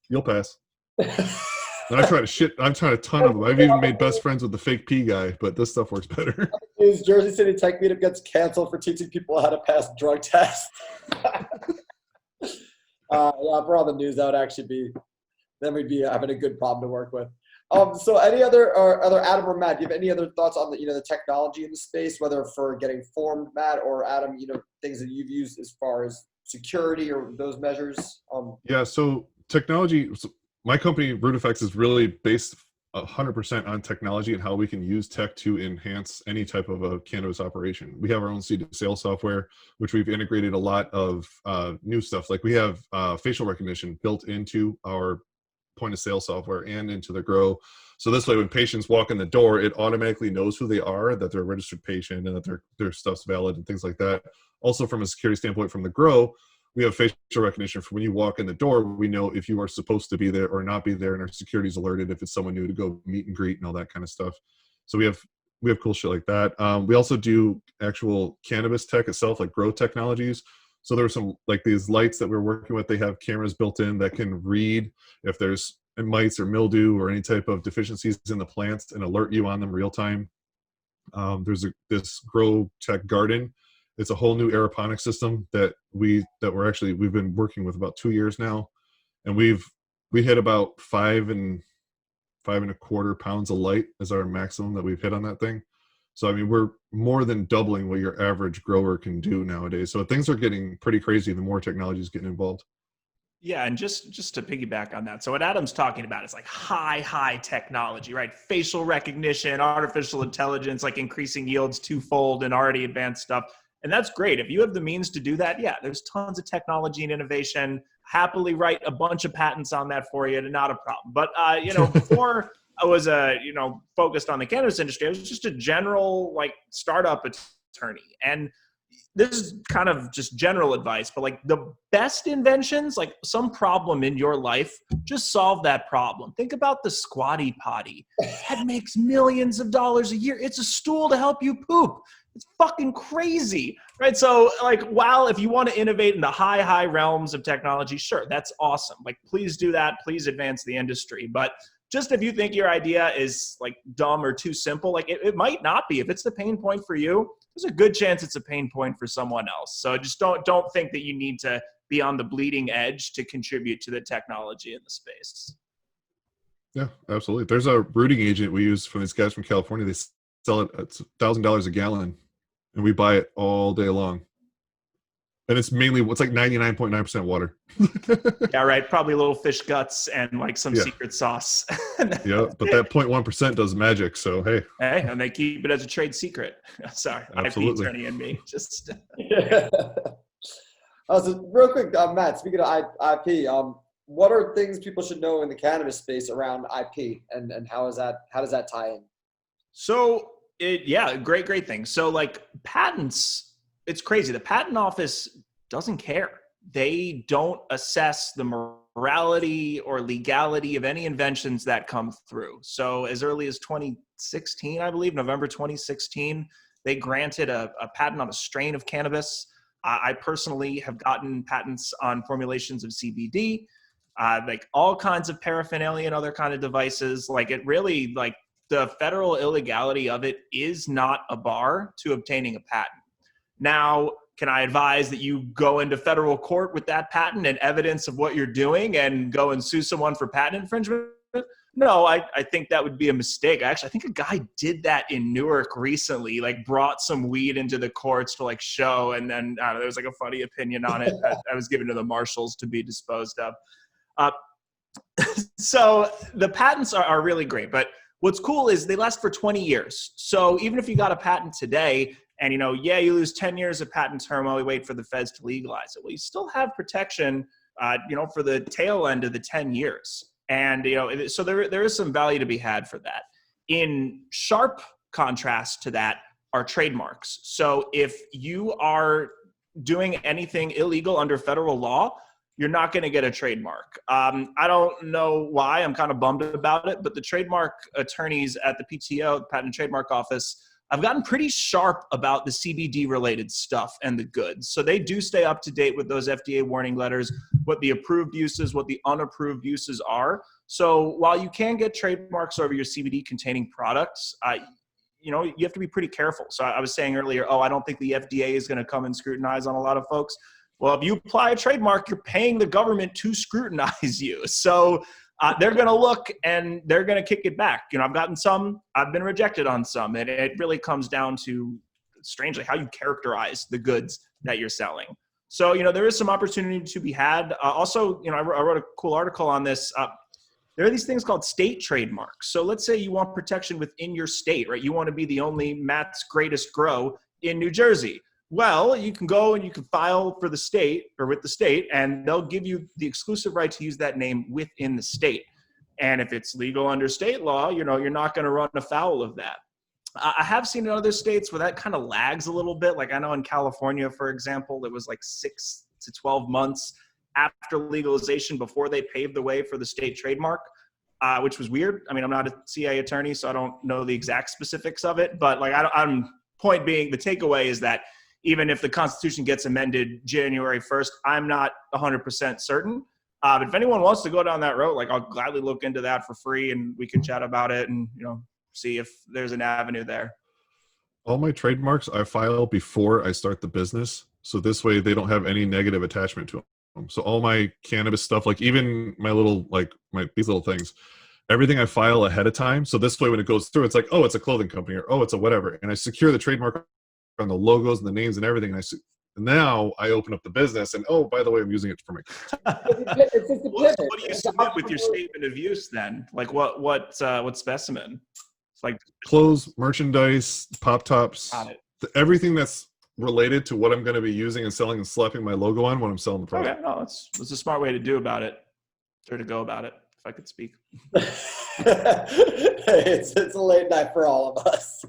you'll pass. And I've tried a ton of them. I've even made best friends with the fake pee guy, but this stuff works better. Jersey City Tech Meetup gets canceled for teaching people how to pass drug tests. Yeah, for all the news, that would actually be, then we'd be having a good problem to work with. So any other Adam or Matt, do you have any other thoughts on the technology in the space, whether for getting formed, Matt or Adam, things that you've used as far as security or those measures? Yeah, so technology, my company Root Effects is really based 100% on technology and how we can use tech to enhance any type of a cannabis operation. We have our own seed to sale software, which we've integrated a lot of new stuff. Like we have facial recognition built into our point of sale software and into the grow. So this way, when patients walk in the door, it automatically knows who they are, that they're a registered patient, and that their stuff's valid and things like that. Also, from a security standpoint, from the grow, we have facial recognition for when you walk in the door. We know if you are supposed to be there or not be there, and our security's alerted if it's someone new to go meet and greet and all that kind of stuff. So we have cool shit like that. We also do actual cannabis tech itself, like grow technologies. So there are some, like these lights that we're working with, they have cameras built in that can read if there's mites or mildew or any type of deficiencies in the plants and alert you on them real time. There's this grow tech garden. It's a whole new aeroponic system that we've been working with about 2 years now, and we hit about 5.25 pounds of light as our maximum that we've hit on that thing. So I mean, we're more than doubling what your average grower can do nowadays. So things are getting pretty crazy the more technology is getting involved. Yeah, and just to piggyback on that, so what Adam's talking about is like high technology, right? Facial recognition, artificial intelligence, like increasing yields twofold and already advanced stuff. And that's great. If you have the means to do that, yeah, there's tons of technology and innovation. Happily write a bunch of patents on that for you, and not a problem. But, before I was, focused on the cannabis industry, I was just a general, like, startup attorney. And this is kind of just general advice, but like the best inventions, like some problem in your life, just solve that problem. Think about the Squatty Potty. That makes millions of dollars a year. It's a stool to help you poop. It's fucking crazy, right? So like, while if you want to innovate in the high realms of technology, sure, that's awesome. Like, please do that. Please advance the industry. But just if you think your idea is like dumb or too simple, like it might not be. If it's the pain point for you, there's a good chance it's a pain point for someone else. So just don't think that you need to be on the bleeding edge to contribute to the technology in the space. Yeah, absolutely. There's a rooting agent we use from these guys from California. They sell it at $1,000 a gallon, and we buy it all day long. And it's mainly, what's like 99.9% water. Yeah, right. Probably a little fish guts and like some secret sauce. Yeah, but that 0.1% does magic. So, hey. Hey, and they keep it as a trade secret. Sorry, Absolutely. IP attorney and me. Just. So real quick, Matt, speaking of IP, what are things people should know in the cannabis space around IP, and how does that tie in? So, great thing. So like patents, it's crazy. The patent office doesn't care. They don't assess the morality or legality of any inventions that come through. So as early as 2016, I believe, November 2016, they granted a patent on a strain of cannabis. I personally have gotten patents on formulations of CBD, like all kinds of paraphernalia and other kind of devices. Like it really, like the federal illegality of it is not a bar to obtaining a patent. Now, can I advise that you go into federal court with that patent and evidence of what you're doing and go and sue someone for patent infringement? No, I think that would be a mistake. Actually, I think a guy did that in Newark recently, like brought some weed into the courts to like show, and then there was like a funny opinion on it that I was given to the marshals to be disposed of. So the patents are really great, but what's cool is they last for 20 years. So even if you got a patent today, and, you lose 10 years of patent term while we wait for the feds to legalize it. Well, you still have protection, for the tail end of the 10 years. And, so there is some value to be had for that. In sharp contrast to that are trademarks. So if you are doing anything illegal under federal law, you're not going to get a trademark. I don't know why. I'm kind of bummed about it, but the trademark attorneys at the PTO, the Patent and Trademark Office, I've gotten pretty sharp about the CBD related stuff and the goods. So they do stay up to date with those FDA warning letters, what the approved uses, what the unapproved uses are. So while you can get trademarks over your CBD containing products, you have to be pretty careful. So I was saying earlier, I don't think the FDA is going to come and scrutinize on a lot of folks. Well, if you apply a trademark, you're paying the government to scrutinize you. So they're going to look and they're going to kick it back. I've gotten some, I've been rejected on some. And it really comes down to, strangely, how you characterize the goods that you're selling. So, there is some opportunity to be had. Also, I wrote a cool article on this. There are these things called state trademarks. So let's say you want protection within your state, right? You want to be the only Matt's Greatest Grow in New Jersey. Well, you can go and you can file for the state or with the state, and they'll give you the exclusive right to use that name within the state. And if it's legal under state law, you're not going to run afoul of that. I have seen in other states where that kind of lags a little bit. Like I know in California, for example, it was like 6 to 12 months after legalization before they paved the way for the state trademark, which was weird. I mean, I'm not a CA attorney, so I don't know the exact specifics of it, but like I'm point being, the takeaway is that even if the Constitution gets amended January 1st, I'm not 100% certain. But if anyone wants to go down that road, like I'll gladly look into that for free, and we can chat about it and, you know, see if there's an avenue there. All my trademarks I file before I start the business, so this way they don't have any negative attachment to them. So all my cannabis stuff, like even my little, like these little things, everything I file ahead of time. So this way when it goes through, it's like, oh, it's a clothing company, or oh, it's a whatever, and I secure the trademark on the logos and the names and everything. And now I open up the business, and oh, by the way, I'm using it for my. It's just a What pivot. do you submit with your statement of use then? Like what specimen? It's like Clothes, merchandise, pop tops, Got it. everything that's related to what I'm going to be using and selling and slapping my logo on when I'm selling the product. Okay, no, it's a smart way to do about it, or to go about it, if I could speak. It's a late night for all of us.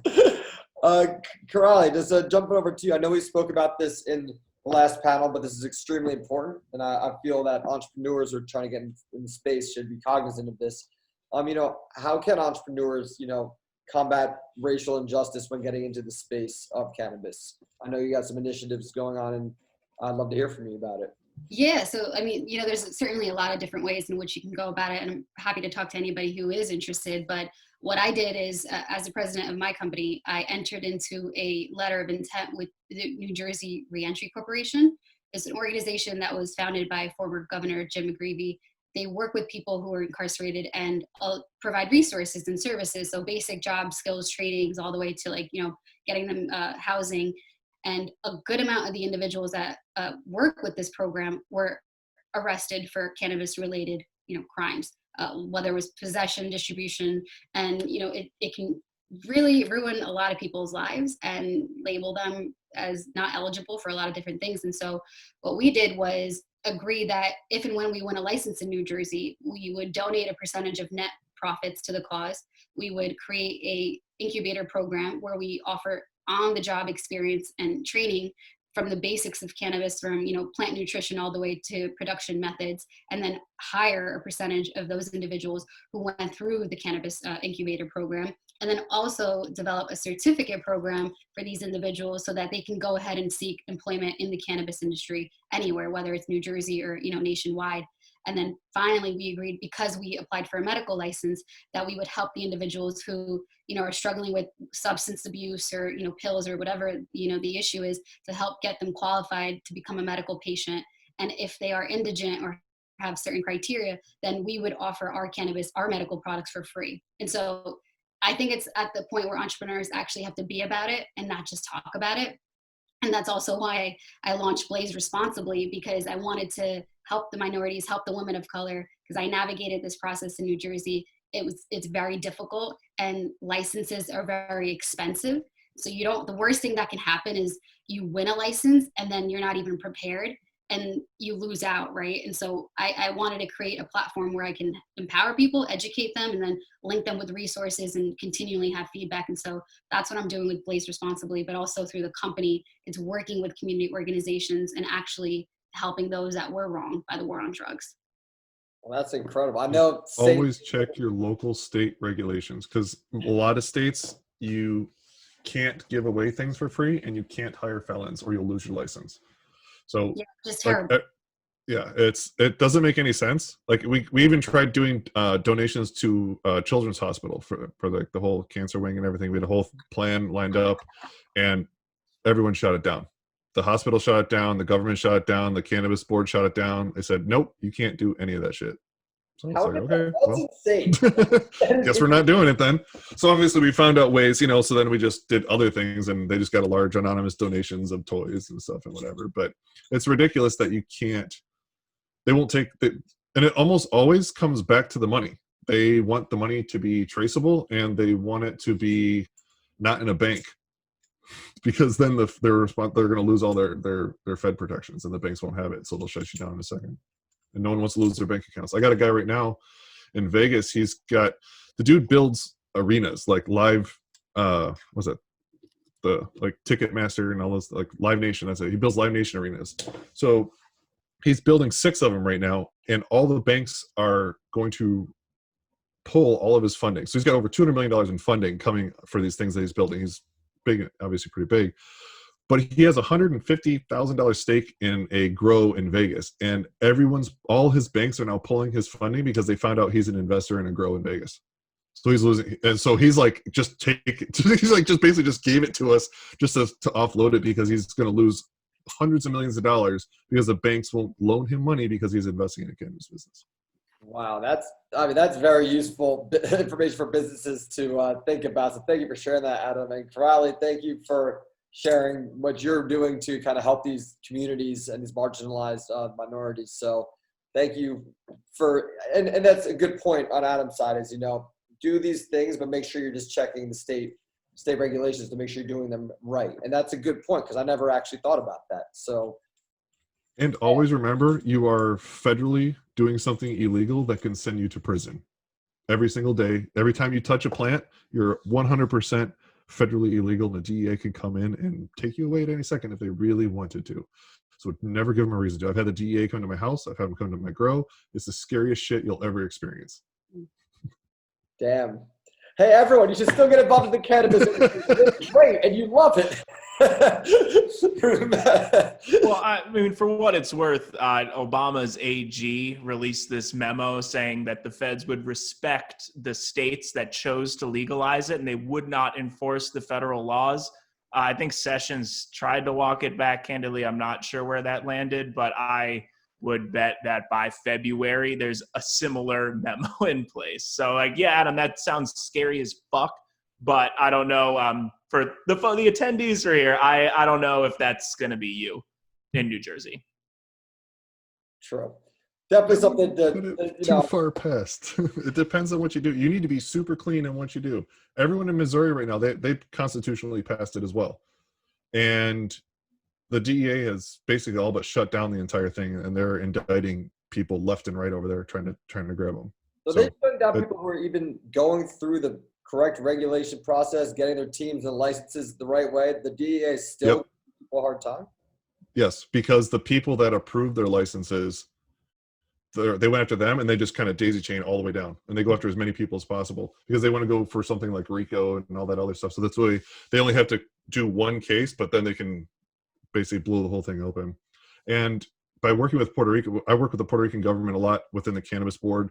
Chirali, just jumping over to you. I know we spoke about this in the last panel, but this is extremely important, and I feel that entrepreneurs who are trying to get in the space should be cognizant of this. You know, how can entrepreneurs, you know, combat racial injustice when getting into the space of cannabis? I know you got some initiatives going on, and I'd love to hear from you about it. Yeah, so I mean, you know, there's certainly a lot of different ways in which you can go about it, and I'm happy to talk to anybody who is interested. But what I did is, as the president of my company, I entered into a letter of intent with the New Jersey Reentry Corporation. It's an organization that was founded by former Governor Jim McGreevey. They work with people who are incarcerated and provide resources and services, so basic job skills trainings, all the way to, like, you know, getting them housing. And a good amount of the individuals that work with this program were arrested for cannabis-related, you know, crimes, whether it was possession, distribution, and, you know, it can really ruin a lot of people's lives and label them as not eligible for a lot of different things. And so what we did was agree that if and when we win a license in New Jersey, we would donate a percentage of net profits to the cause. We would create a incubator program where we offer on-the-job experience and training from the basics of cannabis, from, you know, plant nutrition all the way to production methods, and then hire a percentage of those individuals who went through the cannabis incubator program, and then also develop a certificate program for these individuals so that they can go ahead and seek employment in the cannabis industry anywhere, whether it's New Jersey or, you know, nationwide. And then finally, we agreed, because we applied for a medical license, that we would help the individuals who, you know, are struggling with substance abuse or, you know, pills or whatever, you know, the issue is, to help get them qualified to become a medical patient. And if they are indigent or have certain criteria, then we would offer our cannabis, our medical products, for free. And so I think it's at the point where entrepreneurs actually have to be about it and not just talk about it. And that's also why I launched Blaze Responsibly, because I wanted to help the minorities, help the women of color, because I navigated this process in New Jersey. It's very difficult, and licenses are very expensive. So the worst thing that can happen is you win a license and then you're not even prepared and you lose out, right? And so I wanted to create a platform where I can empower people, educate them, and then link them with resources and continually have feedback. And so that's what I'm doing with Blaze Responsibly, but also through the company. It's working with community organizations and actually helping those that were wronged by the war on drugs. Well, that's incredible. I know. Always check your local state regulations, because a lot of states, you can't give away things for free, and you can't hire felons or you'll lose your license. So yeah, just terrible. Yeah, it doesn't make any sense. Like we even tried doing donations to Children's Hospital for like the whole cancer wing and everything. We had a whole plan lined up, and everyone shut it down. The hospital shut it down. The government shut it down. The cannabis board shut it down. They said, nope, you can't do any of that shit. So it's like, okay, that's insane. Guess we're not doing it then. So obviously we found out ways, you know, so then we just did other things, and they just got a large anonymous donations of toys and stuff and whatever. But it's ridiculous that you can't, they won't take the, and it almost always comes back to the money. They want the money to be traceable, and they want it to be not in a bank, because then they're going to lose all their Fed protections, and the banks won't have it. So they'll shut you down in a second. And no one wants to lose their bank accounts. I got a guy right now in Vegas. He's got, the dude builds arenas, like live, what's that? The like Ticketmaster and all those, like Live Nation. That's it. He builds Live Nation arenas. So he's building 6 of them right now, and all the banks are going to pull all of his funding. So he's got over $200 million in funding coming for these things that he's building. He's big, obviously pretty big, but he has $150,000 stake in a grow in Vegas, and all his banks are now pulling his funding because they found out he's an investor in a grow in Vegas. So he's losing, and so he's like, just basically just gave it to us just to offload it because he's going to lose hundreds of millions of dollars because the banks won't loan him money because he's investing in a cannabis business. Wow, that's very useful information for businesses to think about. So thank you for sharing that, Adam. And Chirali, thank you for sharing what you're doing to kind of help these communities and these marginalized minorities. So thank you and that's a good point on Adam's side is, do these things, but make sure you're just checking the state regulations to make sure you're doing them right. And that's a good point because I never actually thought about that. So. And always remember, you are federally doing something illegal that can send you to prison every single day. Every time you touch a plant, you're 100% federally illegal. And the DEA can come in and take you away at any second if they really wanted to. So never give them a reason to. I've had the DEA come to my house. I've had them come to my grow. It's the scariest shit you'll ever experience. Damn. Hey, everyone, you should still get involved in the cannabis industry. It's great, and you love it. Well, I mean, for what it's worth, Obama's AG released this memo saying that the feds would respect the states that chose to legalize it and they would not enforce the federal laws. I think Sessions tried to walk it back. Candidly, I'm not sure where that landed, but I would bet that by February, there's a similar memo in place. So yeah, Adam, that sounds scary as fuck, but I don't know. For the attendees who are here, I don't know if that's going to be you in New Jersey. True. Definitely something that, too far past. It depends on what you do. You need to be super clean in what you do. Everyone in Missouri right now, they constitutionally passed it as well. And the DEA has basically all but shut down the entire thing, and they're indicting people left and right over there trying to grab them. So they're shutting down people who are even going through the correct regulation process, getting their teams and licenses the right way. The DEA is still giving people a hard time? Yes, because the people that approved their licenses, they went after them, and they just kind of daisy chain all the way down, and they go after as many people as possible because they want to go for something like RICO and all that other stuff. So that's why they only have to do one case, but then they can basically blow the whole thing open. And by working with Puerto Rico, I work with the Puerto Rican government a lot within the cannabis board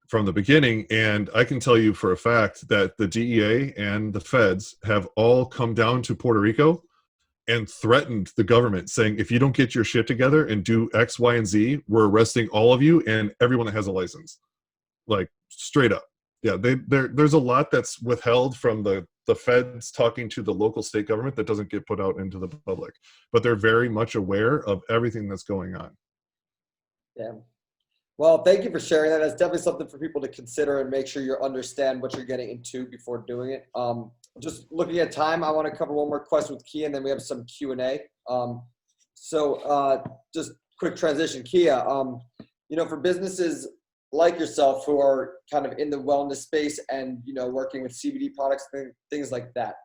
from the beginning, and I can tell you for a fact that the DEA and the feds have all come down to Puerto Rico and threatened the government, saying, if you don't get your shit together and do X, Y, and Z, we're arresting all of you and everyone that has a license. Like, straight up. Yeah, there's a lot that's withheld from the feds talking to the local state government that doesn't get put out into the public. But they're very much aware of everything that's going on. Yeah. Well, thank you for sharing that. That's definitely something for people to consider and make sure you understand what you're getting into before doing it. Just looking at time, I want to cover one more question with Kia, and then we have some Q&A. Just quick transition, Kia. For businesses like yourself who are kind of in the wellness space and, working with CBD products, things like that,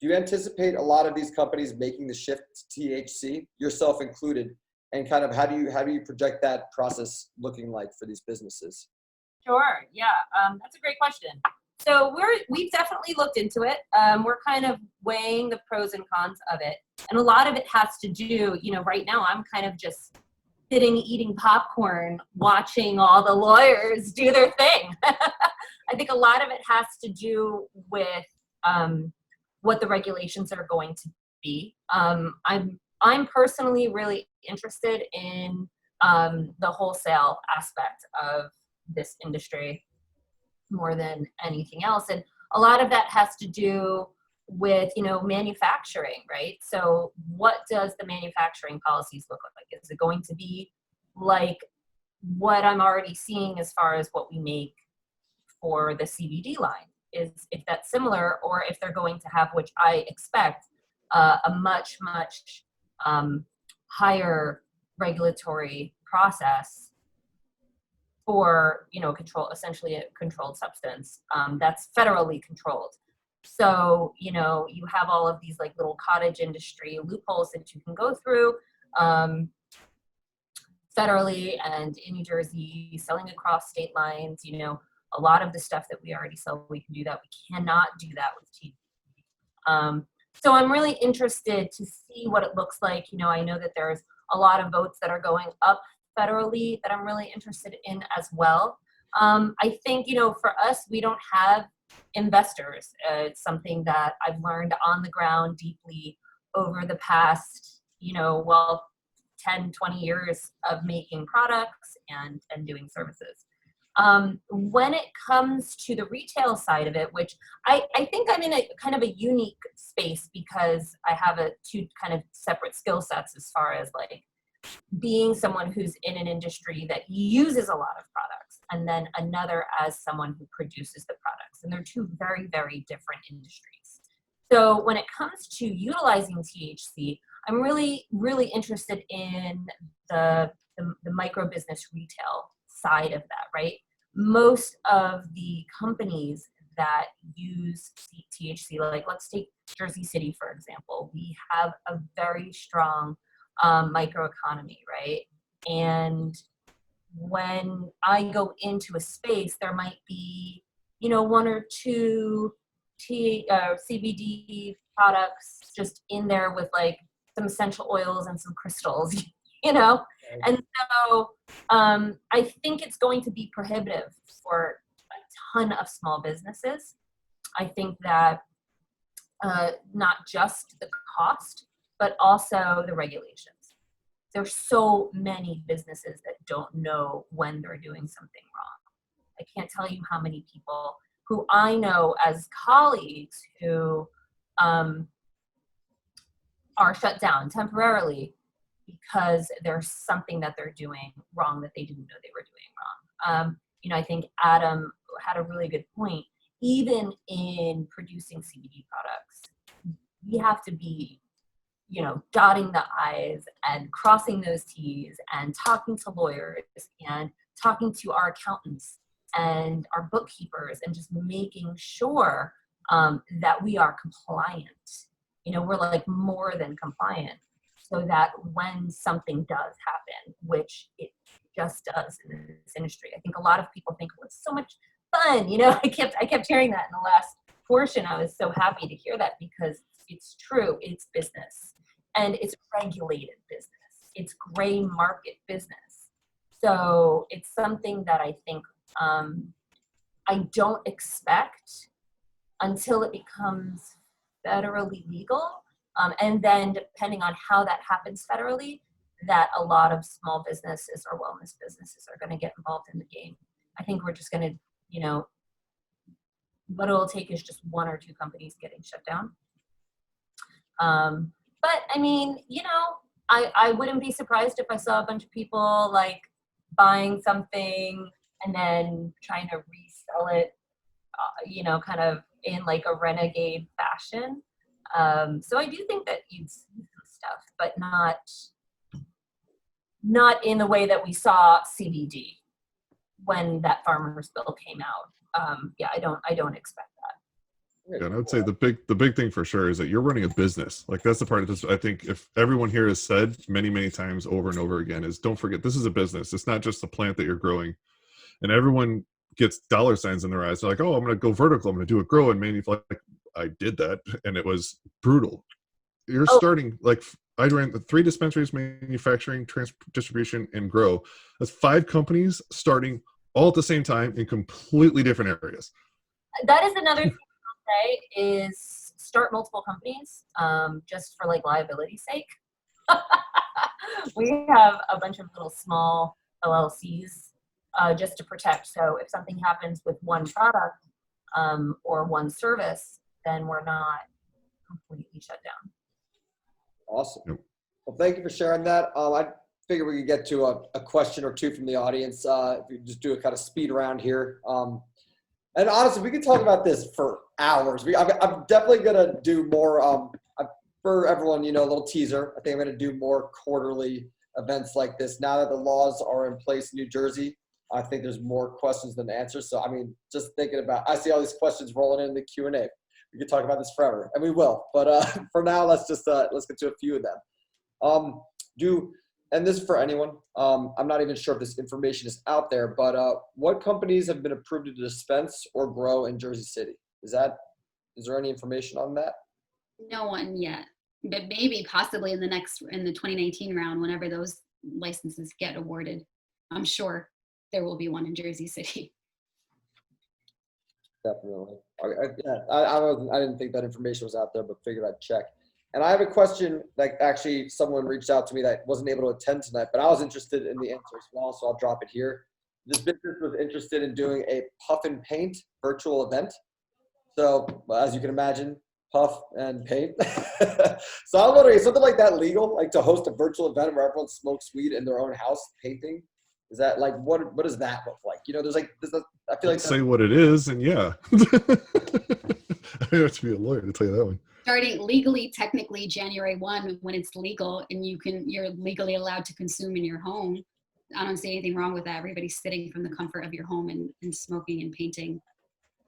do you anticipate a lot of these companies making the shift to THC, yourself included? And kind of how do you project that process looking like for these businesses? Sure. Yeah, that's a great question. So we've definitely looked into it. We're kind of weighing the pros and cons of it, and a lot of it has to do. Right now I'm kind of just sitting eating popcorn, watching all the lawyers do their thing. I think a lot of it has to do with what the regulations are going to be. I'm personally really interested in the wholesale aspect of this industry more than anything else. And a lot of that has to do with, manufacturing, right? So what does the manufacturing policies look like? Is it going to be like what I'm already seeing as far as what we make for the CBD line? If that's similar, or if they're going to have, which I expect, a much, much higher regulatory process for, essentially a controlled substance that's federally controlled. So, you have all of these like little cottage industry loopholes that you can go through. federally and in New Jersey, selling across state lines. You know, a lot of the stuff that we already sell, we can do that. We cannot do that with THC. So I'm really interested to see what it looks like. You know, I know that there's a lot of votes that are going up federally that I'm really interested in as well. I think, you know, for us, we don't have investors. It's something that I've learned on the ground deeply over the past, you know, well, 10, 20 years of making products and doing services. When it comes to the retail side of it, which I think I'm in a kind of a unique space because I have two kind of separate skill sets as far as like being someone who's in an industry that uses a lot of products, and then another as someone who produces the products. And they're two very, very different industries. So when it comes to utilizing THC, I'm really, really interested in the micro business retail side of that, right? Most of the companies that use THC, like let's take Jersey City, for example, we have a very strong microeconomy, right? And when I go into a space, there might be, you know, one or two CBD products just in there with like some essential oils and some crystals, you know? And so I think it's going to be prohibitive for a ton of small businesses. I think that not just the cost, but also the regulations. There's so many businesses that don't know when they're doing something wrong. I can't tell you how many people who I know as colleagues who are shut down temporarily because there's something that they're doing wrong that they didn't know they were doing wrong. You know, I think Adam had a really good point. Even in producing CBD products, we have to be, you know, dotting the I's and crossing those T's and talking to lawyers and talking to our accountants and our bookkeepers and just making sure that we are compliant. You know, we're like more than compliant, so that when something does happen, which it just does in this industry, I think a lot of people think, well, it's so much fun. You know, I kept hearing that in the last portion. I was so happy to hear that because it's true. It's business, and it's regulated business. It's gray market business. So it's something that I think I don't expect until it becomes federally legal. And then depending on how that happens federally, that a lot of small businesses or wellness businesses are going to get involved in the game. I think we're just going to, you know, what it'll take is just one or two companies getting shut down. But I mean, you know, I wouldn't be surprised if I saw a bunch of people like buying something and then trying to resell it, you know, kind of in like a renegade fashion. So I do think that you'd see some stuff, but not in the way that we saw CBD when that farmers bill came out. Yeah, I don't expect that. Yeah, and I would say the big thing for sure is that you're running a business. Like that's the part of this. I think if everyone here has said many, many times over and over again is don't forget, this is a business. It's not just a plant that you're growing. And everyone gets dollar signs in their eyes. They're like, oh, I'm going to go vertical. I'm going to do a grow and manufacture. Like, I did that and it was brutal. You're starting like I ran 3 dispensaries, manufacturing, distribution, and grow. That's 5 companies starting all at the same time in completely different areas. That is another thing I'll say is start multiple companies just for like liability's sake. We have a bunch of little small LLCs just to protect. So if something happens with one product or one service, then we're not completely shut down. Awesome. Yep. Well, thank you for sharing that. I figure we could get to a question or two from the audience. If we just do a kind of speed round here. And honestly, we could talk about this for hours. I'm definitely going to do more for everyone, you know, a little teaser. I think I'm going to do more quarterly events like this. Now that the laws are in place in New Jersey, I think there's more questions than answers. So, I mean, just thinking about, I see all these questions rolling in the Q&A. We could talk about this forever, and we will. But for now, let's get to a few of them. Do and this is for anyone. I'm not even sure if this information is out there, but what companies have been approved to dispense or grow in Jersey City? Is there any information on that? No one yet, but maybe possibly in the 2019 round, whenever those licenses get awarded, I'm sure there will be one in Jersey City. Definitely. I didn't think that information was out there, but figured I'd check. And I have a question, like actually someone reached out to me that wasn't able to attend tonight, but I was interested in the answer as well, so I'll drop it here. This business was interested in doing a puff and paint virtual event. So as you can imagine, puff and paint. So I'm wondering, is something like that legal? Like to host a virtual event where everyone smokes weed in their own house painting? Is that like, what does that look like? You know, I feel like say what it is, and yeah. I have to be a lawyer to tell you that one. Starting legally, technically January 1, when it's legal and you're legally allowed to consume in your home. I don't see anything wrong with that. Everybody's sitting from the comfort of your home and smoking and painting.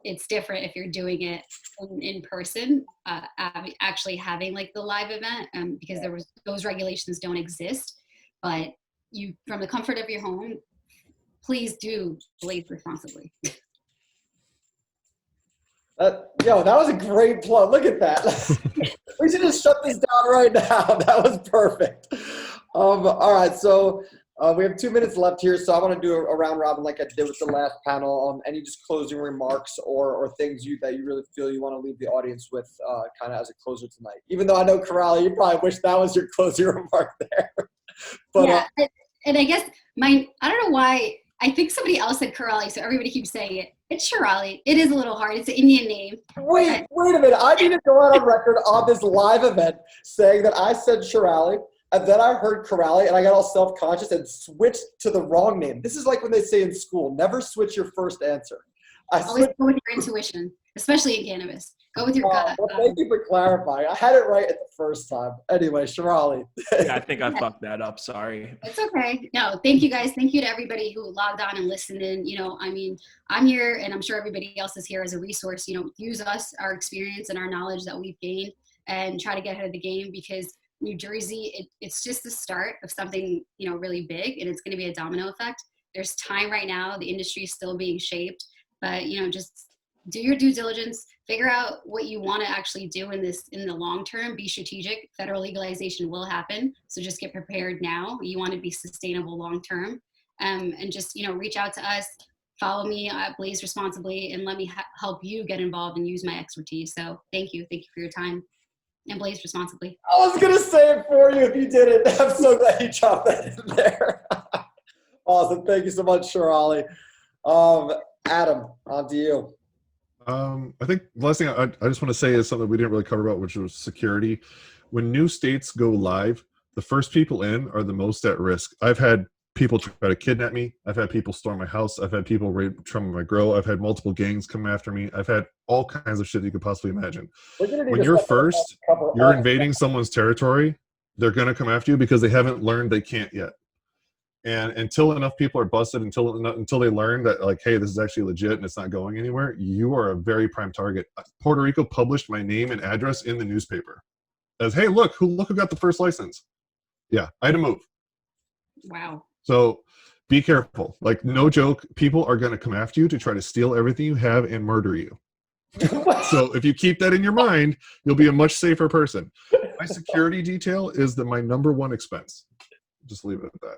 It's different if you're doing it in person, actually having like the live event, because those regulations don't exist. But you, from the comfort of your home, please do blaze responsibly. Yo, that was a great plug. Look at that. We should just shut this down right now. That was perfect. All right, so we have 2 minutes left here, so I want to do a round robin like I did with the last panel. Any just closing remarks or things that you really feel you want to leave the audience with kind of as a closer tonight? Even though I know, Chirali, you probably wish that was your closing remark there. But, yeah, and I guess I don't know why, I think somebody else said Chirali, so everybody keeps saying it. It's Chirali. It is a little hard. It's an Indian name. Wait a minute. I need to go out on record on this live event saying that I said Chirali, and then I heard Chirali, and I got all self-conscious and switched to the wrong name. This is like when they say in school, never switch your first answer. Always go with your intuition, especially in cannabis. Go with your gut. Well, thank you for clarifying. I had it right at the first time. Anyway, Chirali. Yeah, I think I fucked that up. Sorry. It's okay. No, thank you guys. Thank you to everybody who logged on and listened in. You know, I mean, I'm here and I'm sure everybody else is here as a resource. You know, use us, our experience and our knowledge that we've gained and try to get ahead of the game, because New Jersey, it's just the start of something, you know, really big, and it's going to be a domino effect. There's time right now. The industry is still being shaped, but, you know, just do your due diligence, figure out what you want to actually do in the long term, be strategic. Federal legalization will happen. So just get prepared now. You want to be sustainable long term, and just, you know, reach out to us, follow me at Blaze Responsibly, and let me help you get involved and use my expertise. So thank you for your time, and Blaze Responsibly. I was going to say it for you if you did it. I'm so glad you dropped that in there. Awesome. Thank you so much, Chirali. Adam, on to you. I think the last thing I just want to say is something we didn't really cover about, which was security. When new states go live, the first people in are the most at risk. I've had people try to kidnap me. I've had people storm my house. I've had people rape my grow. I've had multiple gangs come after me. I've had all kinds of shit you could possibly imagine. When you're first, you're invading someone's territory, they're going to come after you because they haven't learned they can't yet. And until enough people are busted, until they learn that, like, hey, this is actually legit and it's not going anywhere, you are a very prime target. Puerto Rico published my name and address in the newspaper as, hey, look who got the first license. Yeah, I had to move. Wow. So be careful. Like, no joke, people are going to come after you to try to steal everything you have and murder you. So if you keep that in your mind, you'll be a much safer person. My security detail is my number one expense. Just leave it at that.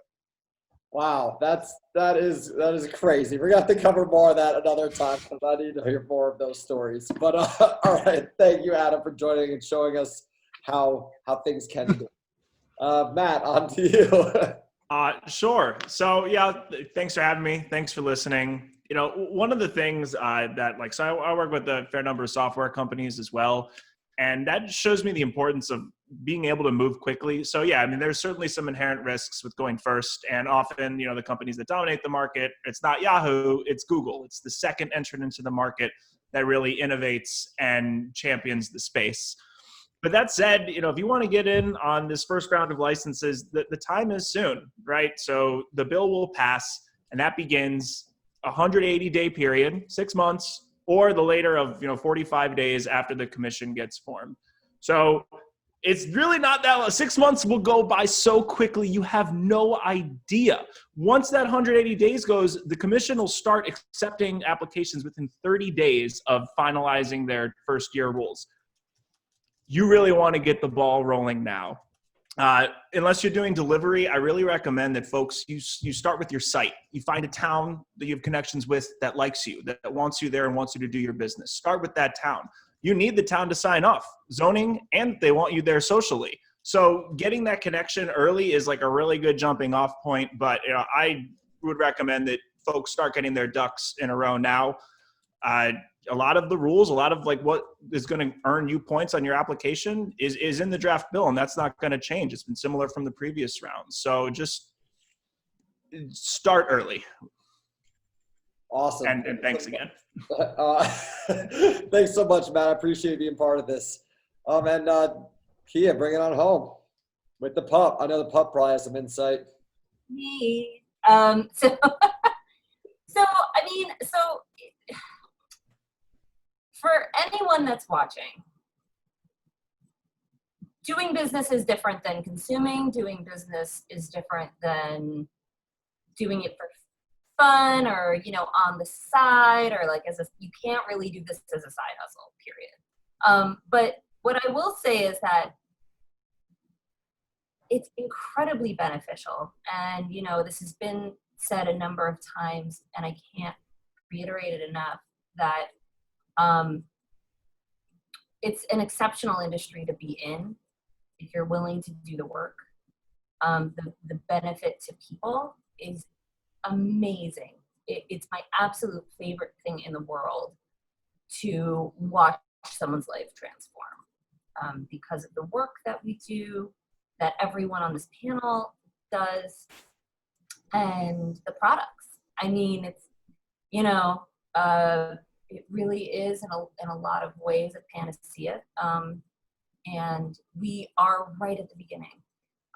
Wow, that is crazy. We're gonna have to cover more of that another time because I need to hear more of those stories. But all right, thank you, Adam, for joining and showing us how things can be. Matt, on to you. Sure. So yeah, thanks for having me. Thanks for listening. You know, one of the things so I work with a fair number of software companies as well, and that shows me the importance of being able to move quickly. So yeah, I mean, there's certainly some inherent risks with going first, and often, you know, the companies that dominate the market, it's not Yahoo, it's Google. It's the second entrant into the market that really innovates and champions the space. But that said, you know, if you want to get in on this first round of licenses, the time is soon, right? So the bill will pass, and that begins 180-day period, 6 months, or the later of, 45 days after the commission gets formed. So It's really not that long. 6 months will go by so quickly, you have no idea. Once that 180 days goes, the commission will start accepting applications within 30 days of finalizing their first year rules. You really want to get the ball rolling now. Unless you're doing delivery, I really recommend that folks, you start with your site. You find a town that you have connections with that likes you, that wants you there and wants you to do your business. Start with that town. You need the town to sign off zoning, and they want you there socially. So getting that connection early is like a really good jumping off point. But I would recommend that folks start getting their ducks in a row now. A lot of the rules, a lot of like what is going to earn you points on your application is in the draft bill, and that's not going to change. It's been similar from the previous rounds. So just start early. Awesome. And thanks again. Thanks so much, Matt. I appreciate being part of this. And Kia, bring it on home with the pup. I know the pup probably has some insight. Me. For anyone that's watching, doing business is different than consuming. Doing business is different than doing it for fun or, on the side, or like you can't really do this as a side hustle, period. But what I will say is that it's incredibly beneficial. And, this has been said a number of times, and I can't reiterate it enough, that it's an exceptional industry to be in if you're willing to do the work. The benefit to people is amazing. It's my absolute favorite thing in the world to watch someone's life transform because of the work that we do, that everyone on this panel does, and the products. I mean, it's, it really is in a lot of ways a panacea. And we are right at the beginning.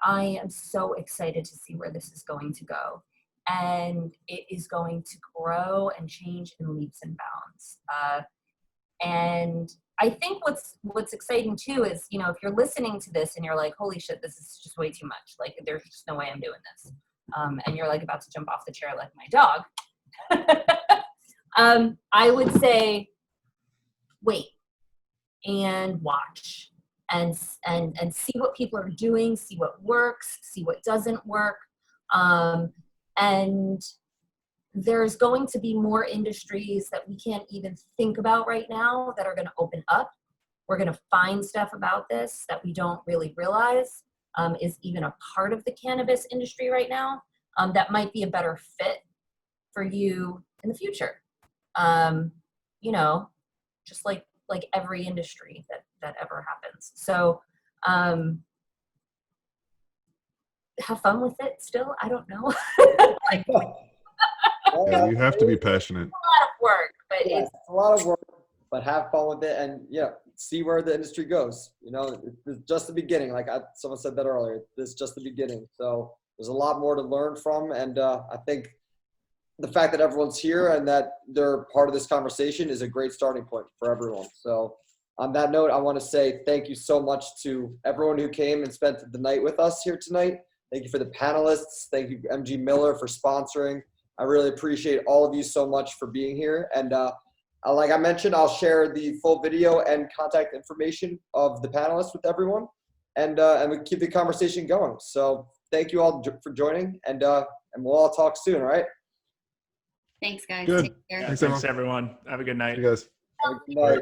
I am so excited to see where this is going to go. And it is going to grow and change in leaps and bounds. And I think what's exciting too is, if you're listening to this and you're like, holy shit, this is just way too much. Like, there's just no way I'm doing this. And you're like about to jump off the chair like my dog. I would say, wait and watch and see what people are doing, see what works, see what doesn't work. And there's going to be more industries that we can't even think about right now that are going to open up. We're going to find stuff about this that we don't really realize is even a part of the cannabis industry right now that might be a better fit for you in the future. Just like every industry that ever happens. So have fun with it still. I don't know. Yeah, you have to be passionate. It's a lot of work, but it's a lot of work, but have fun with it, and see where the industry goes. It's just the beginning. Like someone said that earlier. This is just the beginning. So there's a lot more to learn from, and I think the fact that everyone's here and that they're part of this conversation is a great starting point for everyone. So on that note, I want to say thank you so much to everyone who came and spent the night with us here tonight. Thank you for the panelists. Thank you, MG Miller, for sponsoring. I really appreciate all of you so much for being here. And like I mentioned, I'll share the full video and contact information of the panelists with everyone, and we keep the conversation going. So thank you all for joining, and we'll all talk soon, all right? Thanks, guys. Good. Take care. Thanks everyone. Have a good night. You guys. Good night.